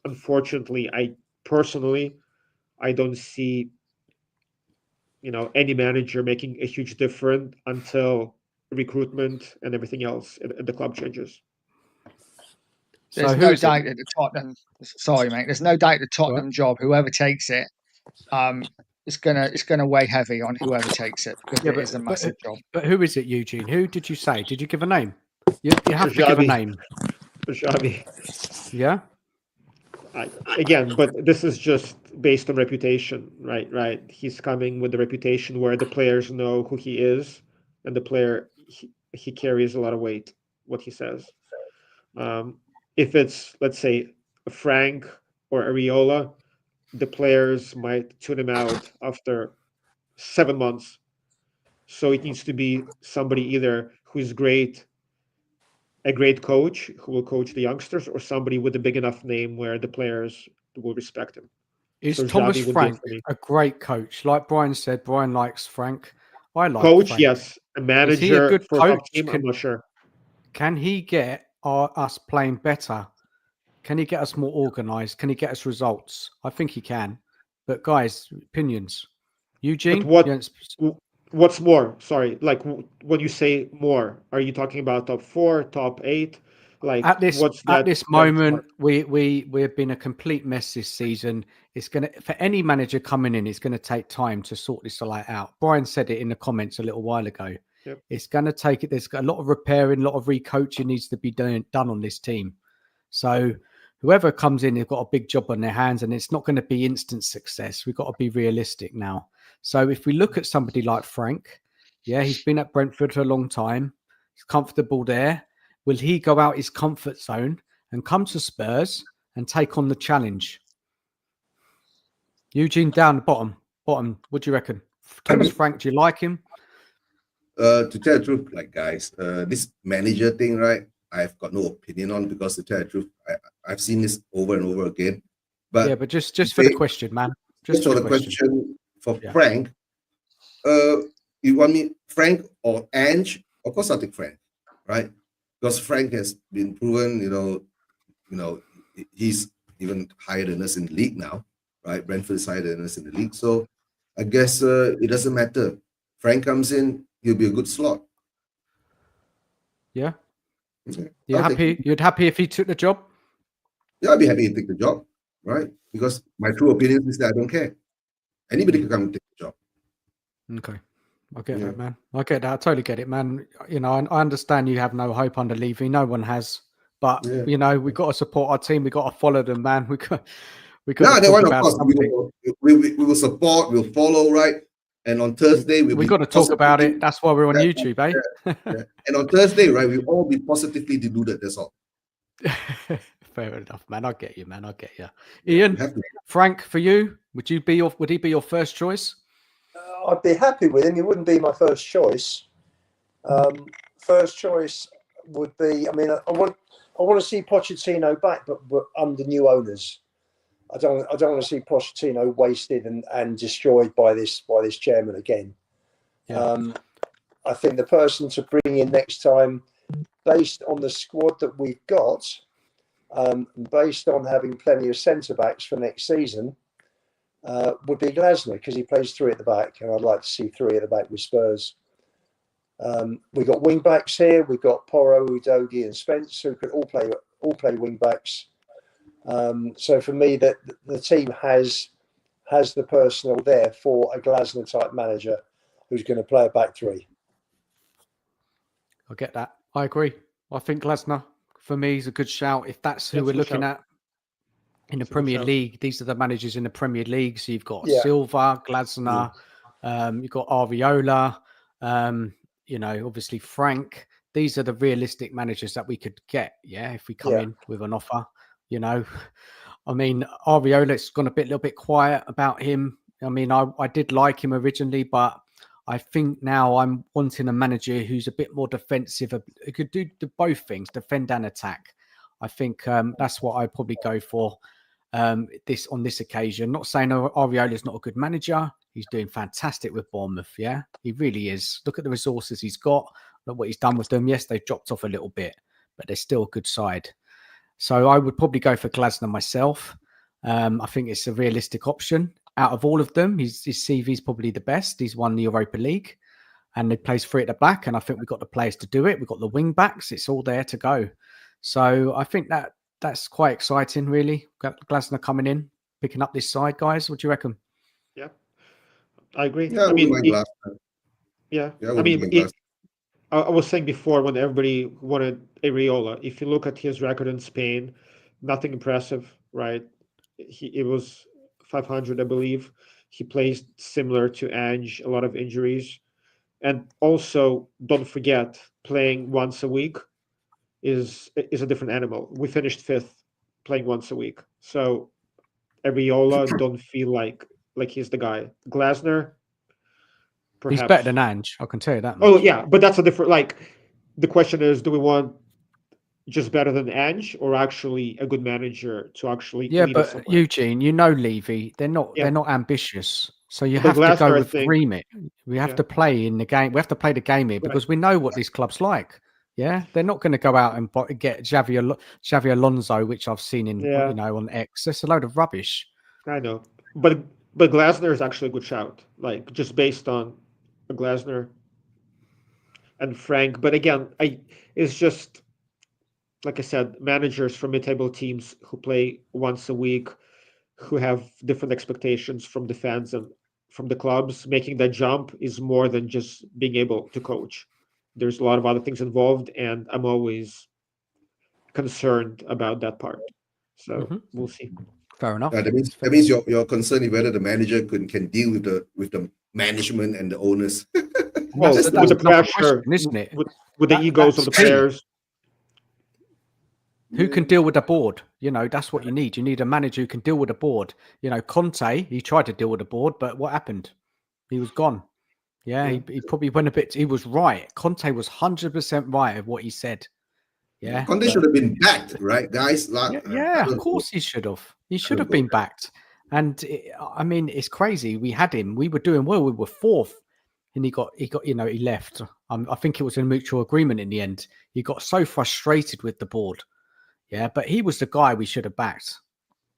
unfortunately, I personally don't see any manager making a huge difference until recruitment and everything else at the club changes. There's So no who is doubt it? that the Tottenham. Sorry, mate. There's no doubt the Tottenham job. Whoever takes it, it's gonna weigh heavy on whoever takes it because Yeah, it is a massive job. But who is it, Eugene? Who did you say? Did you give a name? You have to give a Xavi. name. Xavi. Yeah. Again, but this is just based on reputation, right? Right. He's coming with the reputation where the players know who he is, and the player he carries a lot of weight. What he says. If it's, let's say, a Frank or Areola, the players might tune him out after 7 months. So it needs to be somebody either who's a great coach who will coach the youngsters, or somebody with a big enough name where the players will respect him. Is So Thomas Xavi would be Frank for me. a great coach? Like Brian said, Brian likes Frank. I like Coach, Frank. yes. A Is he a manager good for a top coach? team, I'm not sure. Can he get us playing better? Can he get us more organised? Can he get us results? I think he can. But guys, opinions. Eugene? What's more? Sorry, like when you say more, are you talking about top 4, top 8? Like at this benchmark? moment, we've been a complete mess this season. It's gonna, for any manager coming in, it's gonna take time to sort this all out. Brian said it in the comments a little while ago. Yep. It's gonna take it. There's a lot of repairing, a lot of recoaching needs to be done on this team. So whoever comes in, they've got a big job on their hands, and it's not going to be instant success. We've got to be realistic now. So if we look at somebody like Frank, yeah, he's been at Brentford for a long time. He's comfortable there. Will he go out his comfort zone and come to Spurs and take on the challenge? Eugene, down the bottom. What do you reckon? Thomas Frank, do you like him? To tell the truth, like guys, this manager thing, right? I've got no opinion on because to tell the truth, I've seen this over and over again. But yeah, but just for the question, man. Just for the question for Frank, you want me Frank or Ange? Of course, I'll take Frank, right? Because Frank has been proven, he's even higher than us in the league now, right? Brentford is higher than us in the league, so I guess it doesn't matter. Frank comes in, he'll be a good slot. Yeah. Okay. You're happy? You'd happy if he took the job? Yeah, I'd be happy to take the job, right? Because my true opinion is that I don't care. Anybody can come and take the job. Okay. I get that, man. I get that. I totally get it, man. You know, I understand you have no hope under Levy. No one has. But, you know, we've got to support our team. We've got to follow them, man. We got to talk about something. We will support, we'll follow, right? And on Thursday, we've got to talk about it. That's why we're on YouTube, eh? Yeah. And on Thursday, right, we'll all be positively deluded. That's all. Fair enough, man. I get you, man. I get you. Ian, Frank, for you, would he be your first choice? I'd be happy with him. He wouldn't be my first choice. First choice would be. I mean, I want to see Pochettino back, but under new owners. I don't want to see Pochettino wasted and destroyed by this chairman again. Yeah. I think the person to bring in next time, based on the squad that we've got, based on having plenty of centre backs for next season, would be Glasner, because he plays three at the back, and I'd like to see three at the back with Spurs. We've got wing backs here. We've got Porro, Udogie, and Spence, who could all play wing backs. So for me, that the team has the personnel there for a Glasner type manager who's going to play a back three. I get that. I agree. I think Glasner, for me, is a good shout. If that's who we're looking at in the Premier League, these are the managers in the Premier League. So you've got Silva, Glasner, you've got Ariola, obviously Frank. These are the realistic managers that we could get, if we come in with an offer. I mean, Ariola's gone a little bit quiet about him. I mean, I did like him originally, but I think now I'm wanting a manager who's a bit more defensive, who could do both things, defend and attack. I think that's what I'd probably go for on this occasion. Not saying Ariola's not a good manager. He's doing fantastic with Bournemouth, he really is. Look at the resources he's got. Look what he's done with them. Yes, they've dropped off a little bit, but they're still a good side. So I would probably go for Glasner myself. I think it's a realistic option. Out of all of them, his CV is probably the best. He's won the Europa League and he plays three at the back. And I think we've got the players to do it. We've got the wing backs. It's all there to go. So I think that's quite exciting, really. Got Glasner coming in, picking up this side, guys. What do you reckon? Yeah, I agree. Yeah, I mean, I was saying before when everybody wanted Areola, if you look at his record in Spain, nothing impressive, right? It was 500, I believe. He plays similar to Ange, a lot of injuries. And also, don't forget, playing once a week is a different animal. We finished 5th playing once a week. So Areola don't feel like he's the guy. Glasner, perhaps. He's better than Ange, I can tell you that much. Oh, yeah, but that's a different, the question is, do we want just better than Ange or actually a good manager to actually lead us somewhere? Eugene, Levy, they're not ambitious. So you have to go with remit. We have to play in the game. We have to play the game here because we know what these clubs like. Yeah, they're not going to go out and get Xavi Alonso, which I've seen on X. That's a load of rubbish. I know, but Glasner is actually a good shout. Just based on Glasner and Frank. But again, it's just like I said, managers from mid-table teams who play once a week, who have different expectations from the fans and from the clubs. Making that jump is more than just being able to coach. There's a lot of other things involved, and I'm always concerned about that part. So we'll see. Fair enough. That means your concern is whether the manager can deal with the management and the owners. Well, with the pressure, isn't it? With the egos of the players. Who can deal with the board? That's what you need. You need a manager who can deal with the board. Conte, he tried to deal with the board, but what happened? He was gone. Yeah, he probably went a bit. He was right. Conte was 100% right of what he said. Yeah, Conte should have been backed, right, guys? Like, yeah, of course he should have. He should have been backed. And I mean, it's crazy. We had him. We were doing well. We were fourth, and he got, he left. I think it was a mutual agreement in the end. He got so frustrated with the board. Yeah, but he was the guy we should have backed.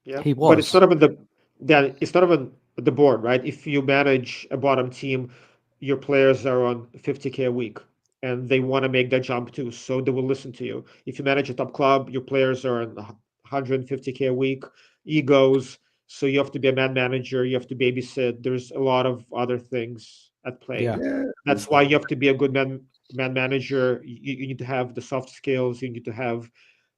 Yeah, He but it's was. not even it's not even the board, right? If you manage a bottom team, your players are on 50K a week and they want to make that jump too, so they will listen to you. If you manage a top club, your players are on 150K a week, egos, so you have to be a man manager, you have to babysit. There's a lot of other things at play. Yeah. Yeah, That's why you have to be a good man manager. You need to have the soft skills, you need to have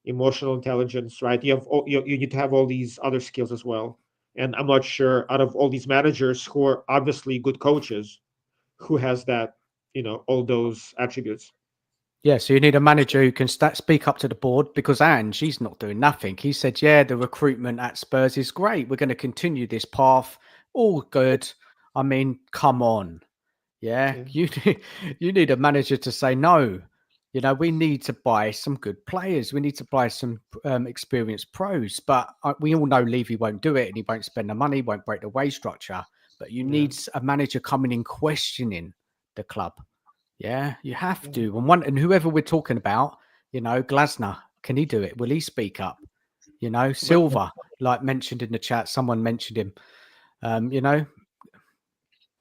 emotional intelligence, right? You need to have all these other skills as well. And I'm not sure out of all these managers who are obviously good coaches, who has that, all those attributes. Yeah, so you need a manager who can speak up to the board, because Ange, she's not doing nothing. He said, yeah, the recruitment at Spurs is great. We're going to continue this path. All good. I mean, come on. Yeah, Yeah. you need a manager to say, no, we need to buy some good players. We need to buy some experienced pros. But we all know Levy won't do it, and he won't spend the money, won't break the wage structure. But you need a manager coming in questioning the club. Yeah, you have to. And whoever we're talking about, Glasner, can he do it? Will he speak up? Silva, like mentioned in the chat, someone mentioned him.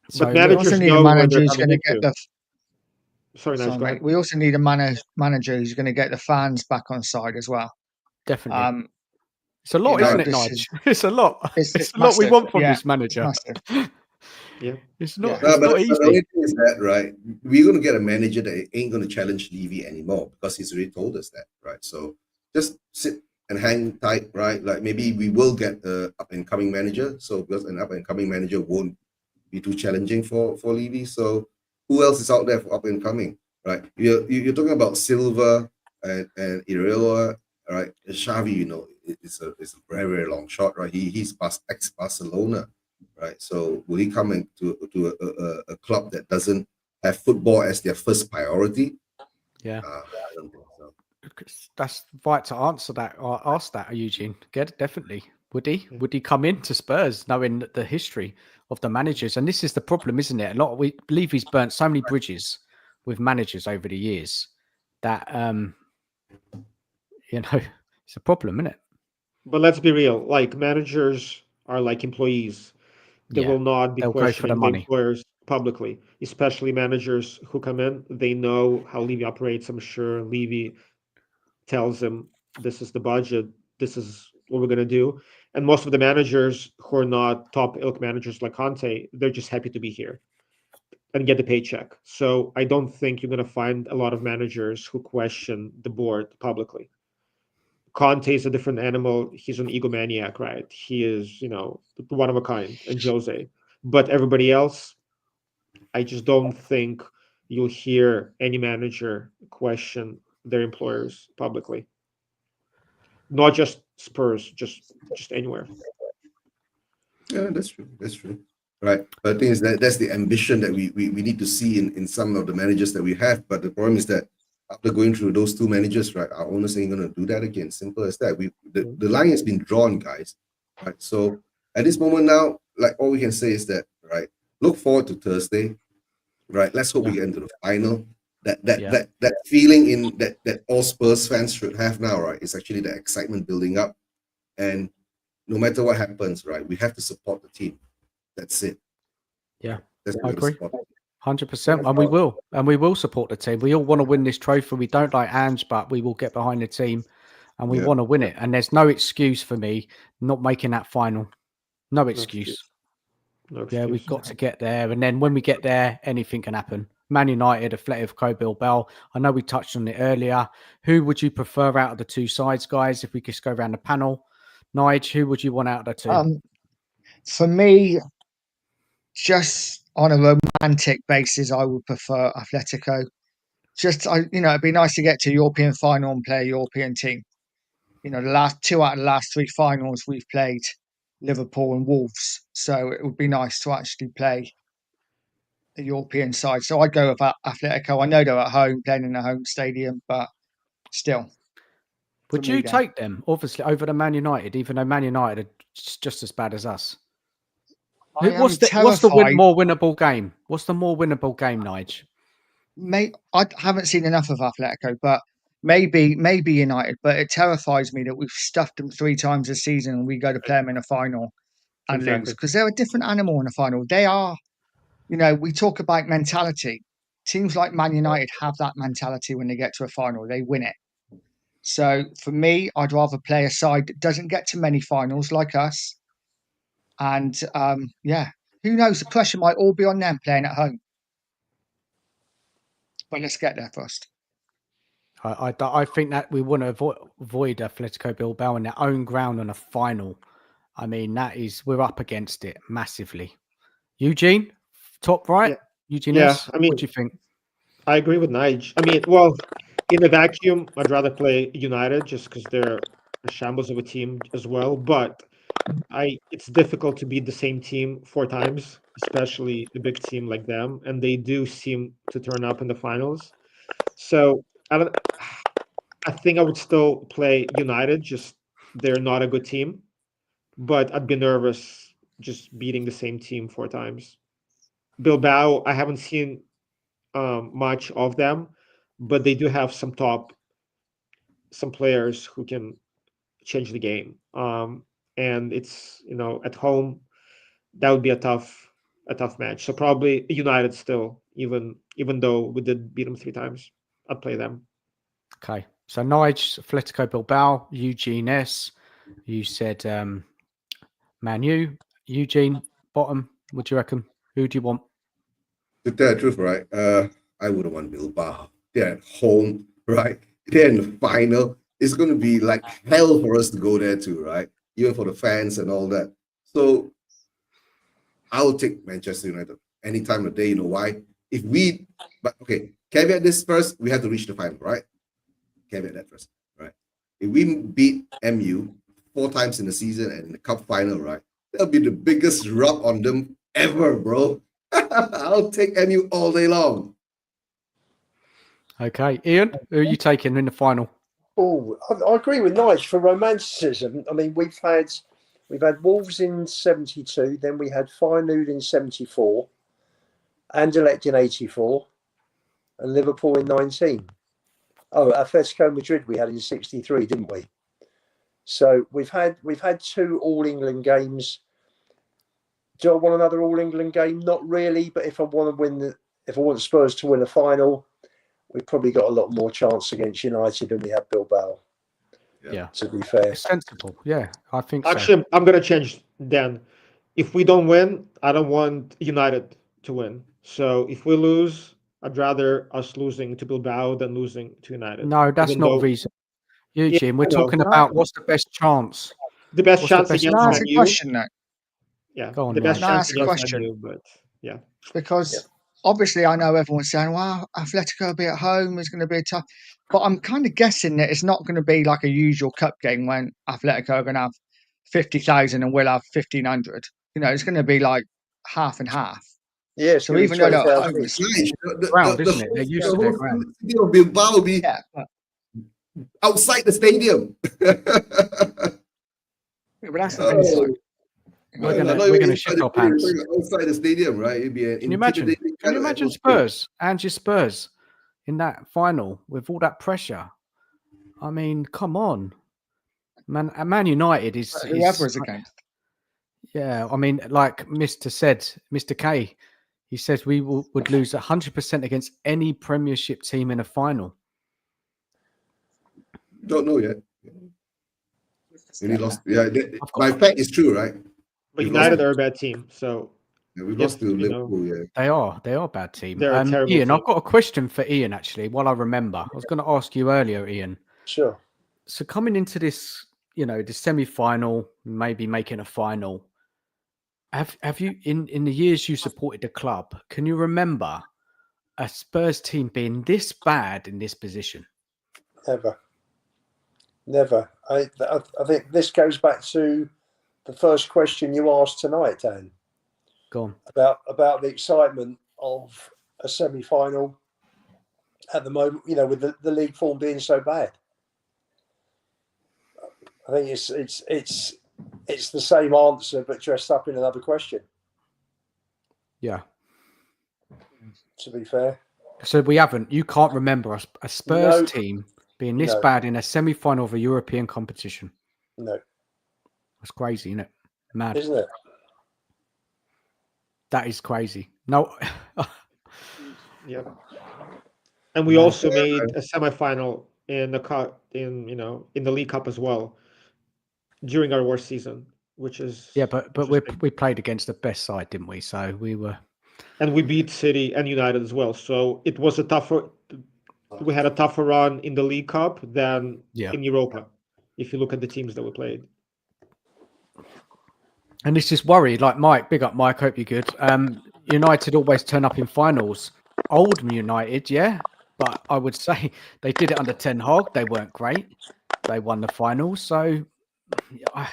So But we also managers need a know where manager they're who's going coming to get into. the. Sorry, Nige, Sorry, go mate. ahead. We also need a manager who's going to get the fans back on side as well. definitely. It's a lot, isn't it, Nige? It's a lot. It's a lot we massive. want from Yeah, this manager. massive. Yeah. It's not. Yeah. It's but not the easy. only thing is that, right, we're going to get a manager that ain't going to challenge Levy anymore, because he's already told us that, right? So just sit and hang tight, right? Like, maybe we will get a up and coming manager. So because an up and coming manager won't be too challenging for Levy. So who else is out there for up and coming, right? You're talking about Silva and Ireola, right? Xavi, it's a very, very long shot, right? He's ex Barcelona. Right, so will he come into a club that doesn't have football as their first priority? Yeah, I don't think so. that's right to answer that or ask that, Eugene. Definitely. Would he? Yeah. Would he come into Spurs knowing the history of the managers? And this is the problem, isn't it? We believe he's burnt so many bridges with managers over the years that it's a problem, isn't it? But let's be real. Like, managers are like employees. They Yeah, will not be they'll go for the questioning the money. employers publicly, especially managers who come in. They know how Levy operates. I'm sure Levy tells them, this is the budget, this is what we're going to do. And most of the managers who are not top ilk managers like Conte, they're just happy to be here and get the paycheck. So I don't think you're going to find a lot of managers who question the board publicly. Conte is a different animal. He's an egomaniac, right? He is, one of a kind, and Jose. But everybody else, I just don't think you'll hear any manager question their employers publicly. Not just Spurs, just anywhere. Yeah, that's true. That's true. Right. But the thing is that that's the ambition that we need to see in some of the managers that we have. But the problem is that after going through those two managers, right, our owners ain't going to do that again. Simple as that. The line has been drawn, guys. Right. So at this moment now, like, all we can say is that, right, look forward to Thursday. Right. Let's hope we get into the final. That feeling in that all Spurs fans should have now, right? It's actually the excitement building up. And no matter what happens, right, we have to support the team. That's it. Yeah, That's I agree. 100%. Yeah. And we will support the team. We all want to win this trophy. We don't like Ange, but we will get behind the team and we want to win it. And there's no excuse for me not making that final. No excuse. No Yeah, we've excuse. got to get there. And then when we get there, anything can happen. Man United, FK Bodo. I know we touched on it earlier. Who would you prefer out of the two sides, guys? If we just go around the panel. Nige, who would you want out of the two? For me, just on a romantic basis, I would prefer Atletico. It'd be nice to get to European final and play a European team. The last two out of the last three finals we've played Liverpool and Wolves, so it would be nice to actually play a European side. So I'd go with Atletico. I know they're at home, playing in a home stadium, but still. Would you take them, obviously, over the Man United, even though Man United are just as bad as us? What's the more winnable game? What's the more winnable game, Nige? I haven't seen enough of Atletico, but maybe United. But it terrifies me that we've stuffed them 3 times this season and we go to play them in a final and lose, because they're a different animal in a final. They are, we talk about mentality. Teams like Man United have that mentality when they get to a final, they win it. So for me, I'd rather play a side that doesn't get to many finals like us. And who knows? The pressure might all be on them playing at home. But let's get there first. I think that we want to avoid Atletico Bilbao on their own ground on a final. I mean, we're up against it massively. Eugene, top right? Eugene, what do you think? I agree with Nige. I mean, well, in a vacuum, I'd rather play United just because they're a shambles of a team as well. But it's difficult to beat the same team 4 times, especially a big team like them, and they do seem to turn up in the finals. So I think I would still play United. Just they're not a good team, but I'd be nervous just beating the same team 4 times. Bilbao, I haven't seen much of them, but they do have some players who can change the game. And it's at home, that would be a tough match. So probably United still, even though we did beat them 3 times, I'd play them. Okay, so Nige, Atletico Bilbao, Eugene S. You said Man U, Eugene bottom. What do you reckon? Who do you want? To tell the truth, right? I wouldn't want Bilbao. They're at home, right? They're in the final. It's going to be like hell for us to go there too, right? Even for the fans and all that. So I'll take Manchester United any time of day. You know why? But okay, caveat this first, we have to reach the final, right? Caveat that first, right? If we beat MU 4 times in the season and in the cup final, right? That'll be the biggest rub on them ever, bro. I'll take MU all day long. Okay, Ian, who are you taking in the final? Oh, I agree with Nige for romanticism. I mean, we've had Wolves in 72, then we had Feyenoord in 74, Anderlecht in 84, and Liverpool in 19. Oh, Atletico Madrid we had in 63, didn't we? So we've had 2 All England games. Do I want another All England game? Not really, but if I want Spurs to win a final, we've probably got a lot more chance against United than we have Bilbao. Yeah, to be fair. It's sensible. Yeah, I think Actually, I'm going to change then. If we don't win, I don't want United to win. So if we lose, I'd rather us losing to Bilbao than losing to United. No, that's not the reason. Eugene, we're talking about what's the best chance. The best chance against Man U. That's a question, though. Yeah, Go on, the best chance against question. Man U, but yeah. Because obviously I know everyone's saying, well, Atletico will be at home, it's going to be tough. But I'm kind of guessing that it's not going to be like a usual cup game when Atletico are going to have 50,000 and we'll have 1,500. It's going to be like half and half. Yeah, so even though they're at home, it's ground, isn't it? They're used to their ground. Bilbao will be outside the stadium. But that's not inside. We're gonna shit our pants outside the stadium, right? It'd be Can you imagine Spurs, Ange Spurs, in that final with all that pressure? I mean, come on, Man United is whoever is against. Yeah, I mean, like Mr. K, he says we would lose 100% against any Premiership team in a final. Don't know yet. When he lost, my fact is true, right? But United are a bad team, so we lost to Liverpool. Yeah, they are a bad team. They're a terrible Ian, team. I've got a question for Ian. Actually, while I remember, I was going to ask you earlier, Ian. Sure. So coming into this, the semi-final, maybe making a final. Have you in the years you supported the club? Can you remember a Spurs team being this bad in this position? Never. I think this goes back to the first question you asked tonight, Dan. Go on. About the excitement of a semi-final at the moment, you know, with the league form being so bad. I think it's the same answer, but dressed up in another question, Yeah. to be fair. So you can't remember a Spurs No. team being this No. bad in a semi-final of a European competition. No. That's crazy, isn't it? Mad. Isn't it? That is crazy. No. Yeah. And we Man. also made a semifinal in the cup in the League Cup as well during our worst season, which is Yeah, but interesting. we played against the best side, didn't we? So we were. And we beat City and United as well. So it was we had a tougher run in the League Cup than in Europa, if you look at the teams that we played. And this is worry, like Mike, big up Mike, hope you're good. United always turn up in finals. Old United, yeah. But I would say they did it under Ten Hag. They weren't great. They won the finals. So I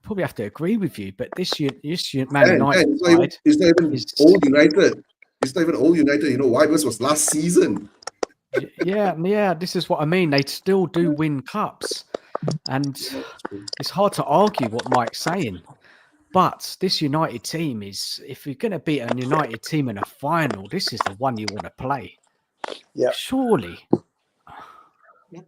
probably have to agree with you. But this Man United side it's not even old United. It's not even old United. You know why? Because it was last season. Yeah. This is what I mean. They still do win cups. And it's hard to argue what Mike's saying. But this United team is, if you're going to beat a United team in a final, this is the one you want to play. Yeah. Surely.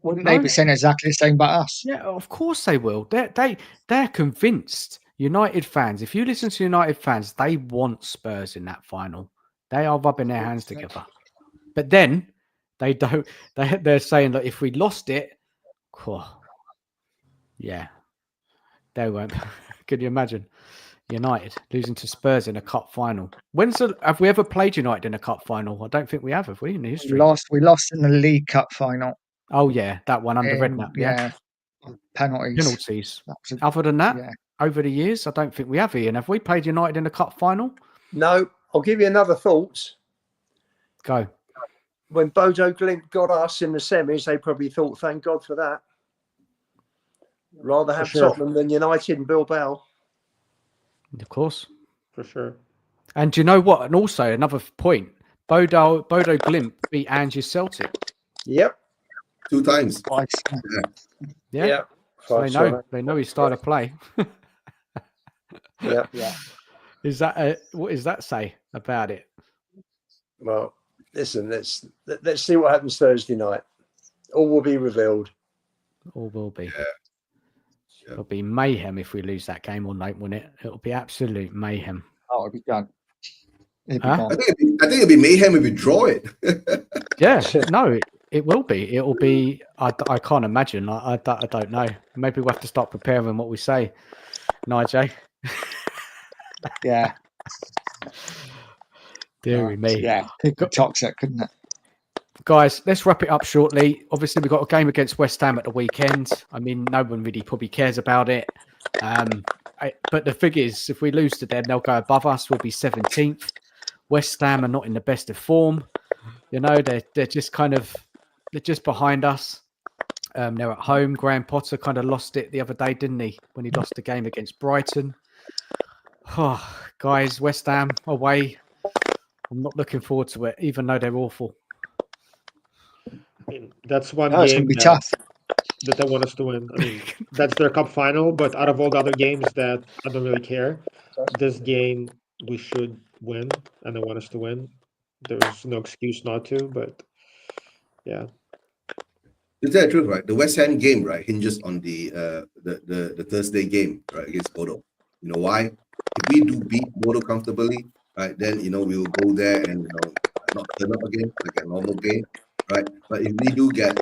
Wouldn't they be saying exactly the same about us? Yeah, of course they will. They're convinced. United fans, if you listen to United fans, they want Spurs in that final. They are rubbing their hands together. But then they don't. They're saying that if we lost it, yeah, they won't. Can you imagine? United losing to Spurs in a cup final. Have we ever played United in a cup final? I don't think we have we, in history? We lost in the League Cup final. Oh yeah, that one under Redknapp. Yeah. Penalties. Other than that, over the years, I don't think we have, Ian. Have we played United in a cup final? No. I'll give you another thought. Go. When Bodo Glimt got us in the semis, they probably thought, thank God for that. Rather have Tottenham than United and Bilbao. Of course. For sure. And do you know what? And also another point, Bodo Glimt beat Ange Celtic. Yep. 2 times. Twice. Yeah. So they know his style of play. Yeah. What does that say about it? Well, listen, let's see what happens Thursday night. All will be revealed. All will be. Yeah. It'll be mayhem if we lose that game or not, won't it? It'll be absolute mayhem. Oh, it'll be done. I think it'll be mayhem if we draw it. Yeah, no, it will be. It will be. I can't imagine. I don't know. Maybe we'll have to start preparing what we say, Nige. Yeah. Deary me. Yeah, could be toxic, couldn't it? Guys, let's wrap it up shortly. Obviously, we've got a game against West Ham at the weekend. I mean, no one really probably cares about it. But the thing is, if we lose to them, they'll go above us. We'll be 17th. West Ham are not in the best of form. You know, they're just they're just behind us. They're at home. Graham Potter kind of lost it the other day, didn't he? When he lost the game against Brighton. Oh, guys, West Ham away. I'm not looking forward to it, even though they're awful. I mean, that's one it's game gonna be tough. that they want us to win. I mean, that's their cup final, but out of all the other games that I don't really care, this game we should win, and they want us to win. There's no excuse not to, but yeah. Is that true, right? The West Ham game, right, hinges on the Thursday game, right, against Bodo. You know why? If we do beat Bodo comfortably, right, then we'll go there and not turn up again like a normal game, right? But if we do get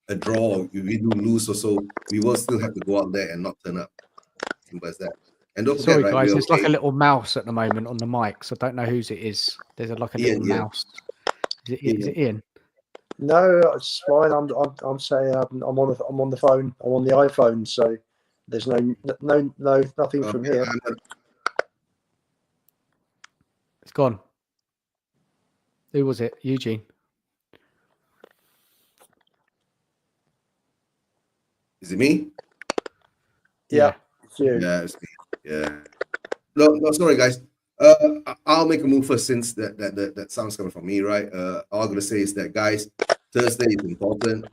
a draw, or if we do lose or so, we will still have to go out there and not turn up. Simple as that. And don't forget, Sorry, right, guys, there's like a little mouse at the moment on the mic, so I don't know whose it is. There's like a little mouse. Is it Ian? No, it's fine. I'm saying I'm on the phone. I'm on the iPhone, so there's nothing from here. It's gone. Who was it? Eugene. Is it me? Yeah. It's you. Yeah, it's me. Yeah. No, sorry, guys. I'll make a move first since that sounds coming from me, right? All I'm gonna say is that, guys, Thursday is important,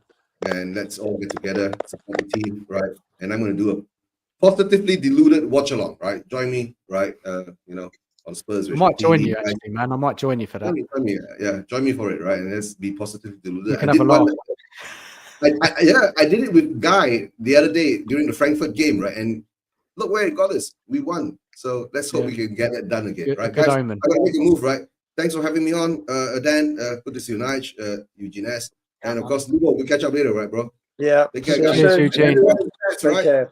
and let's all get together, support the team, right? And I'm gonna do a positively diluted watch along, right? Join me, right? On Spurs. I might join TV, you, right? actually, man. I might join you for that. Join me, yeah, join me for it, right? And let's be positively diluted. We can have a laugh. I did it with Guy the other day during the Frankfurt game, right? And look where it got us. We won. So let's hope we can get that done again, right, good guys? omen. I gotta make a move, right? Thanks for having me on, Dan. Good to see you, Nige, Eugene S, and of course, Lubo. We'll catch up later, right, bro? Yeah. Take care, guys. Cheers, Eugene. Take care.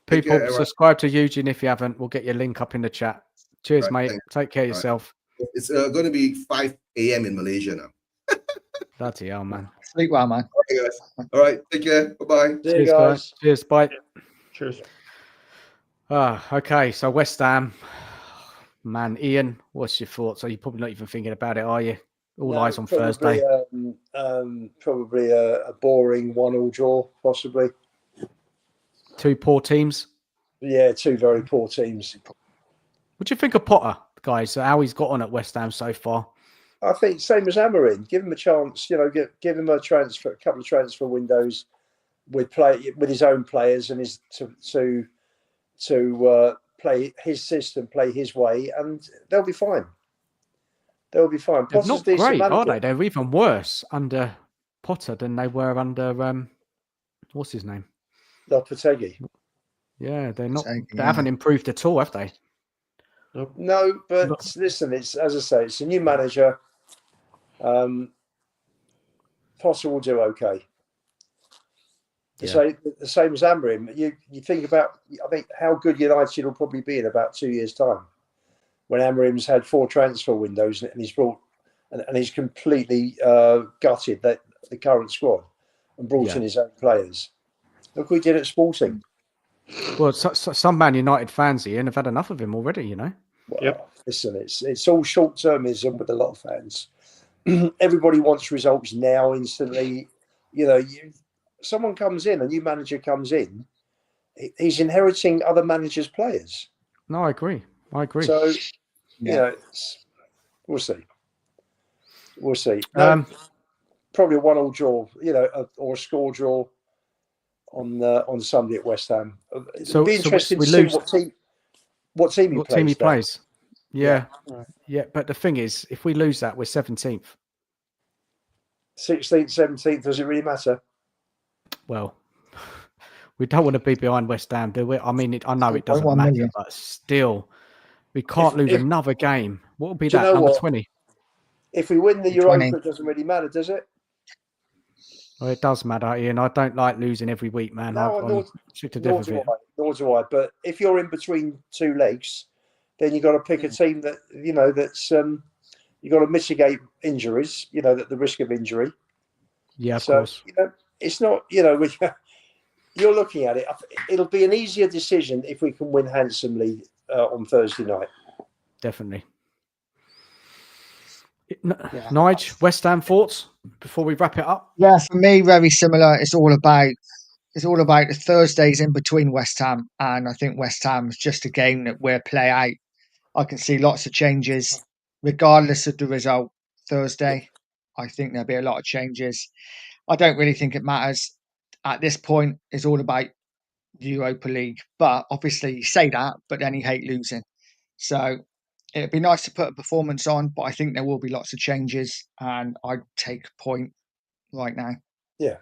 People, care, subscribe to Eugene if you haven't. We'll get your link up in the chat. Cheers, Right, mate. thanks. Take care of yourself. It's going to be 5 a.m. in Malaysia now. Bloody hell, man. Sleep well, man. Okay, guys. All right, take care. Bye-bye. See you Cheers, guys. Cheers, bye. Cheers. Okay, so West Ham. Man, Ian, what's your thoughts? Are you probably not even thinking about it, are you? All eyes on Thursday. Probably a boring 1-1 draw, possibly. Two poor teams. Yeah, two very poor teams. What do you think of Potter, guys? How he's got on at West Ham so far? I think same as Amorim. Give him a chance. Give him a couple of transfer windows with his own players and to play his system, play his way, and they'll be fine. They'll be fine. They're Potter's not decent great, manager. are they? They're even worse under Potter than they were under what's his name? Lopetegui. Yeah, they're not. Lopetegui, They haven't improved at all, have they? No, but listen, it's as I say, it's a new manager. Potter will do okay. So the same as Amorim. You think about, I think, how good United will probably be in about 2 years' time, when Amorim's had 4 transfer windows and he's brought and he's completely gutted the current squad and brought in his own players. Look what he did at Sporting. Well, some Man United fans, Ian, have had enough of him already, you know. Well, listen, it's all short-termism with a lot of fans. Everybody wants results now, instantly. Someone comes in, a new manager comes in, he's inheriting other managers' players. No, I agree. So, we'll see. No, probably a 1-1 draw, or a score draw on Sunday at West Ham. It'd be interesting to see what team he plays. Yeah. But the thing is, if we lose that, we're 17th. 16th, 17th, does it really matter? Well, we don't want to be behind West Ham, do we? I mean, I know it doesn't matter, but still, we can't lose another game. What would be that, number 20? If we win the Europa, it doesn't really matter, does it? Well, it does matter, Ian. I don't like losing every week, man. Nor do I. But if you're in between two legs, then you've got to pick a team that that's you've got to mitigate injuries. The risk of injury. Yeah, of course. It's not. You're looking at it. It'll be an easier decision if we can win handsomely on Thursday night. Definitely. Nige, West Ham thoughts before we wrap it up? Yeah, for me, very similar. It's all about the Thursdays in between West Ham, and I think West Ham is just a game that we'll play out. I can see lots of changes, regardless of the result Thursday. I think there'll be a lot of changes. I don't really think it matters at this point. It's all about the Europa League, but obviously you say that, but then you hate losing. So it'd be nice to put a performance on, but I think there will be lots of changes, and I'd take a point right now. Yeah.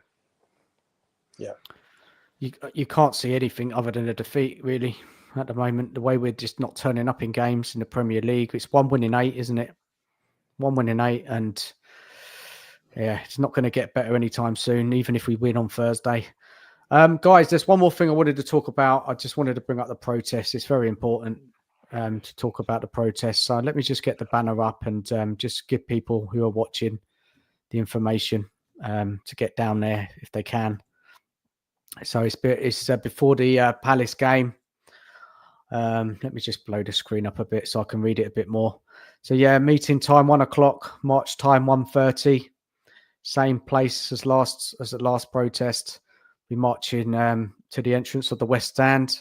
You can't see anything other than a defeat, really, at the moment. The way we're just not turning up in games in the Premier League. It's 1 win in 8, isn't it? 1 win in 8, and it's not going to get better anytime soon, even if we win on Thursday. Guys, there's one more thing I wanted to talk about. I just wanted to bring up the protest. It's very important to talk about the protest. So let me just get the banner up and just give people who are watching the information to get down there if they can. So it's before the Palace game. Let me just blow the screen up a bit so I can read it a bit more. So meeting time 1 o'clock, March time 1:30. Same place as the last protest. We're marching to the entrance of the West Stand.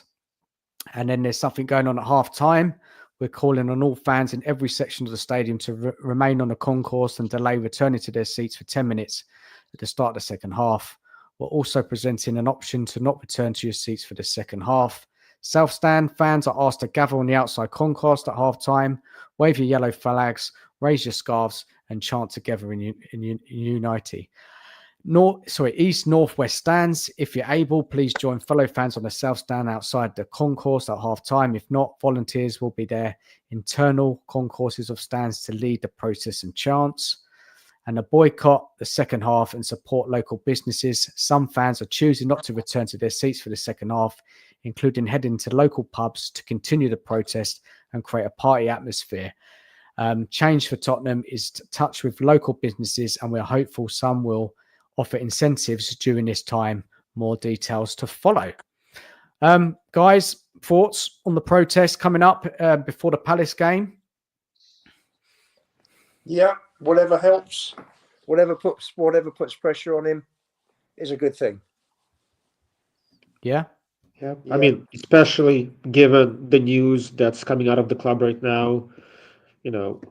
And then there's something going on at half time we're calling on all fans in every section of the stadium to remain on the concourse and delay returning to their seats for 10 minutes at the start of the second half. We're also presenting an option to not return to your seats for the second half. South stand fans are asked to gather on the outside concourse at half time, wave your yellow flags, raise your scarves, and chant together in unity. East Northwest stands. If you're able, please join fellow fans on the South stand outside the concourse at half time. If not, volunteers will be there internal concourses of stands to lead the process and chants. And a boycott the second half and support local businesses. Some fans are choosing not to return to their seats for the second half, including heading to local pubs to continue the protest and create a party atmosphere. Change for Tottenham is to touch with local businesses, and we're hopeful some will offer incentives during this time. More details to follow. Guys, thoughts on the protest coming up before the Palace game? Yeah, whatever helps, whatever puts pressure on him is a good thing. Yeah. Yeah, I mean, especially given the news that's coming out of the club right now,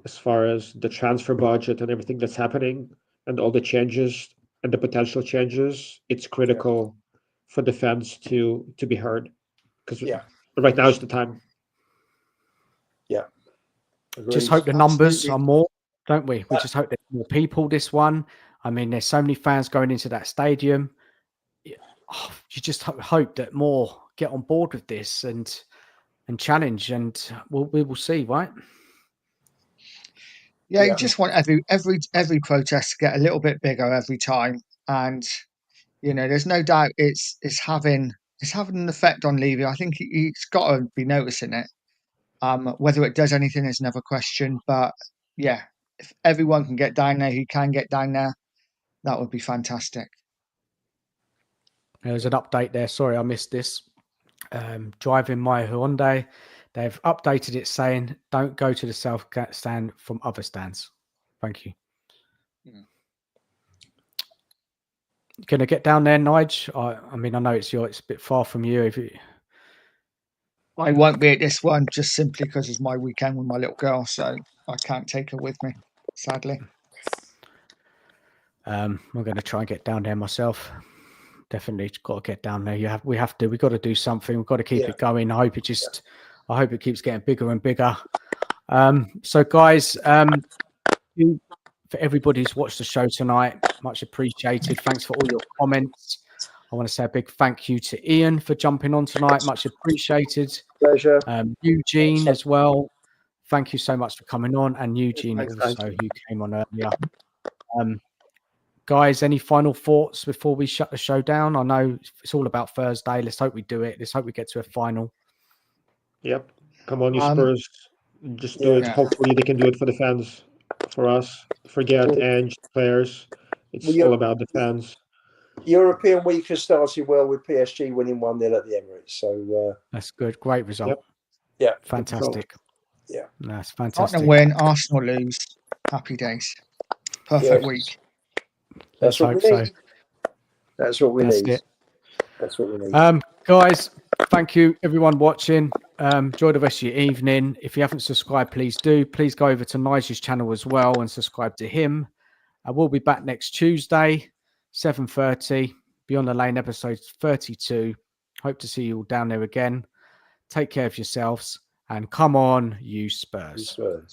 as far as the transfer budget and everything that's happening and all the changes and the potential changes, it's critical for the fans to be heard, because right now is the time. Yeah. Agreed. Just hope the numbers Absolutely. are more, don't we? We just hope there's more people this one. I mean, there's so many fans going into that stadium. You just hope that more get on board with this and challenge, and we will see, right? Yeah, you just want every protest to get a little bit bigger every time, and there's no doubt it's having an effect on Levy. I think he's got to be noticing it. Whether it does anything is another question, but yeah, if everyone can get down there who can get down there, that would be fantastic. There's an update there. Sorry, I missed this. Driving my Hyundai, they've updated it saying don't go to the South stand from other stands. Thank you. Going to get down there, Nige? I mean, I know it's a bit far from you. I won't be at this one just simply because it's my weekend with my little girl, so I can't take her with me, sadly. I'm going to try and get down there myself. Definitely got to get down there. We've got to do something. We've got to keep it going. I hope it keeps getting bigger and bigger. So guys, for everybody who's watched the show tonight, much appreciated. Thanks for all your comments. I want to say a big thank you to Ian for jumping on tonight. Much appreciated. Pleasure. Eugene as well. Thank you so much for coming on. And Eugene also, who came on earlier. Guys, any final thoughts before we shut the show down? I know it's all about Thursday. Let's hope we do it. Let's hope we get to a final. Yep. Come on, you Spurs. Just do it. Hopefully they can do it for the fans, for us. Forget Ange players. It's all about the fans. European week has started well with PSG winning 1-0 at the Emirates. So that's good. Great result. Yep. Yeah. Fantastic. Yeah. That's fantastic. Tottenham win, Arsenal lose. Happy days. Perfect week. That's what we need. That's what we need. That's what we need. Guys, thank you everyone watching. Enjoy the rest of your evening. If you haven't subscribed, please do. Please go over to Nige's channel as well and subscribe to him. I will be back next Tuesday, 7:30. Beyond the Lane episode 32. Hope to see you all down there again. Take care of yourselves and come on, you Spurs. You Spurs.